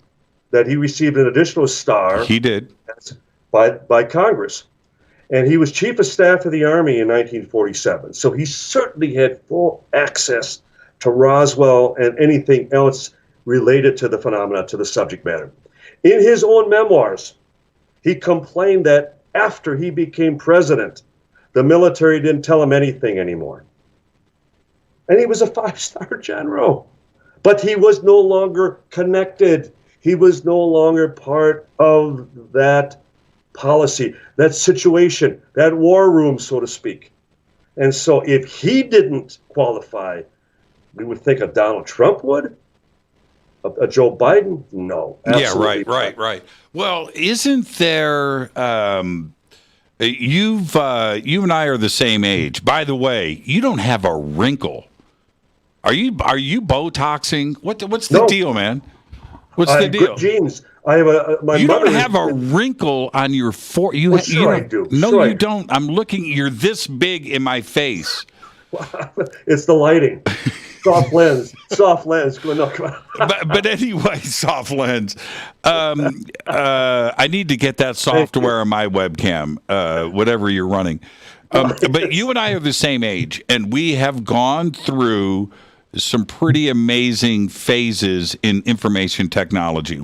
that he received an additional star. He did. By Congress. And he was chief of staff of the Army in 1947. So he certainly had full access to Roswell and anything else related to the phenomena, to the subject matter. In his own memoirs, he complained that after he became president, the military didn't tell him anything anymore. And he was a 5-star general. But he was no longer connected. He was no longer part of that policy, that situation, that war room, so to speak. And so if he didn't qualify, we would think a Donald Trump would? A Joe Biden? No. Yeah, right. Well, isn't there... you and I are the same age. By the way, you don't have a wrinkle. Are you Botoxing? What's the deal, man? What's the deal? Good genes. I have you don't have a wrinkle on your forehead. I do. No, you don't. I'm looking. You're this big in my face. It's the lighting. Soft lens. No, come on. but anyway, soft lens. I need to get that software on my webcam, whatever you're running. But you and I are the same age, and we have gone through some pretty amazing phases in information technology.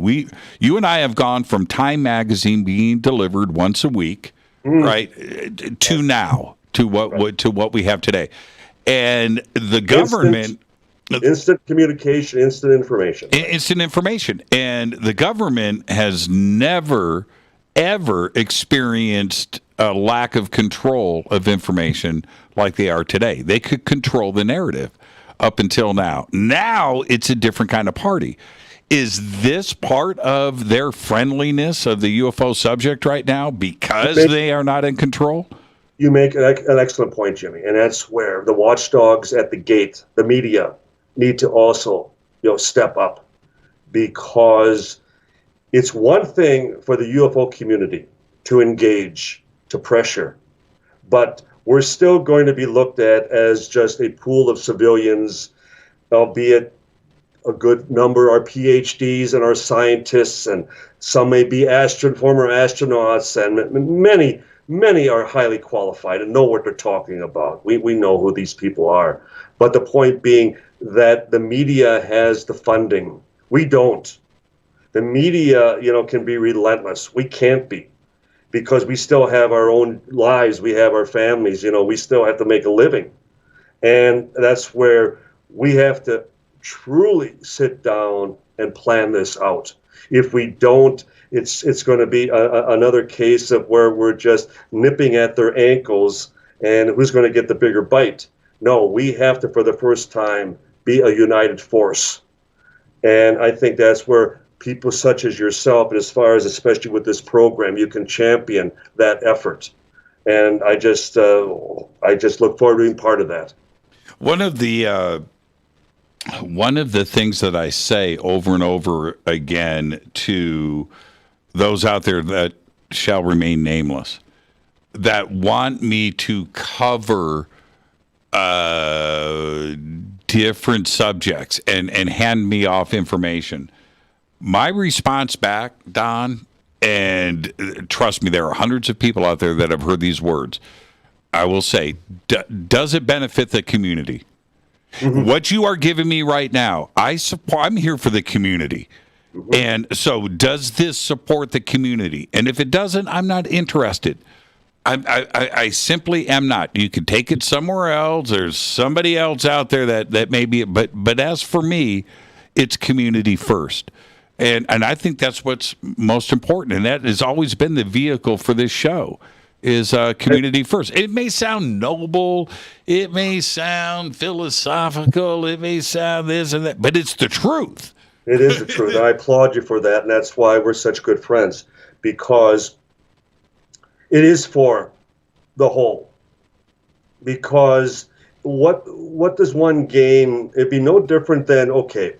You and I have gone from Time Magazine being delivered once a week, right, to now, to what we have today. And the government... Instant communication, instant information. Instant information. And the government has never, ever experienced a lack of control of information like they are today. They could control the narrative up until now. Now it's a different kind of party. Is this part of their friendliness of the UFO subject right now because they are not in control? You make an excellent point, Jimmy, and that's where the watchdogs at the gate, the media, need to also, step up, because it's one thing for the UFO community to engage, to pressure, but we're still going to be looked at as just a pool of civilians, albeit a good number are PhDs and are scientists, and some may be former astronauts, and many are highly qualified and know what they're talking about. We know who these people are. But the point being that the media has the funding. We don't. The media, can be relentless. We can't be, because we still have our own lives. We have our families. We still have to make a living. And that's where we have to truly sit down and plan this out. If we don't, it's going to be another case of where we're just nipping at their ankles and who's going to get the bigger bite. No, we have to, for the first time, be a united force. And I think that's where people such as yourself, and as far as especially with this program, you can champion that effort. And I just look forward to being part of that. One of the things that I say over and over again to those out there that shall remain nameless, that want me to cover different subjects and hand me off information, my response back, Don, and trust me, there are hundreds of people out there that have heard these words, I will say, does it benefit the community? Mm-hmm. What you are giving me right now, I'm here for the community. Mm-hmm. And so does this support the community? And if it doesn't, I'm not interested. I simply am not. You can take it somewhere else. There's somebody else out there that may be, but as for me, it's community first. And I think that's what's most important. And that has always been the vehicle for this show, is community first. It may sound noble, it may sound philosophical, it may sound this and that, but it's the truth. It is the truth. I applaud you for that, and that's why we're such good friends, because it is for the whole. Because what does one gain? It'd be no different than, okay,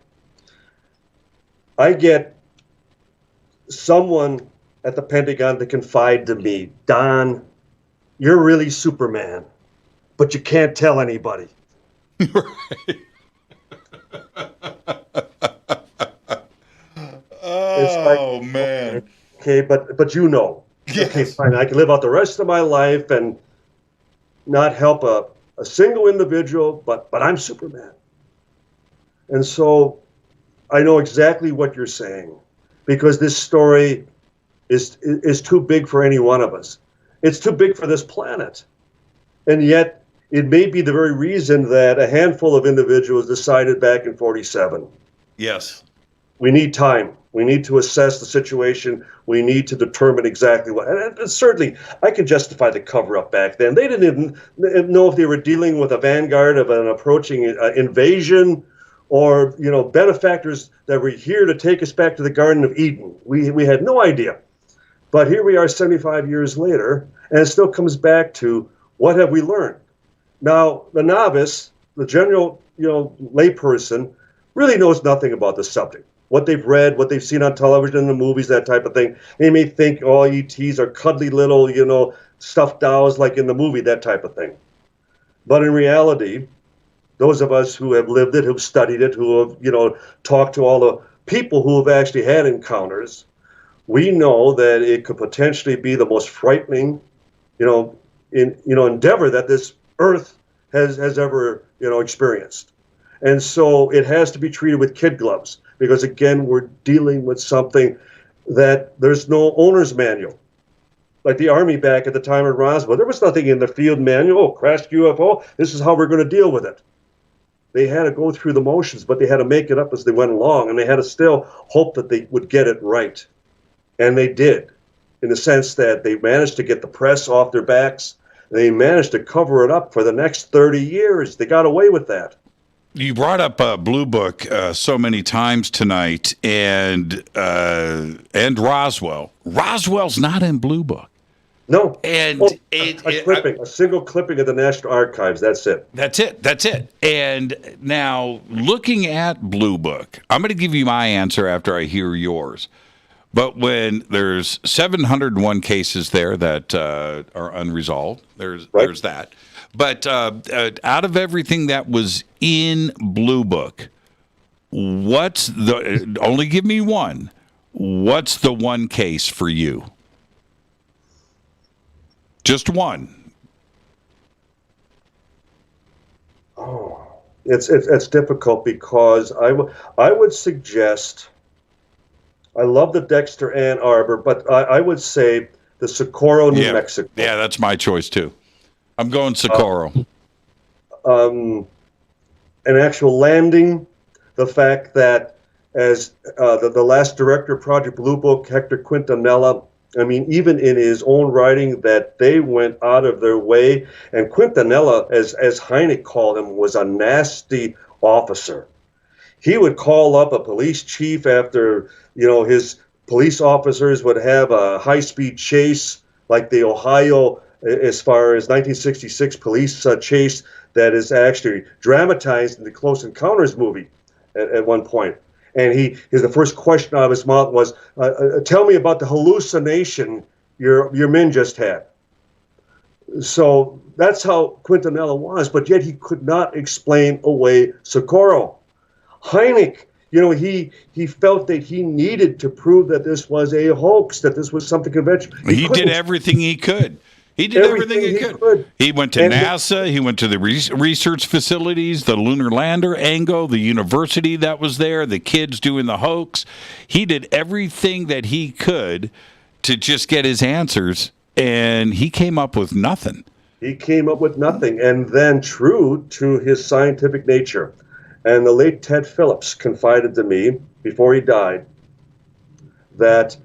I get someone at the Pentagon to confide to me, Don, you're really Superman, but you can't tell anybody. Right. Oh, man. Okay, but you know. Yes. Okay, fine. I can live out the rest of my life and not help a single individual, but I'm Superman. And so I know exactly what you're saying, because this story is too big for any one of us. It's too big for this planet. And yet it may be the very reason that a handful of individuals decided back in 1947. Yes. We need time. We need to assess the situation. We need to determine exactly what. And certainly, I can justify the cover-up back then. They didn't even know if they were dealing with a vanguard of an approaching invasion, or benefactors that were here to take us back to the Garden of Eden. We had no idea. But here we are 75 years later, and it still comes back to, what have we learned? Now, the novice, the general layperson, really knows nothing about the subject. What they've read, what they've seen on television, in the movies, that type of thing. They may think, ETs are cuddly little, stuffed dolls like in the movie, that type of thing. But in reality, those of us who have lived it, who've studied it, who have, talked to all the people who have actually had encounters, we know that it could potentially be the most frightening, endeavor that this Earth has ever, experienced. And so it has to be treated with kid gloves because, again, we're dealing with something that there's no owner's manual. Like the Army back at the time of Roswell, there was nothing in the field manual, crashed UFO, this is how we're going to deal with it. They had to go through the motions, but they had to make it up as they went along, and they had to still hope that they would get it right. And they did, in the sense that they managed to get the press off their backs. They managed to cover it up for the next 30 years. They got away with that. You brought up Blue Book so many times tonight, and Roswell. Roswell's not in Blue Book. No. And a single clipping of the National Archives. That's it. That's it. And now, looking at Blue Book, I'm going to give you my answer after I hear yours. But when there's 701 cases there that are unresolved, there's that. But out of everything that was in Blue Book, only give me one. What's the one case for you? Just one. Oh, it's difficult because I would suggest. I love the Dexter Ann Arbor, but I would say the Socorro, New Mexico. Yeah, that's my choice too. I'm going Socorro. An actual landing, the fact that as the last director of Project Blue Book, Hector Quintanilla, I mean, even in his own writing, that they went out of their way. And Quintanilla, as Hynek called him, was a nasty officer. He would call up a police chief after, his police officers would have a high-speed chase, like the Ohio, as far as 1966 police chase that is actually dramatized in the Close Encounters movie at one point. And the first question out of his mouth was, tell me about the hallucination your men just had. So that's how Quintanilla was, but yet he could not explain away Socorro. Hynek, he felt that he needed to prove that this was a hoax, that this was something conventional. He did everything he could. He did everything he could. He went to NASA. He went to the research facilities, the lunar lander angle, the university that was there, the kids doing the hoax. He did everything that he could to just get his answers, and he came up with nothing. And then, true to his scientific nature, and the late Ted Phillips confided to me before he died that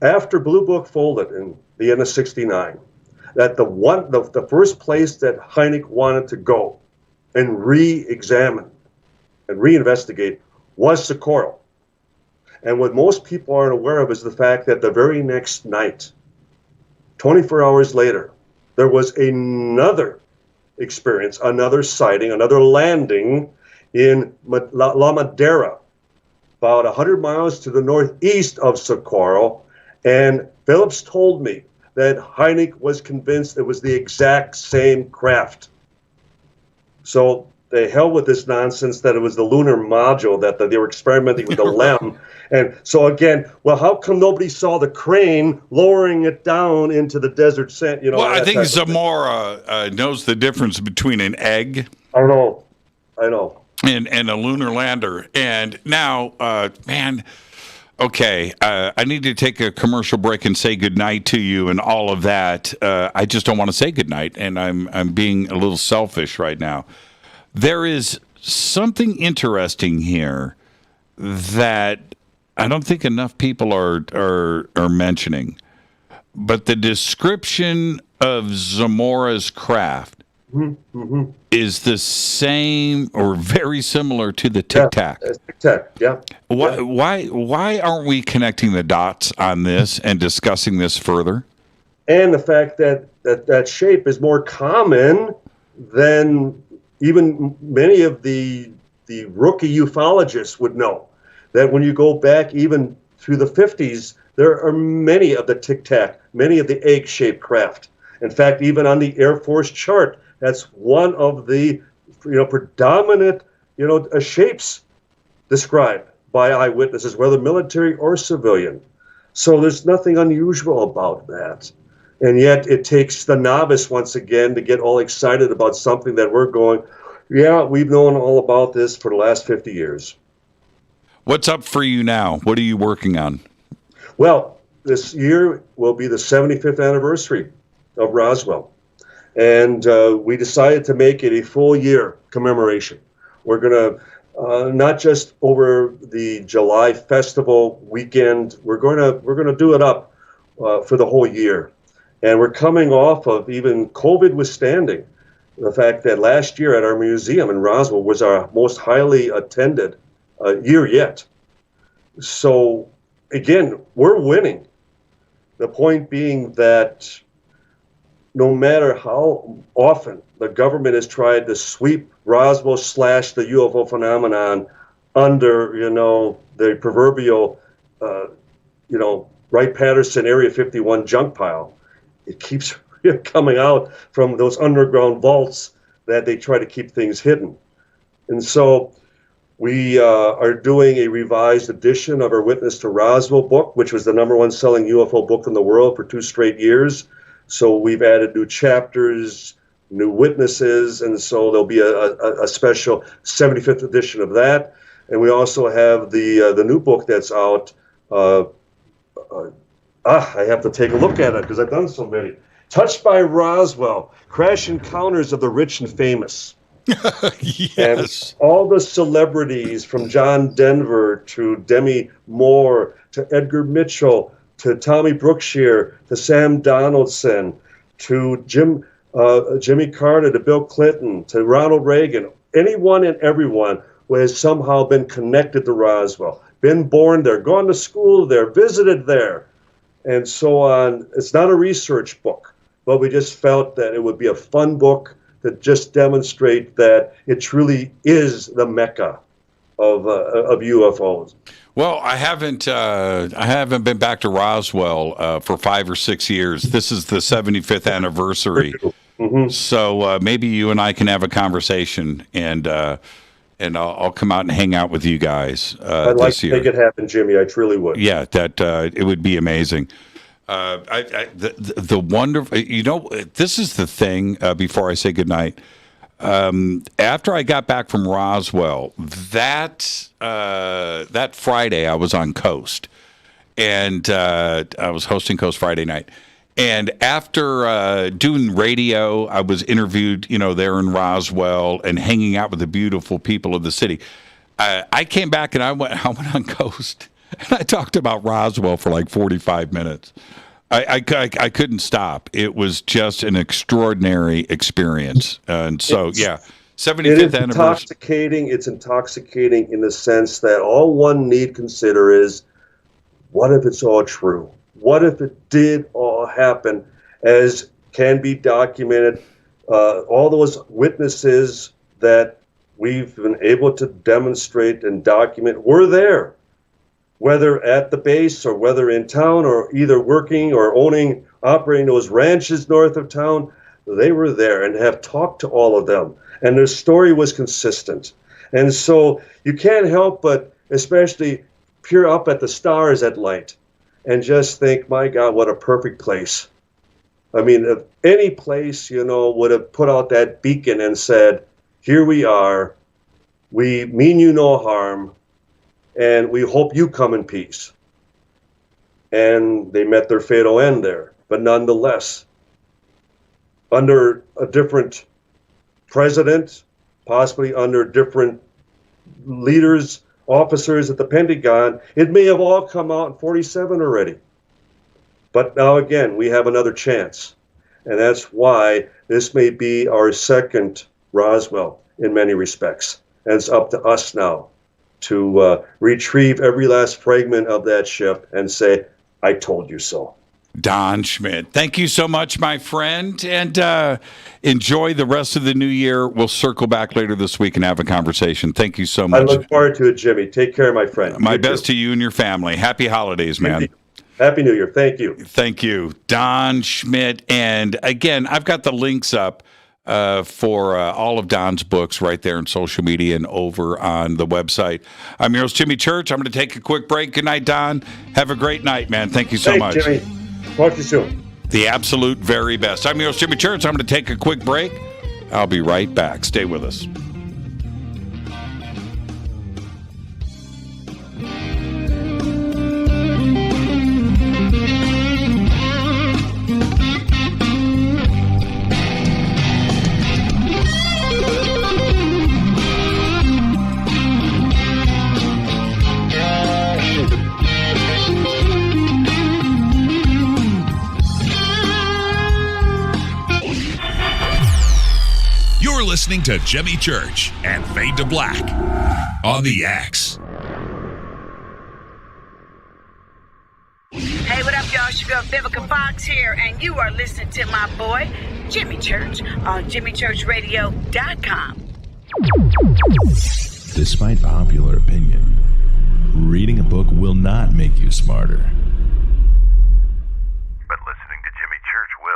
after Blue Book folded in the end of '69, that the first place that Hynek wanted to go and re-examine and reinvestigate was Socorro. And what most people aren't aware of is the fact that the very next night, 24 hours later, there was another experience, another sighting, another landing in La Madera, about 100 miles to the northeast of Socorro. And Phillips told me that Hynek was convinced it was the exact same craft. So they held with this nonsense that it was the lunar module, that they were experimenting with the LEM. And so again, well, how come nobody saw the crane lowering it down into the desert sand? Well, I think Zamora knows the difference between an egg. I know. And a lunar lander. And now, okay, I need to take a commercial break and say goodnight to you and all of that. I just don't want to say goodnight, and I'm being a little selfish right now. There is something interesting here that I don't think enough people are mentioning. But the description of Zamora's craft is the same or very similar to the Tic Tac. Tic Tac, yeah. Why aren't we connecting the dots on this and discussing this further? And the fact that shape is more common than even many of the rookie ufologists would know. That when you go back even through the 50s, there are many of the Tic Tac, many of the egg-shaped craft. In fact, even on the Air Force chart, that's one of the predominant, shapes described by eyewitnesses, whether military or civilian. So there's nothing unusual about that. And yet it takes the novice once again to get all excited about something that we're going, yeah, we've known all about this for the last 50 years. What's up for you now? What are you working on? Well, this year will be the 75th anniversary of Roswell. And we decided to make it a full year commemoration. We're going to, not just over the July festival weekend, we're going to do it up for the whole year. And we're coming off of even COVID withstanding the fact that last year at our museum in Roswell was our most highly attended year yet. So again, we're winning. The point being that no matter how often the government has tried to sweep Roswell / the UFO phenomenon under, the proverbial, Wright Patterson Area 51 junk pile, it keeps coming out from those underground vaults that they try to keep things hidden. And so we are doing a revised edition of our Witness to Roswell book, which was the #1 selling UFO book in the world for 2 straight years. So we've added new chapters, new witnesses, and so there'll be a special 75th edition of that. And we also have the new book that's out. I have to take a look at it because I've done so many. Touched by Roswell, Crash Encounters of the Rich and Famous. Yes. And all the celebrities from John Denver to Demi Moore to Edgar Mitchell to Tommy Brookshire to Sam Donaldson to Jimmy Carter to Bill Clinton to Ronald Reagan, anyone and everyone who has somehow been connected to Roswell, been born there, gone to school there, visited there, and so on. It's not a research book, but we just felt that it would be a fun book to just demonstrate that it truly is the Mecca of UFOs. Well, I haven't been back to Roswell for 5 or 6 years. This is the 75th anniversary, so maybe you and I can have a conversation, and I'll come out and hang out with you guys I'd like this to year. make it happen, Jimmy. I truly would. Yeah, that it would be amazing. The wonderful, this is the thing. Before I say goodnight, after I got back from Roswell, that Friday I was on Coast, and I was hosting Coast Friday night. And after doing radio, I was interviewed, there in Roswell and hanging out with the beautiful people of the city. I came back and I went on Coast. And I talked about Roswell for like 45 minutes. I couldn't stop. It was just an extraordinary experience. And so, 75th anniversary. It's intoxicating in the sense that all one need consider is, what if it's all true? What if it did all happen as can be documented? All those witnesses that we've been able to demonstrate and document were there, whether at the base or whether in town or either working or operating those ranches north of town. They were there and have talked to all of them. And their story was consistent. And so you can't help but especially peer up at the stars at night and just think, my God, what a perfect place. I mean, if any place, would have put out that beacon and said, here we are, we mean you no harm, and we hope you come in peace. And they met their fatal end there. But nonetheless, under a different president, possibly under different leaders, officers at the Pentagon, it may have all come out in 47 already. But now again, we have another chance. And that's why this may be our second Roswell in many respects. And it's up to us now to retrieve every last fragment of that ship and say, I told you so. Don Schmitt, thank you so much, my friend, and enjoy the rest of the new year. We'll circle back later this week and have a conversation. Thank you so much. I look forward to it, Jimmy. Take care, my friend. My best to you and your family. Happy holidays, man. Happy New Year. Thank you. Thank you. Don Schmitt. And again, I've got the links up for all of Don's books right there on social media and over on the website. I'm your host, Jimmy Church. I'm going to take a quick break. Good night, Don. Have a great night, man. Thank you so much. Jimmy. Talk to you soon. The absolute very best. I'm your host, Jimmy Church. I'm going to take a quick break. I'll be right back. Stay with us. Listening to Jimmy Church and Fade to Black on the X. Hey, what up, y'all? It's your girl Vivica Fox here, and you are listening to my boy, Jimmy Church, on JimmyChurchRadio.com. Despite popular opinion, reading a book will not make you smarter. But listening to Jimmy Church will.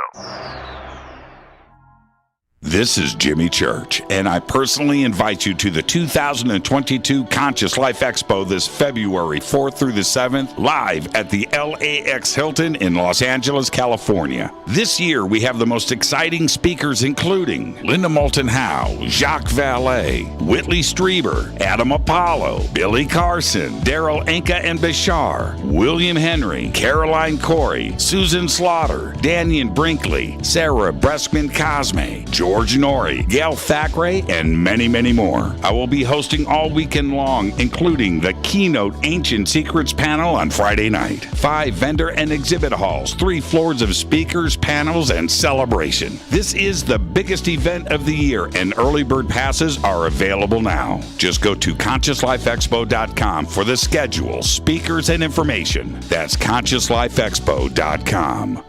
This is Jimmy Church, and I personally invite you to the 2022 Conscious Life Expo this February 4th through the 7th, live at the LAX Hilton in Los Angeles, California. This year, we have the most exciting speakers, including Linda Moulton Howe, Jacques Vallée, Whitley Strieber, Adam Apollo, Billy Carson, Daryl Anka and Bashar, William Henry, Caroline Corey, Susan Slaughter, Daniel Brinkley, Sarah Breskman-Cosme, George Norrie, Gail Thackeray, and many, many more. I will be hosting all weekend long, including the keynote Ancient Secrets panel on Friday night, 5 vendor and exhibit halls, 3 floors of speakers, panels, and celebration. This is the biggest event of the year, and early bird passes are available now. Just go to ConsciousLifeExpo.com for the schedule, speakers, and information. That's ConsciousLifeExpo.com.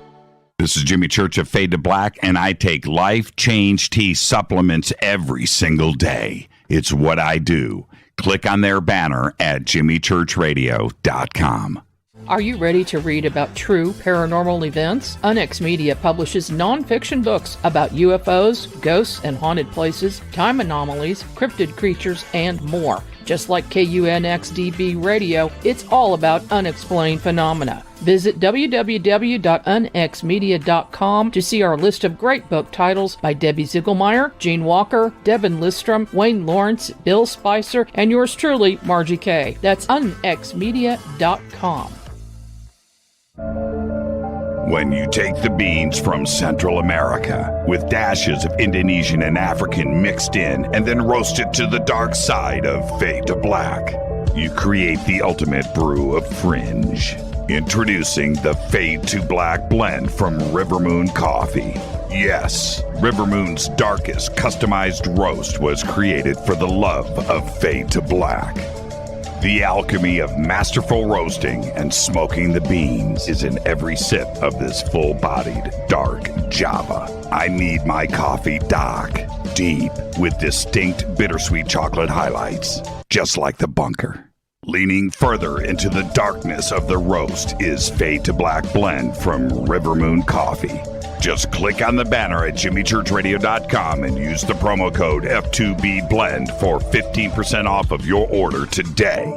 This is Jimmy Church of Fade to Black, and I take Life Change Tea supplements every single day. It's what I do. Click on their banner at JimmyChurchRadio.com. Are you ready to read about true paranormal events? Unix Media publishes nonfiction books about UFOs, ghosts and haunted places, time anomalies, cryptid creatures, and more. Just like KUNXDB Radio, it's all about unexplained phenomena. Visit www.unxmedia.com to see our list of great book titles by Debbie Ziegelmeyer, Gene Walker, Devin Listrom, Wayne Lawrence, Bill Spicer, and yours truly, Margie Kay. That's unxmedia.com. When you take the beans from Central America with dashes of Indonesian and African mixed in and then roast it to the dark side of Fade to Black, you create the ultimate brew of fringe. Introducing the Fade to Black blend from Rivermoon Coffee. Yes, Rivermoon's darkest customized roast was created for the love of Fade to Black. The alchemy of masterful roasting and smoking the beans is in every sip of this full-bodied, dark Java. I need my coffee dark, deep, with distinct bittersweet chocolate highlights, just like the bunker. Leaning further into the darkness of the roast is Fade to Black blend from Rivermoon Coffee. Just click on the banner at JimmyChurchRadio.com and use the promo code F2B Blend for 15% off of your order today.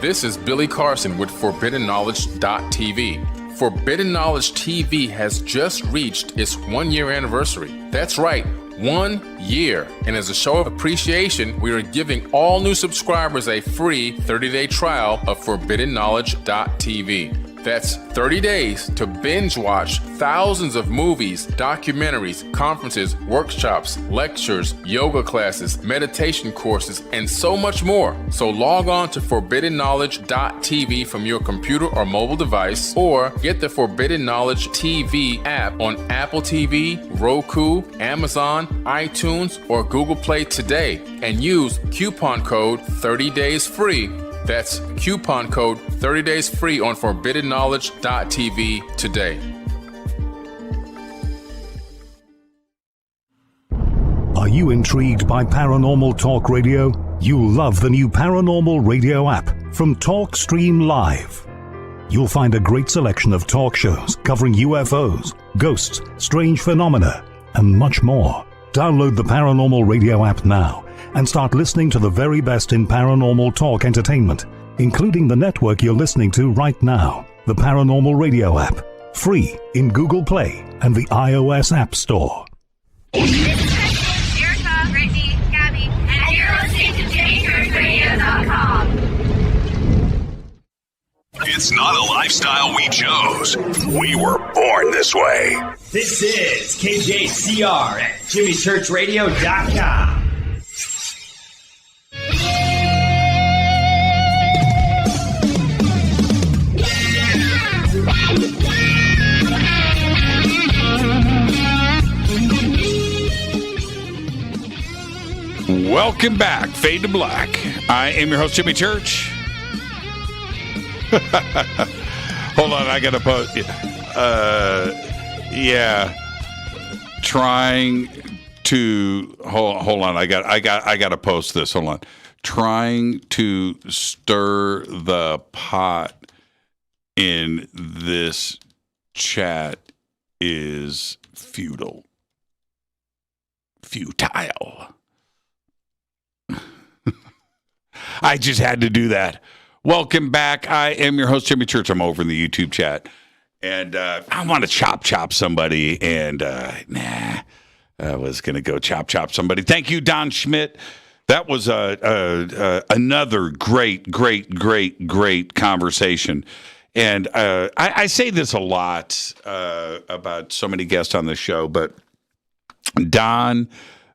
This is Billy Carson with ForbiddenKnowledge.tv. Forbidden Knowledge TV has just reached its 1-year anniversary. That's right, 1 year. And as a show of appreciation, we are giving all new subscribers a free 30-day trial of ForbiddenKnowledge.tv. That's 30 days to binge watch thousands of movies, documentaries, conferences, workshops, lectures, yoga classes, meditation courses, and so much more. So log on to ForbiddenKnowledge.tv from your computer or mobile device, or get the Forbidden Knowledge TV app on Apple TV, Roku, Amazon, iTunes, or Google Play today, and use coupon code 30daysfree. That's coupon code 30 days free on ForbiddenKnowledge.tv today. Are you intrigued by Paranormal Talk Radio? You'll love the new Paranormal Radio app from TalkStream Live. You'll find a great selection of talk shows covering UFOs, ghosts, strange phenomena, and much more. Download the Paranormal Radio app now and start listening to the very best in paranormal talk entertainment, including the network you're listening to right now. The Paranormal Radio app, free in Google Play and the iOS App Store. Erica, Brittany, Gabby, and you're listening to JamieChurchRadio.com. It's not a lifestyle we chose. We were born this way. This is KJCR at JimmyChurchRadio.com. Welcome back, Fade to Black. I am your host, Jimmy Church. Hold on, I gotta post. Trying to hold on. I gotta post this. Hold on. Trying to stir the pot in this chat is futile. I just had to do that. Welcome back. I am your host, Jimmy Church. I'm over in the YouTube chat. And I want to chop somebody. And I was going to go chop somebody. Thank you, Don Schmitt. That was another great conversation. And I say this a lot about so many guests on the show, but Don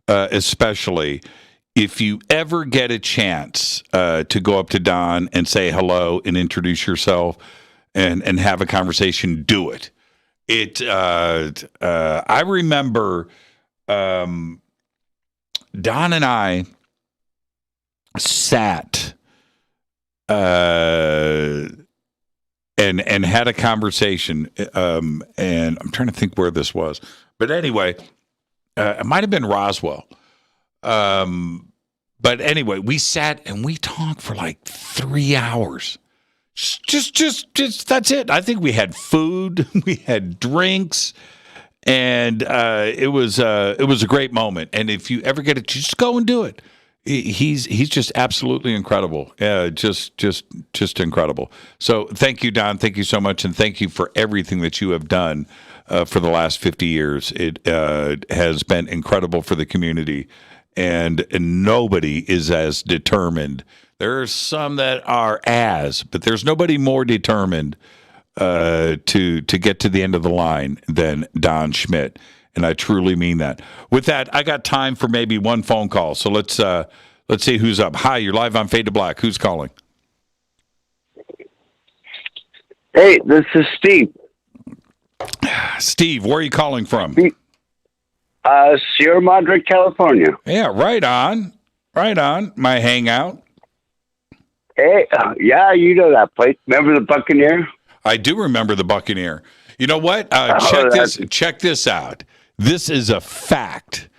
especially. If you ever get a chance to go up to Don and say hello and introduce yourself and have a conversation, do it. I remember Don and I sat and had a conversation, and I'm trying to think where this was. But anyway, it might have been Roswell. But anyway, we sat and we talked for like 3 hours. Just that's it. I think we had food, we had drinks, and it was a great moment. And if you ever get it, just go and do it. He's just absolutely incredible. Just incredible. So thank you, Don. Thank you so much, and thank you for everything that you have done for the last 50 years. It has been incredible for the community. And nobody is as determined. There are some that are but there's nobody more determined to get to the end of the line than Don Schmitt. And I truly mean that. With that, I got time for maybe one phone call. So let's see who's up. Hi, you're live on Fade to Black. Who's calling? Hey, this is Steve. Steve, where are you calling from? Sierra Madre, California. Yeah, right on. My hangout. Hey, yeah, you know that place. Remember the Buccaneer? I do remember the Buccaneer. You know what? Check this out. This is a fact.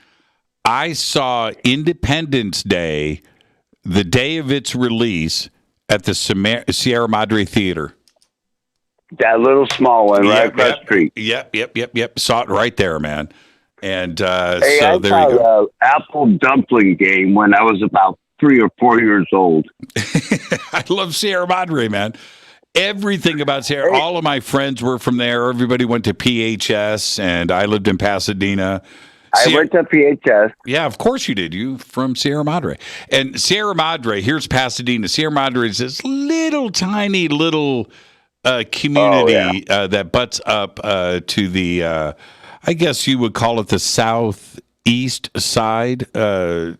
I saw Independence Day, the day of its release, at the Sierra Madre Theater. That little small one, right across the street. Yep. Saw it right there, man. And hey, so I there saw you go. The apple dumpling game when I was about 3 or 4 years old. I love Sierra Madre, man. Everything about Sierra. All of my friends were from there. Everybody went to PHS, and I lived in Pasadena. I went to PHS. Yeah, of course you did. You from Sierra Madre. And Sierra Madre, here's Pasadena. Sierra Madre is this tiny community that butts up to the, I guess you would call it the southeast side. Is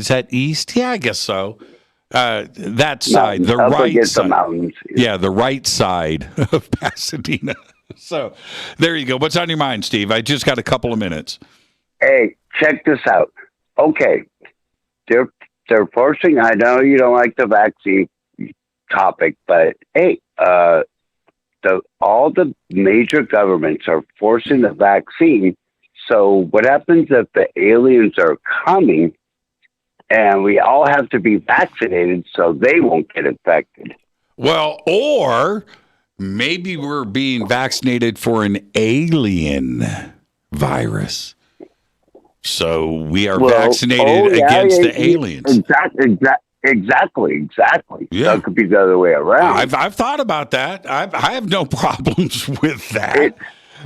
that east? Yeah, I guess so. That side, the right side. The mountains. Yeah, the right side of Pasadena. So there you go. What's on your mind, Steve? I just got a couple of minutes. Hey, check this out. Okay, they're forcing. I know you don't like the vaccine topic, but hey, all the major governments are forcing the vaccine. So what happens if the aliens are coming, and we all have to be vaccinated so they won't get infected? Well, or maybe we're being vaccinated for an alien virus. So we are vaccinated against the aliens. Exactly. Yeah. That could be the other way around. I've thought about that. I have no problems with that.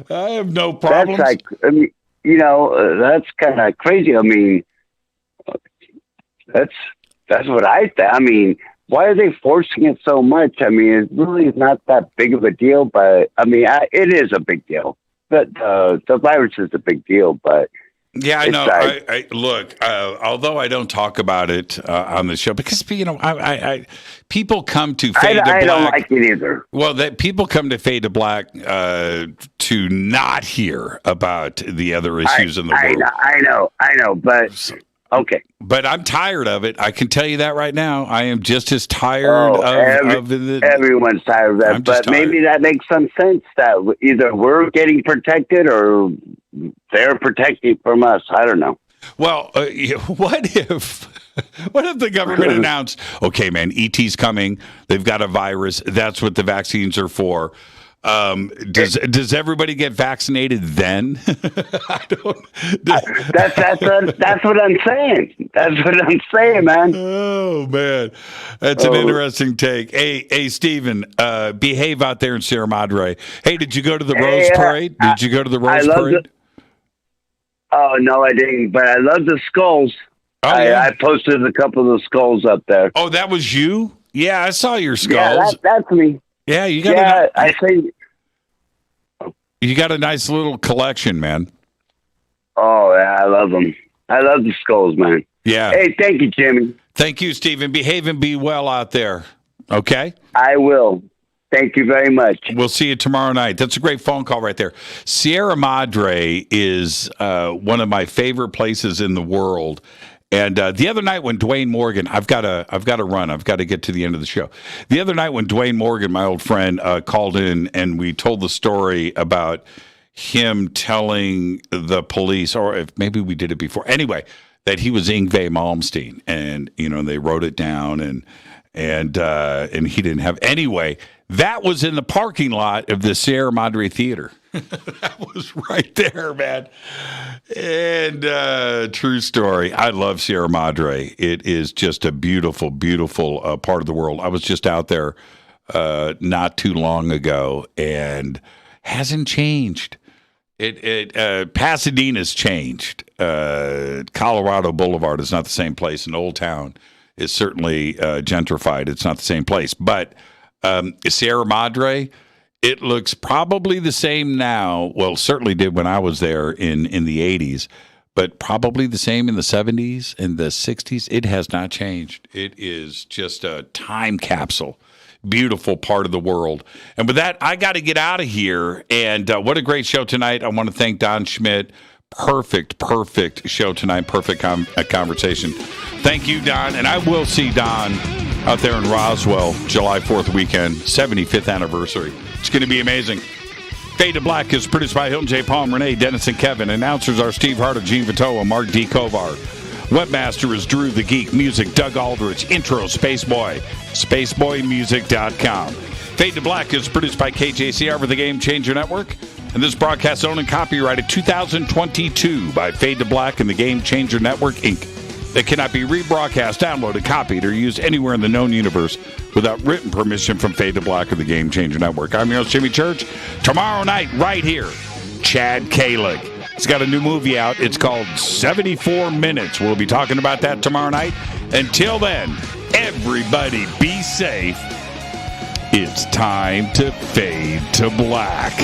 I have no problems. That's that's kind of crazy. I mean, that's what I think. I mean, why are they forcing it so much? I mean, it really is not that big of a deal, but I mean, it is a big deal. But the virus is a big deal, but. Yeah, I know. I look, although I don't talk about it on the show because people come to Fade to Black. I don't like it either. Well, people come to Fade to Black to not hear about the other issues in the world. I know, but okay. But I'm tired of it. I can tell you that right now. I am just as tired of it. Everyone's tired of that, but maybe that makes some sense that either we're getting protected or they're protecting from us. I don't know. Well, what if the government announced, okay, man, ET's coming. They've got a virus. That's what the vaccines are for. Does everybody get vaccinated then? I don't. That's what I'm saying. That's what I'm saying, man. Oh man, that's an interesting take. Hey, Stephen, behave out there in Sierra Madre. Hey, did you go to the Rose Parade? Did you go to the Rose Parade? Oh no, I didn't. But I love the skulls. Oh, yeah. I posted a couple of the skulls up there. Oh, that was you? Yeah, I saw your skulls. Yeah, that's me. Yeah, you got. Yeah, I say. You got a nice little collection, man. Oh, yeah, I love them. I love the skulls, man. Yeah. Hey, thank you, Jimmy. Thank you, Stephen. Behave and be well out there. Okay? I will. Thank you very much. We'll see you tomorrow night. That's a great phone call right there. Sierra Madre is one of my favorite places in the world. And the other night when Dwayne Morgan, I've got to run. I've got to get to the end of the show. The other night when Dwayne Morgan, my old friend, called in and we told the story about him telling the police, or if maybe we did it before. Anyway, that he was Yngwie Malmsteen, and they wrote it down, and he didn't have. Anyway, that was in the parking lot of the Sierra Madre Theater. That was right there, man. And true story. I love Sierra Madre. It is just a beautiful, beautiful part of the world. I was just out there not too long ago, and hasn't changed. Pasadena's changed. Colorado Boulevard is not the same place. And Old Town is certainly gentrified. It's not the same place. But Sierra Madre, it looks probably the same now. Well, it certainly did when I was there in the 80s, but probably the same in the 70s and the 60s. It has not changed. It is just a time capsule. Beautiful part of the world. And with that, I got to get out of here. And what a great show tonight. I want to thank Don Schmitt. Perfect show tonight. Perfect conversation. Thank you, Don. And I will see Don out there in Roswell, July 4th weekend, 75th anniversary. It's going to be amazing. Fade to Black is produced by Hilton J. Palm, Renee, Dennis, and Kevin. Announcers are Steve Harder, Gene Vitoa, Mark D. Kovar. Webmaster is Drew the Geek. Music, Doug Aldrich. Intro, Spaceboy. SpaceboyMusic.com. Fade to Black is produced by KJCR for the Game Changer Network. And this broadcast owned and copyrighted 2022 by Fade to Black and the Game Changer Network, Inc. It cannot be rebroadcast, downloaded, copied, or used anywhere in the known universe without written permission from Fade to Black or the Game Changer Network. I'm your host, Jimmy Church. Tomorrow night, right here, Chad Kalik. He's got a new movie out. It's called 74 Minutes. We'll be talking about that tomorrow night. Until then, everybody be safe. It's time to fade to black.